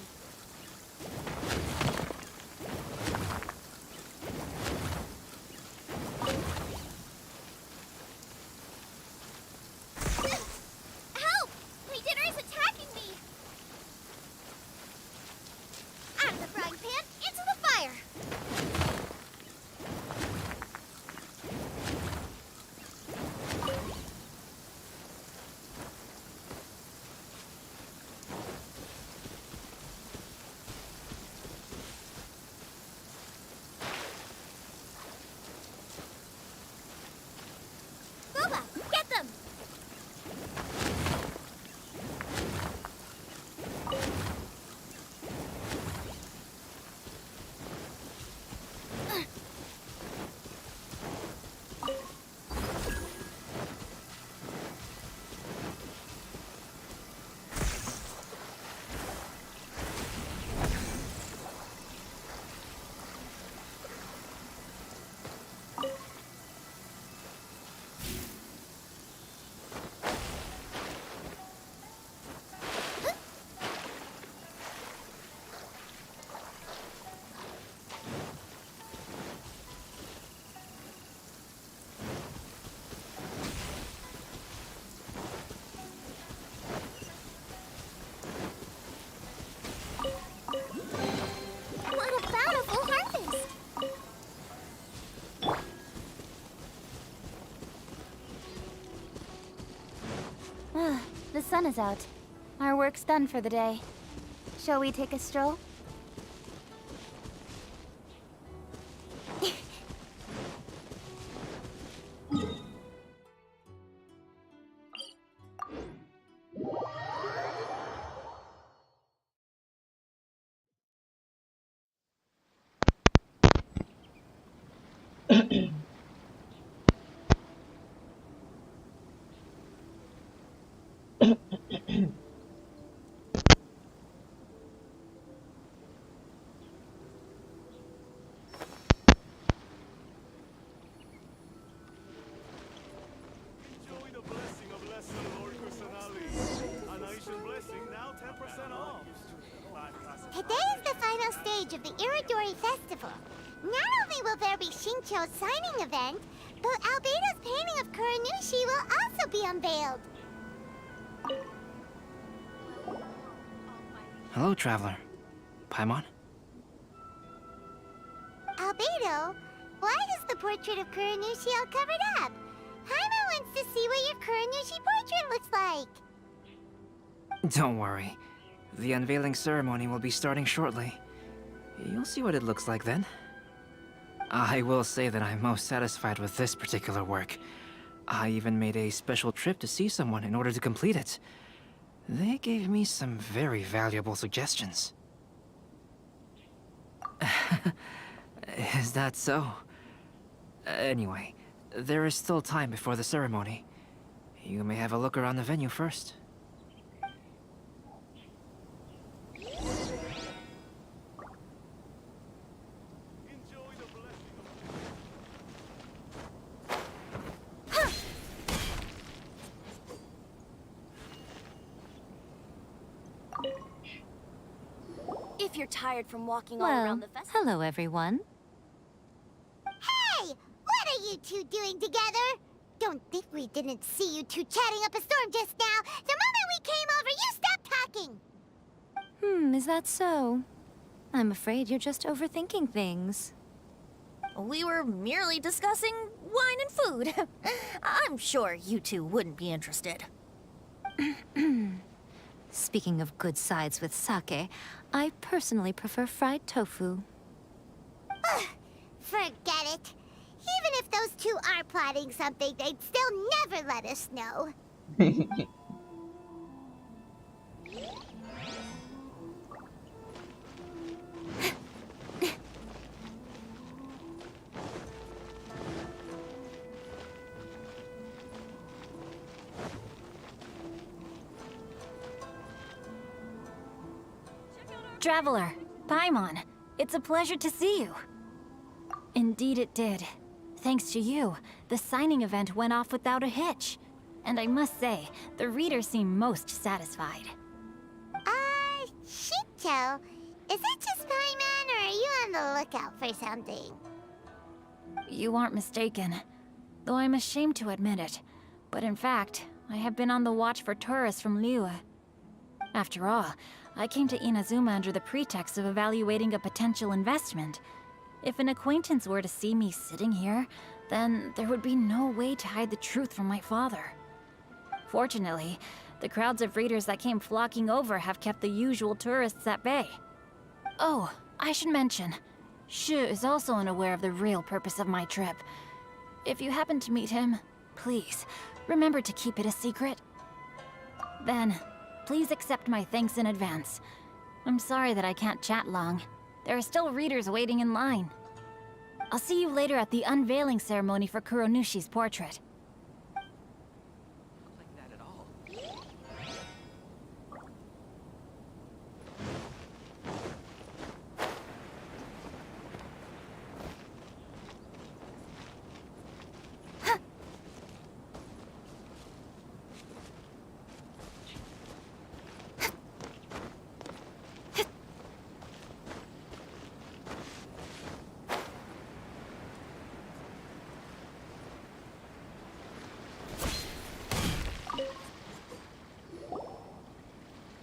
sun is out. Our work's done for the day. Shall we take a stroll? Today is the final stage of the Iridori Festival. Not only will there be Shincho's signing event, but Albedo's painting of Kuranushi will also be unveiled. Hello, traveler. Paimon? Albedo, why is the portrait of Kuranushi all covered up? Paimon wants to see what your Kuranushi portrait looks like. Don't worry. The unveiling ceremony will be starting shortly. You'll see what it looks like then. I will say that I'm most satisfied with this particular work. I even made a special trip to see someone in order to complete it. They gave me some very valuable suggestions. Is that so? Anyway, there is still time before the ceremony. You may have a look around the venue first. If you're tired from walking all Well, around the festival. hello everyone. Hey! What are you two doing together? Don't think we didn't see you two chatting up a storm just now. The moment we came over, you stopped talking! Is that so? I'm afraid you're just overthinking things. We were merely discussing wine and food. I'm sure you two wouldn't be interested. Speaking of good sides with sake, I personally prefer fried tofu. Forget it. Even if those two are plotting something, they'd still never let us know. Traveler, Paimon, it's a pleasure to see you. Indeed it did. Thanks to you, the signing event went off without a hitch. And I must say, the readers seem most satisfied. Shincho, is it just Paimon, or are you on the lookout for something? You aren't mistaken, though I'm ashamed to admit it. But in fact, I have been on the watch for tourists from Liyue. After all, I came to Inazuma under the pretext of evaluating a potential investment. If an acquaintance were to see me sitting here, then there would be no way to hide the truth from my father. Fortunately, the crowds of readers that came flocking over have kept the usual tourists at bay. Oh, I should mention, Shu is also unaware of the real purpose of my trip. If you happen to meet him, please, remember to keep it a secret. Then, please accept my thanks in advance. I'm sorry that I can't chat long. There are still readers waiting in line. I'll see you later at the unveiling ceremony for Kuronushi's portrait.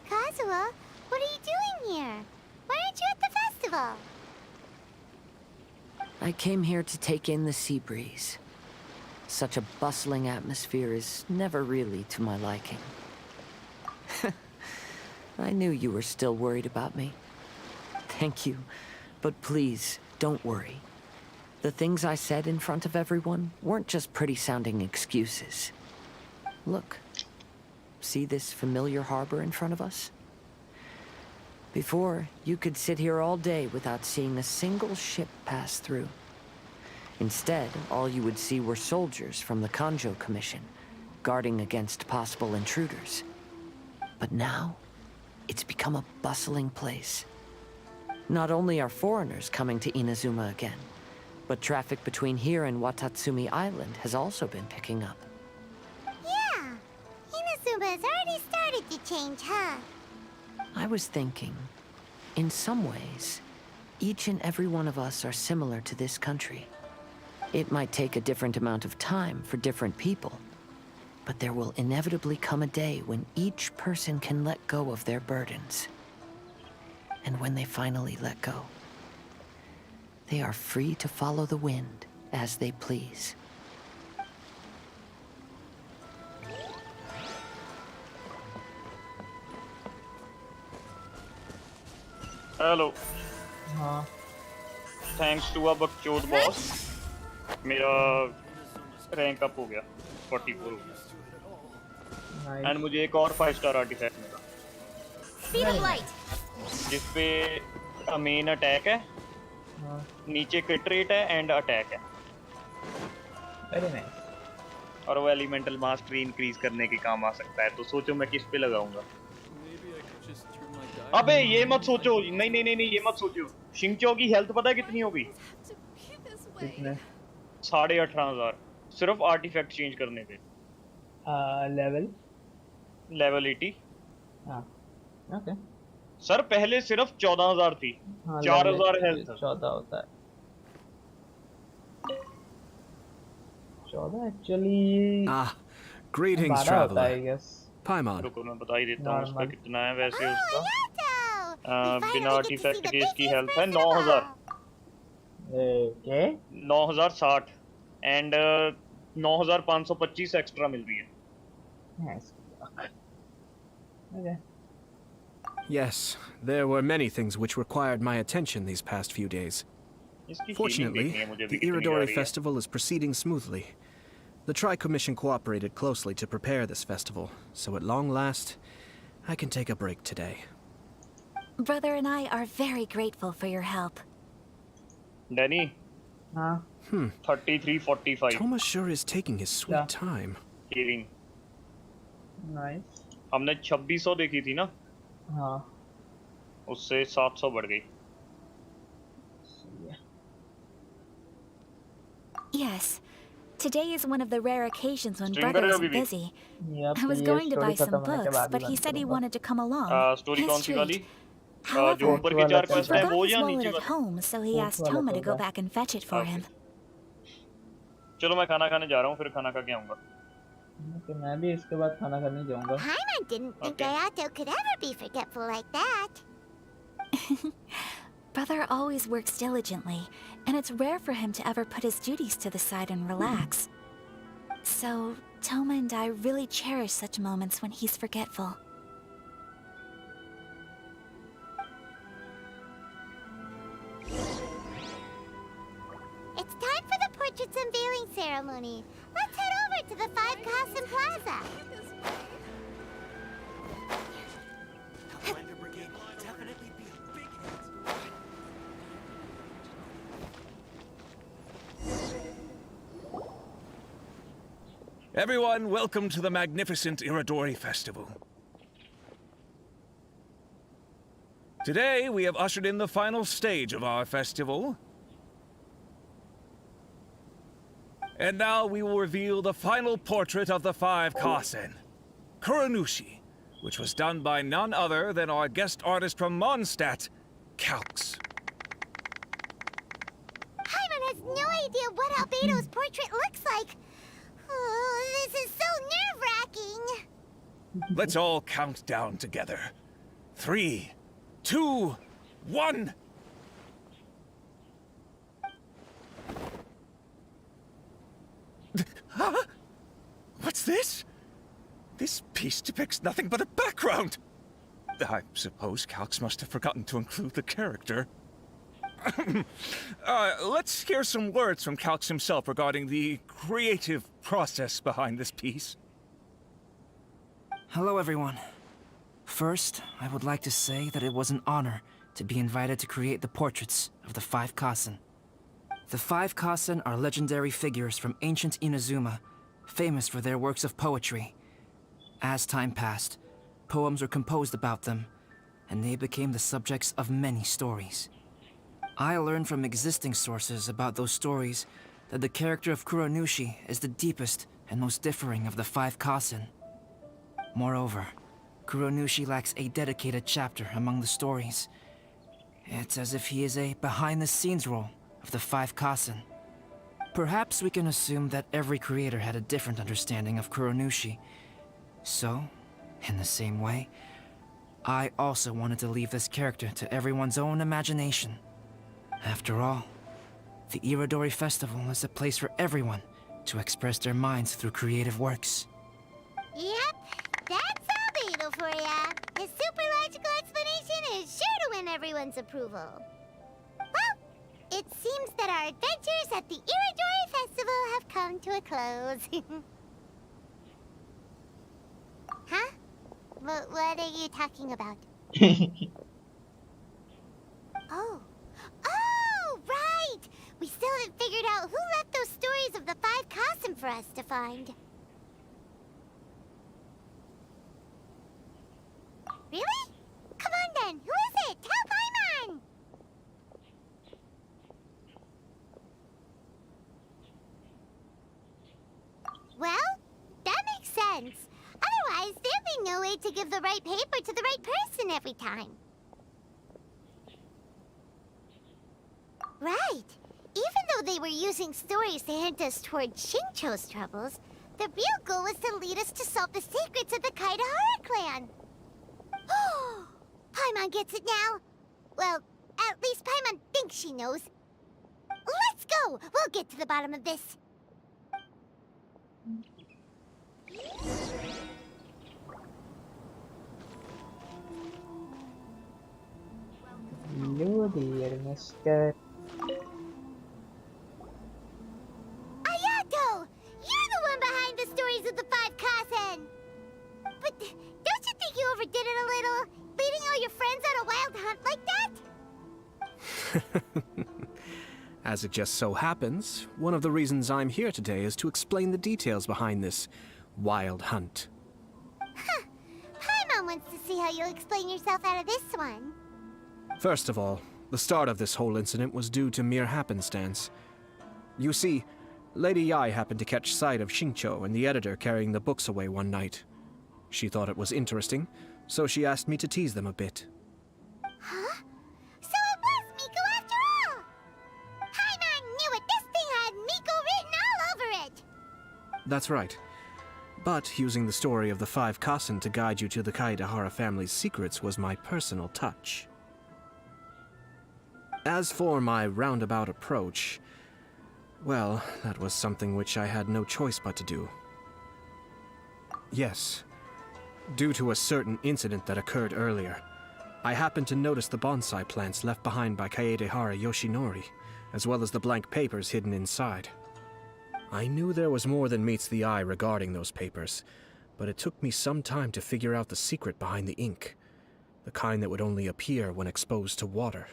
Kazuha, what are you doing here? Why aren't you at the festival? I came here to take in the sea breeze. Such a bustling atmosphere is never really to my liking. I knew you were still worried about me. Thank you, but please, don't worry. The things I said in front of everyone weren't just pretty-sounding excuses. Look. See this familiar harbor in front of us? Before, you could sit here all day without seeing a single ship pass through. Instead, all you would see were soldiers from the Kanjo Commission, guarding against possible intruders. But now, it's become a bustling place. Not only are foreigners coming to Inazuma again, but traffic between here and Watatsumi Island has also been picking up. Yeah, Inazuma has already started to change, huh? I was thinking, in some ways, each and every one of us are similar to this country. It might take a different amount of time for different people, but there will inevitably come a day when each person can let go of their burdens. And when they finally let go, they are free to follow the wind as they please. Hello हाँ thanks to a बकचोद boss मेरा rank up हो गया 44 हो गया and मुझे एक और 5 star artefact मिला Speed of light. जिसपे मेन अटैक है नीचे क्रिट रेट है एंड अटैक है वेरी नाइस और वो एलिमेंटल मास्टरी इंक्रीज करने के काम आ सकता है तो सोचो मैं किस पे लगाऊंगा अबे ये मत सोचो नहीं नहीं नहीं नहीं ये मत सोचो शिंगचो की हेल्थ पता है कितनी होगी कितने 18,500 सिर्फ आर्टिफैक्ट चेंज करने पे लेवल 80 हाँ ओके सर पहले सिर्फ 14,000 थी 4,000 हेल्थ 14 होता है 14 एक्चुअली greetings traveler Paimon रुको मैं बता ही देता हूँ उसका कितना है वैसे उसका बिना आर्टिफैक्ट के इसकी हेल्थ है 9,000 9,060 एंड 9,525 एक्स्ट्रा मिल रही है okay. Yes, there were many things which required my attention these past few days. Fortunately, the Iridori Festival is proceeding smoothly. The Tri-Commission cooperated closely to prepare this festival, so at long last, I can take a break today. Brother and I are very grateful for your help. Danny? 33:45. Thomas sure is taking his sweet time. Healing. Nice. हमने 2600 देखी थी ना? हाँ. उससे 700 बढ़ गई. Yes. Today is one of the rare occasions when Stream Brother करेगा isn't अभी? busy. I was going to buy some books, but he said he wanted to come along. Story His कौन सी treat. वाली? जो However, ऊपर के 4 he quest हैं forgot वो his या wallet नीचे at वाले? home, so he asked Toma to go back and fetch it for him. चलो मैं खाना खाने जा रहा हूँ फिर खाना खा के आऊँगा. तो मैं भी इसके बाद खाना खाने जाऊँगा. Paimon didn't think Ayato could ever be forgetful like that. Brother always works diligently, and it's rare for him to ever put his duties to the side and relax. So, Toma and I really cherish such moments when he's forgetful. It's time for the portraits unveiling ceremony. Let's head over to the 5 Kasen Plaza. Everyone, welcome to the magnificent Iridori Festival. Today, we have ushered in the final stage of our festival. And now we will reveal the final portrait of the 5 Kasen, Kuranushi, which was done by none other than our guest artist from Mondstadt, Calx. Paimon has no idea what Albedo's portrait looks like. Oh, this is so nerve-wracking. Let's all count down together. 3, 2, 1. Huh? What's this? This piece depicts nothing but a background! I suppose Calx must have forgotten to include the character. Let's hear some words from Calx himself regarding the creative process behind this piece. Hello, everyone. First, I would like to say that it was an honor to be invited to create the portraits of the 5 Kaisen. The 5 Kaisen are legendary figures from ancient Inazuma, famous for their works of poetry. As time passed, poems were composed about them, and they became the subjects of many stories. I learned from existing sources about those stories that the character of Kuronushi is the deepest and most differing of the 5 Kaisen. Moreover, Kuronushi lacks a dedicated chapter among the stories. It's as if he is a behind-the-scenes role of the 5 Kaisen. Perhaps we can assume that every creator had a different understanding of Kuronushi. So, in the same way, I also wanted to leave this character to everyone's own imagination. After all, the Irodori Festival is a place for everyone to express their minds through creative works. Yep, that's Albedo for ya. His super logical explanation is sure to win everyone's approval. Well, it seems that our adventures at the Irodori Festival have come to a close. Huh? What are you talking about? Oh, right! We still haven't figured out who left those stories of the 5 Kaisen for us to find. Really? Come on then, who is it? Tell Paimon! Well, that makes sense. Otherwise, there'd be no way to give the right paper to the right person every time. Right. Even though they were using stories to hint us toward Shincho's troubles, the real goal was to lead us to solve the secrets of the Kaidahara clan. Oh, Paimon gets it now. Well, at least Paimon thinks she knows. Let's go! We'll get to the bottom of this. Hello there, mister. Ayato! You're the one behind the stories of the 5 Kaisen! But don't you think you overdid it a little? Leading all your friends on a wild hunt like that? As it just so happens, one of the reasons I'm here today is to explain the details behind this wild hunt. Huh. Paimon wants to see how you'll explain yourself out of this one. First of all, the start of this whole incident was due to mere happenstance. You see, Lady Yai happened to catch sight of Shincho and the editor carrying the books away one night. She thought it was interesting, so she asked me to tease them a bit. Huh? So it was Miko after all! Paimon knew it! This thing had Miko written all over it! That's right. But using the story of the 5 Kaisen to guide you to the Kaidahara family's secrets was my personal touch. As for my roundabout approach, well, that was something which I had no choice but to do. Yes, due to a certain incident that occurred earlier, I happened to notice the bonsai plants left behind by Kaedehara Yoshinori, as well as the blank papers hidden inside. I knew there was more than meets the eye regarding those papers, but it took me some time to figure out the secret behind the ink, the kind that would only appear when exposed to water.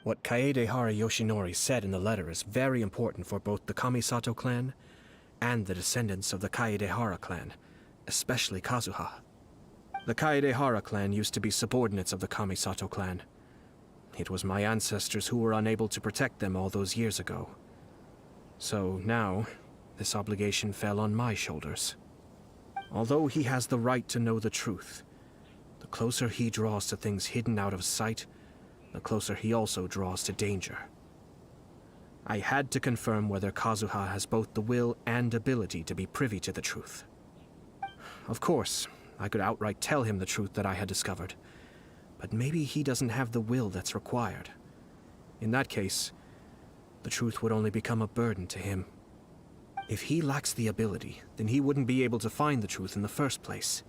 What Kaedehara Yoshinori said in the letter is very important for both the Kamisato clan and the descendants of the Kaedehara clan, especially Kazuha. The Kaedehara clan used to be subordinates of the Kamisato clan. It was my ancestors who were unable to protect them all those years ago. So now, this obligation fell on my shoulders. Although he has the right to know the truth, the closer he draws to things hidden out of sight, the closer he also draws to danger. I had to confirm whether Kazuha has both the will and ability to be privy to the truth. Of course, I could outright tell him the truth that I had discovered, but maybe he doesn't have the will that's required. In that case, the truth would only become a burden to him. If he lacks the ability, then he wouldn't be able to find the truth in the first place.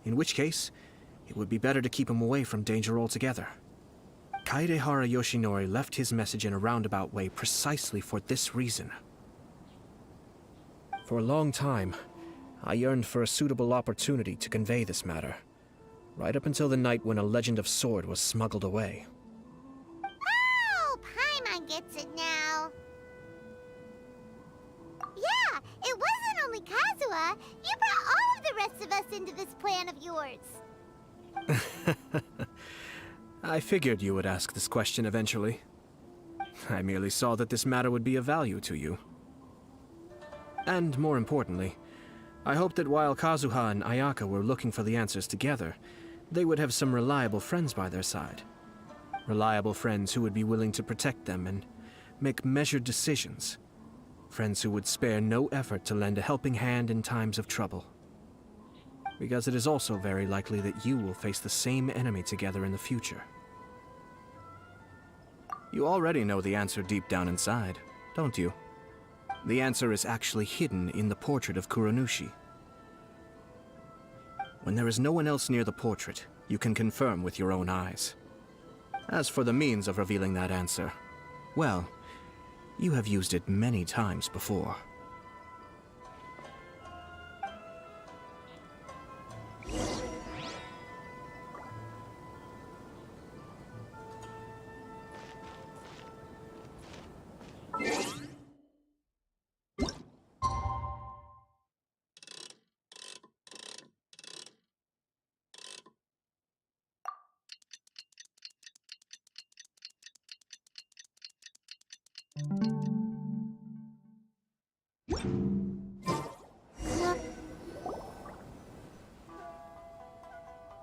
In which case, it would be better to keep him away from danger altogether. Kaidehara Yoshinori left his message in a roundabout way precisely for this reason. For a long time, I yearned for a suitable opportunity to convey this matter, right up until the night when a legend of sword was smuggled away. Oh, Paimon gets it now. Yeah, it wasn't only Kazuha. You brought all of the rest of us into this plan of yours. I figured you would ask this question eventually. I merely saw that this matter would be of value to you. And more importantly, I hoped that while Kazuha and Ayaka were looking for the answers together, they would have some reliable friends by their side. Reliable friends who would be willing to protect them and make measured decisions. Friends who would spare no effort to lend a helping hand in times of trouble. Because it is also very likely that you will face the same enemy together in the future. You already know the answer deep down inside, don't you? The answer is actually hidden in the portrait of Kuronushi. When there is no one else near the portrait, you can confirm with your own eyes. As for the means of revealing that answer, well, you have used it many times before.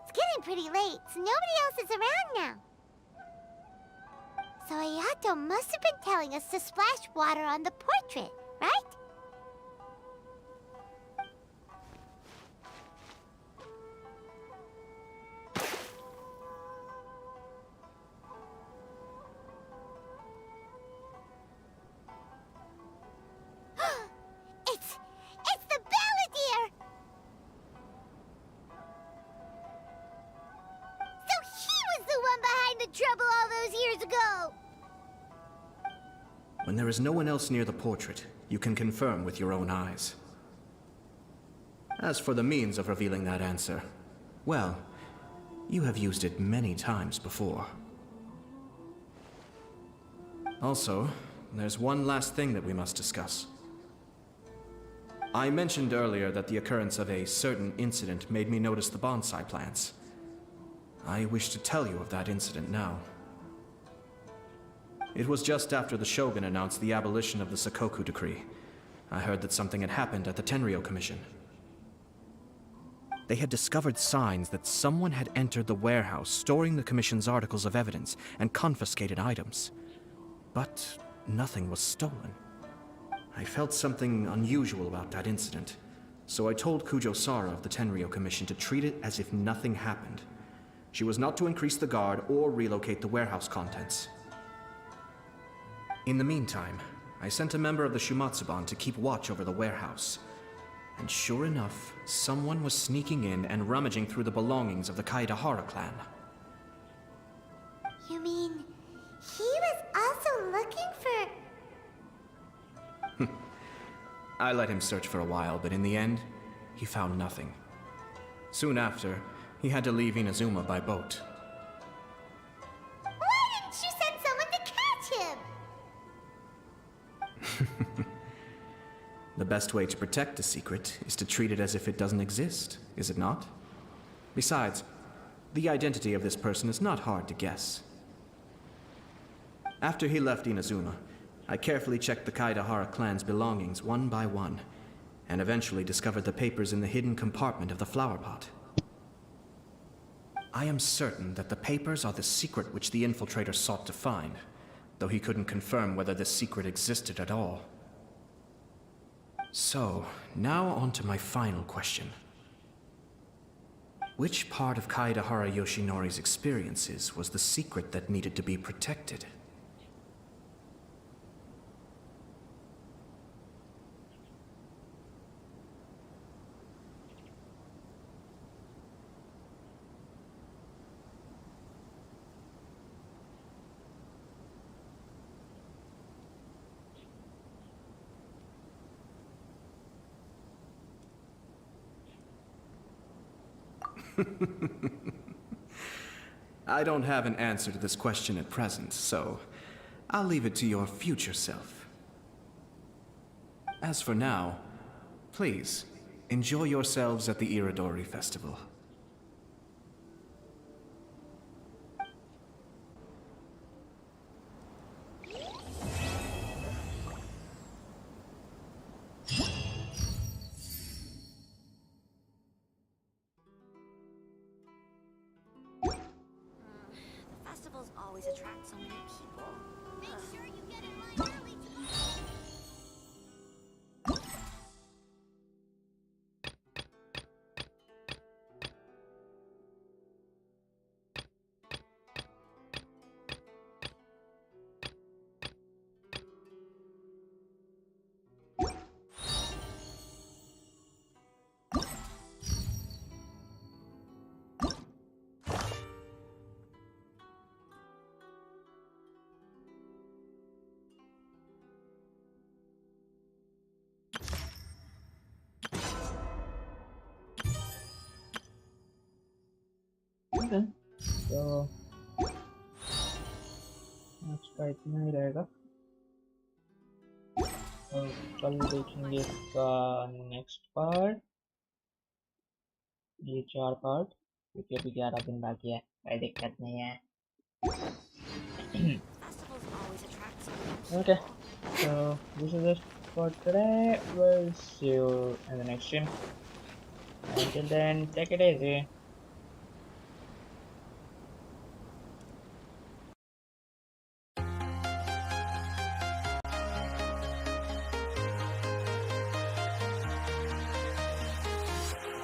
It's getting pretty late, so nobody else is around now. So Ayato must have been telling us to splash water on the portrait, right? It's the Balladeer! So he was the one behind the trouble all those years ago! When there is no one else near the portrait, you can confirm with your own eyes. As for the means of revealing that answer, well, you have used it many times before. Also, there's one last thing that we must discuss. I mentioned earlier that the occurrence of a certain incident made me notice the bonsai plants. I wish to tell you of that incident now. It was just after the Shogun announced the abolition of the Sakoku Decree. I heard that something had happened at the Tenryou Commission. They had discovered signs that someone had entered the warehouse storing the Commission's articles of evidence and confiscated items. But nothing was stolen. I felt something unusual about that incident, so I told Kujo-Sara of the Tenryou Commission to treat it as if nothing happened. She was not to increase the guard or relocate the warehouse contents. In the meantime, I sent a member of the Shumatsuban to keep watch over the warehouse. And sure enough, someone was sneaking in and rummaging through the belongings of the Kaidehara clan. You mean, he was also looking for... I let him search for a while, but in the end, he found nothing. Soon after, he had to leave Inazuma by boat. Why didn't you send someone to catch him? The best way to protect a secret is to treat it as if it doesn't exist, is it not? Besides, the identity of this person is not hard to guess. After he left Inazuma, I carefully checked the Kaidehara clan's belongings one by one, and eventually discovered the papers in the hidden compartment of the flower pot. I am certain that the papers are the secret which the infiltrator sought to find, though he couldn't confirm whether this secret existed at all. So, now on to my final question. Which part of Kaidehara Yoshinori's experiences was the secret that needed to be protected? I don't have an answer to this question at present, so I'll leave it to your future self. As for now, please, enjoy yourselves at the Iridori Festival. Festivals always attract so many people. Make sure you get in line early to... Okay, so आज का इतना ही रहेगा। तो कल देखेंगे इसका next part, ये 4 part, क्योंकि अभी 11 दिन बाकी है, कोई दिक्कत नहीं है। Okay, so this is it for today. We'll see you in the next stream. Until then, take it easy.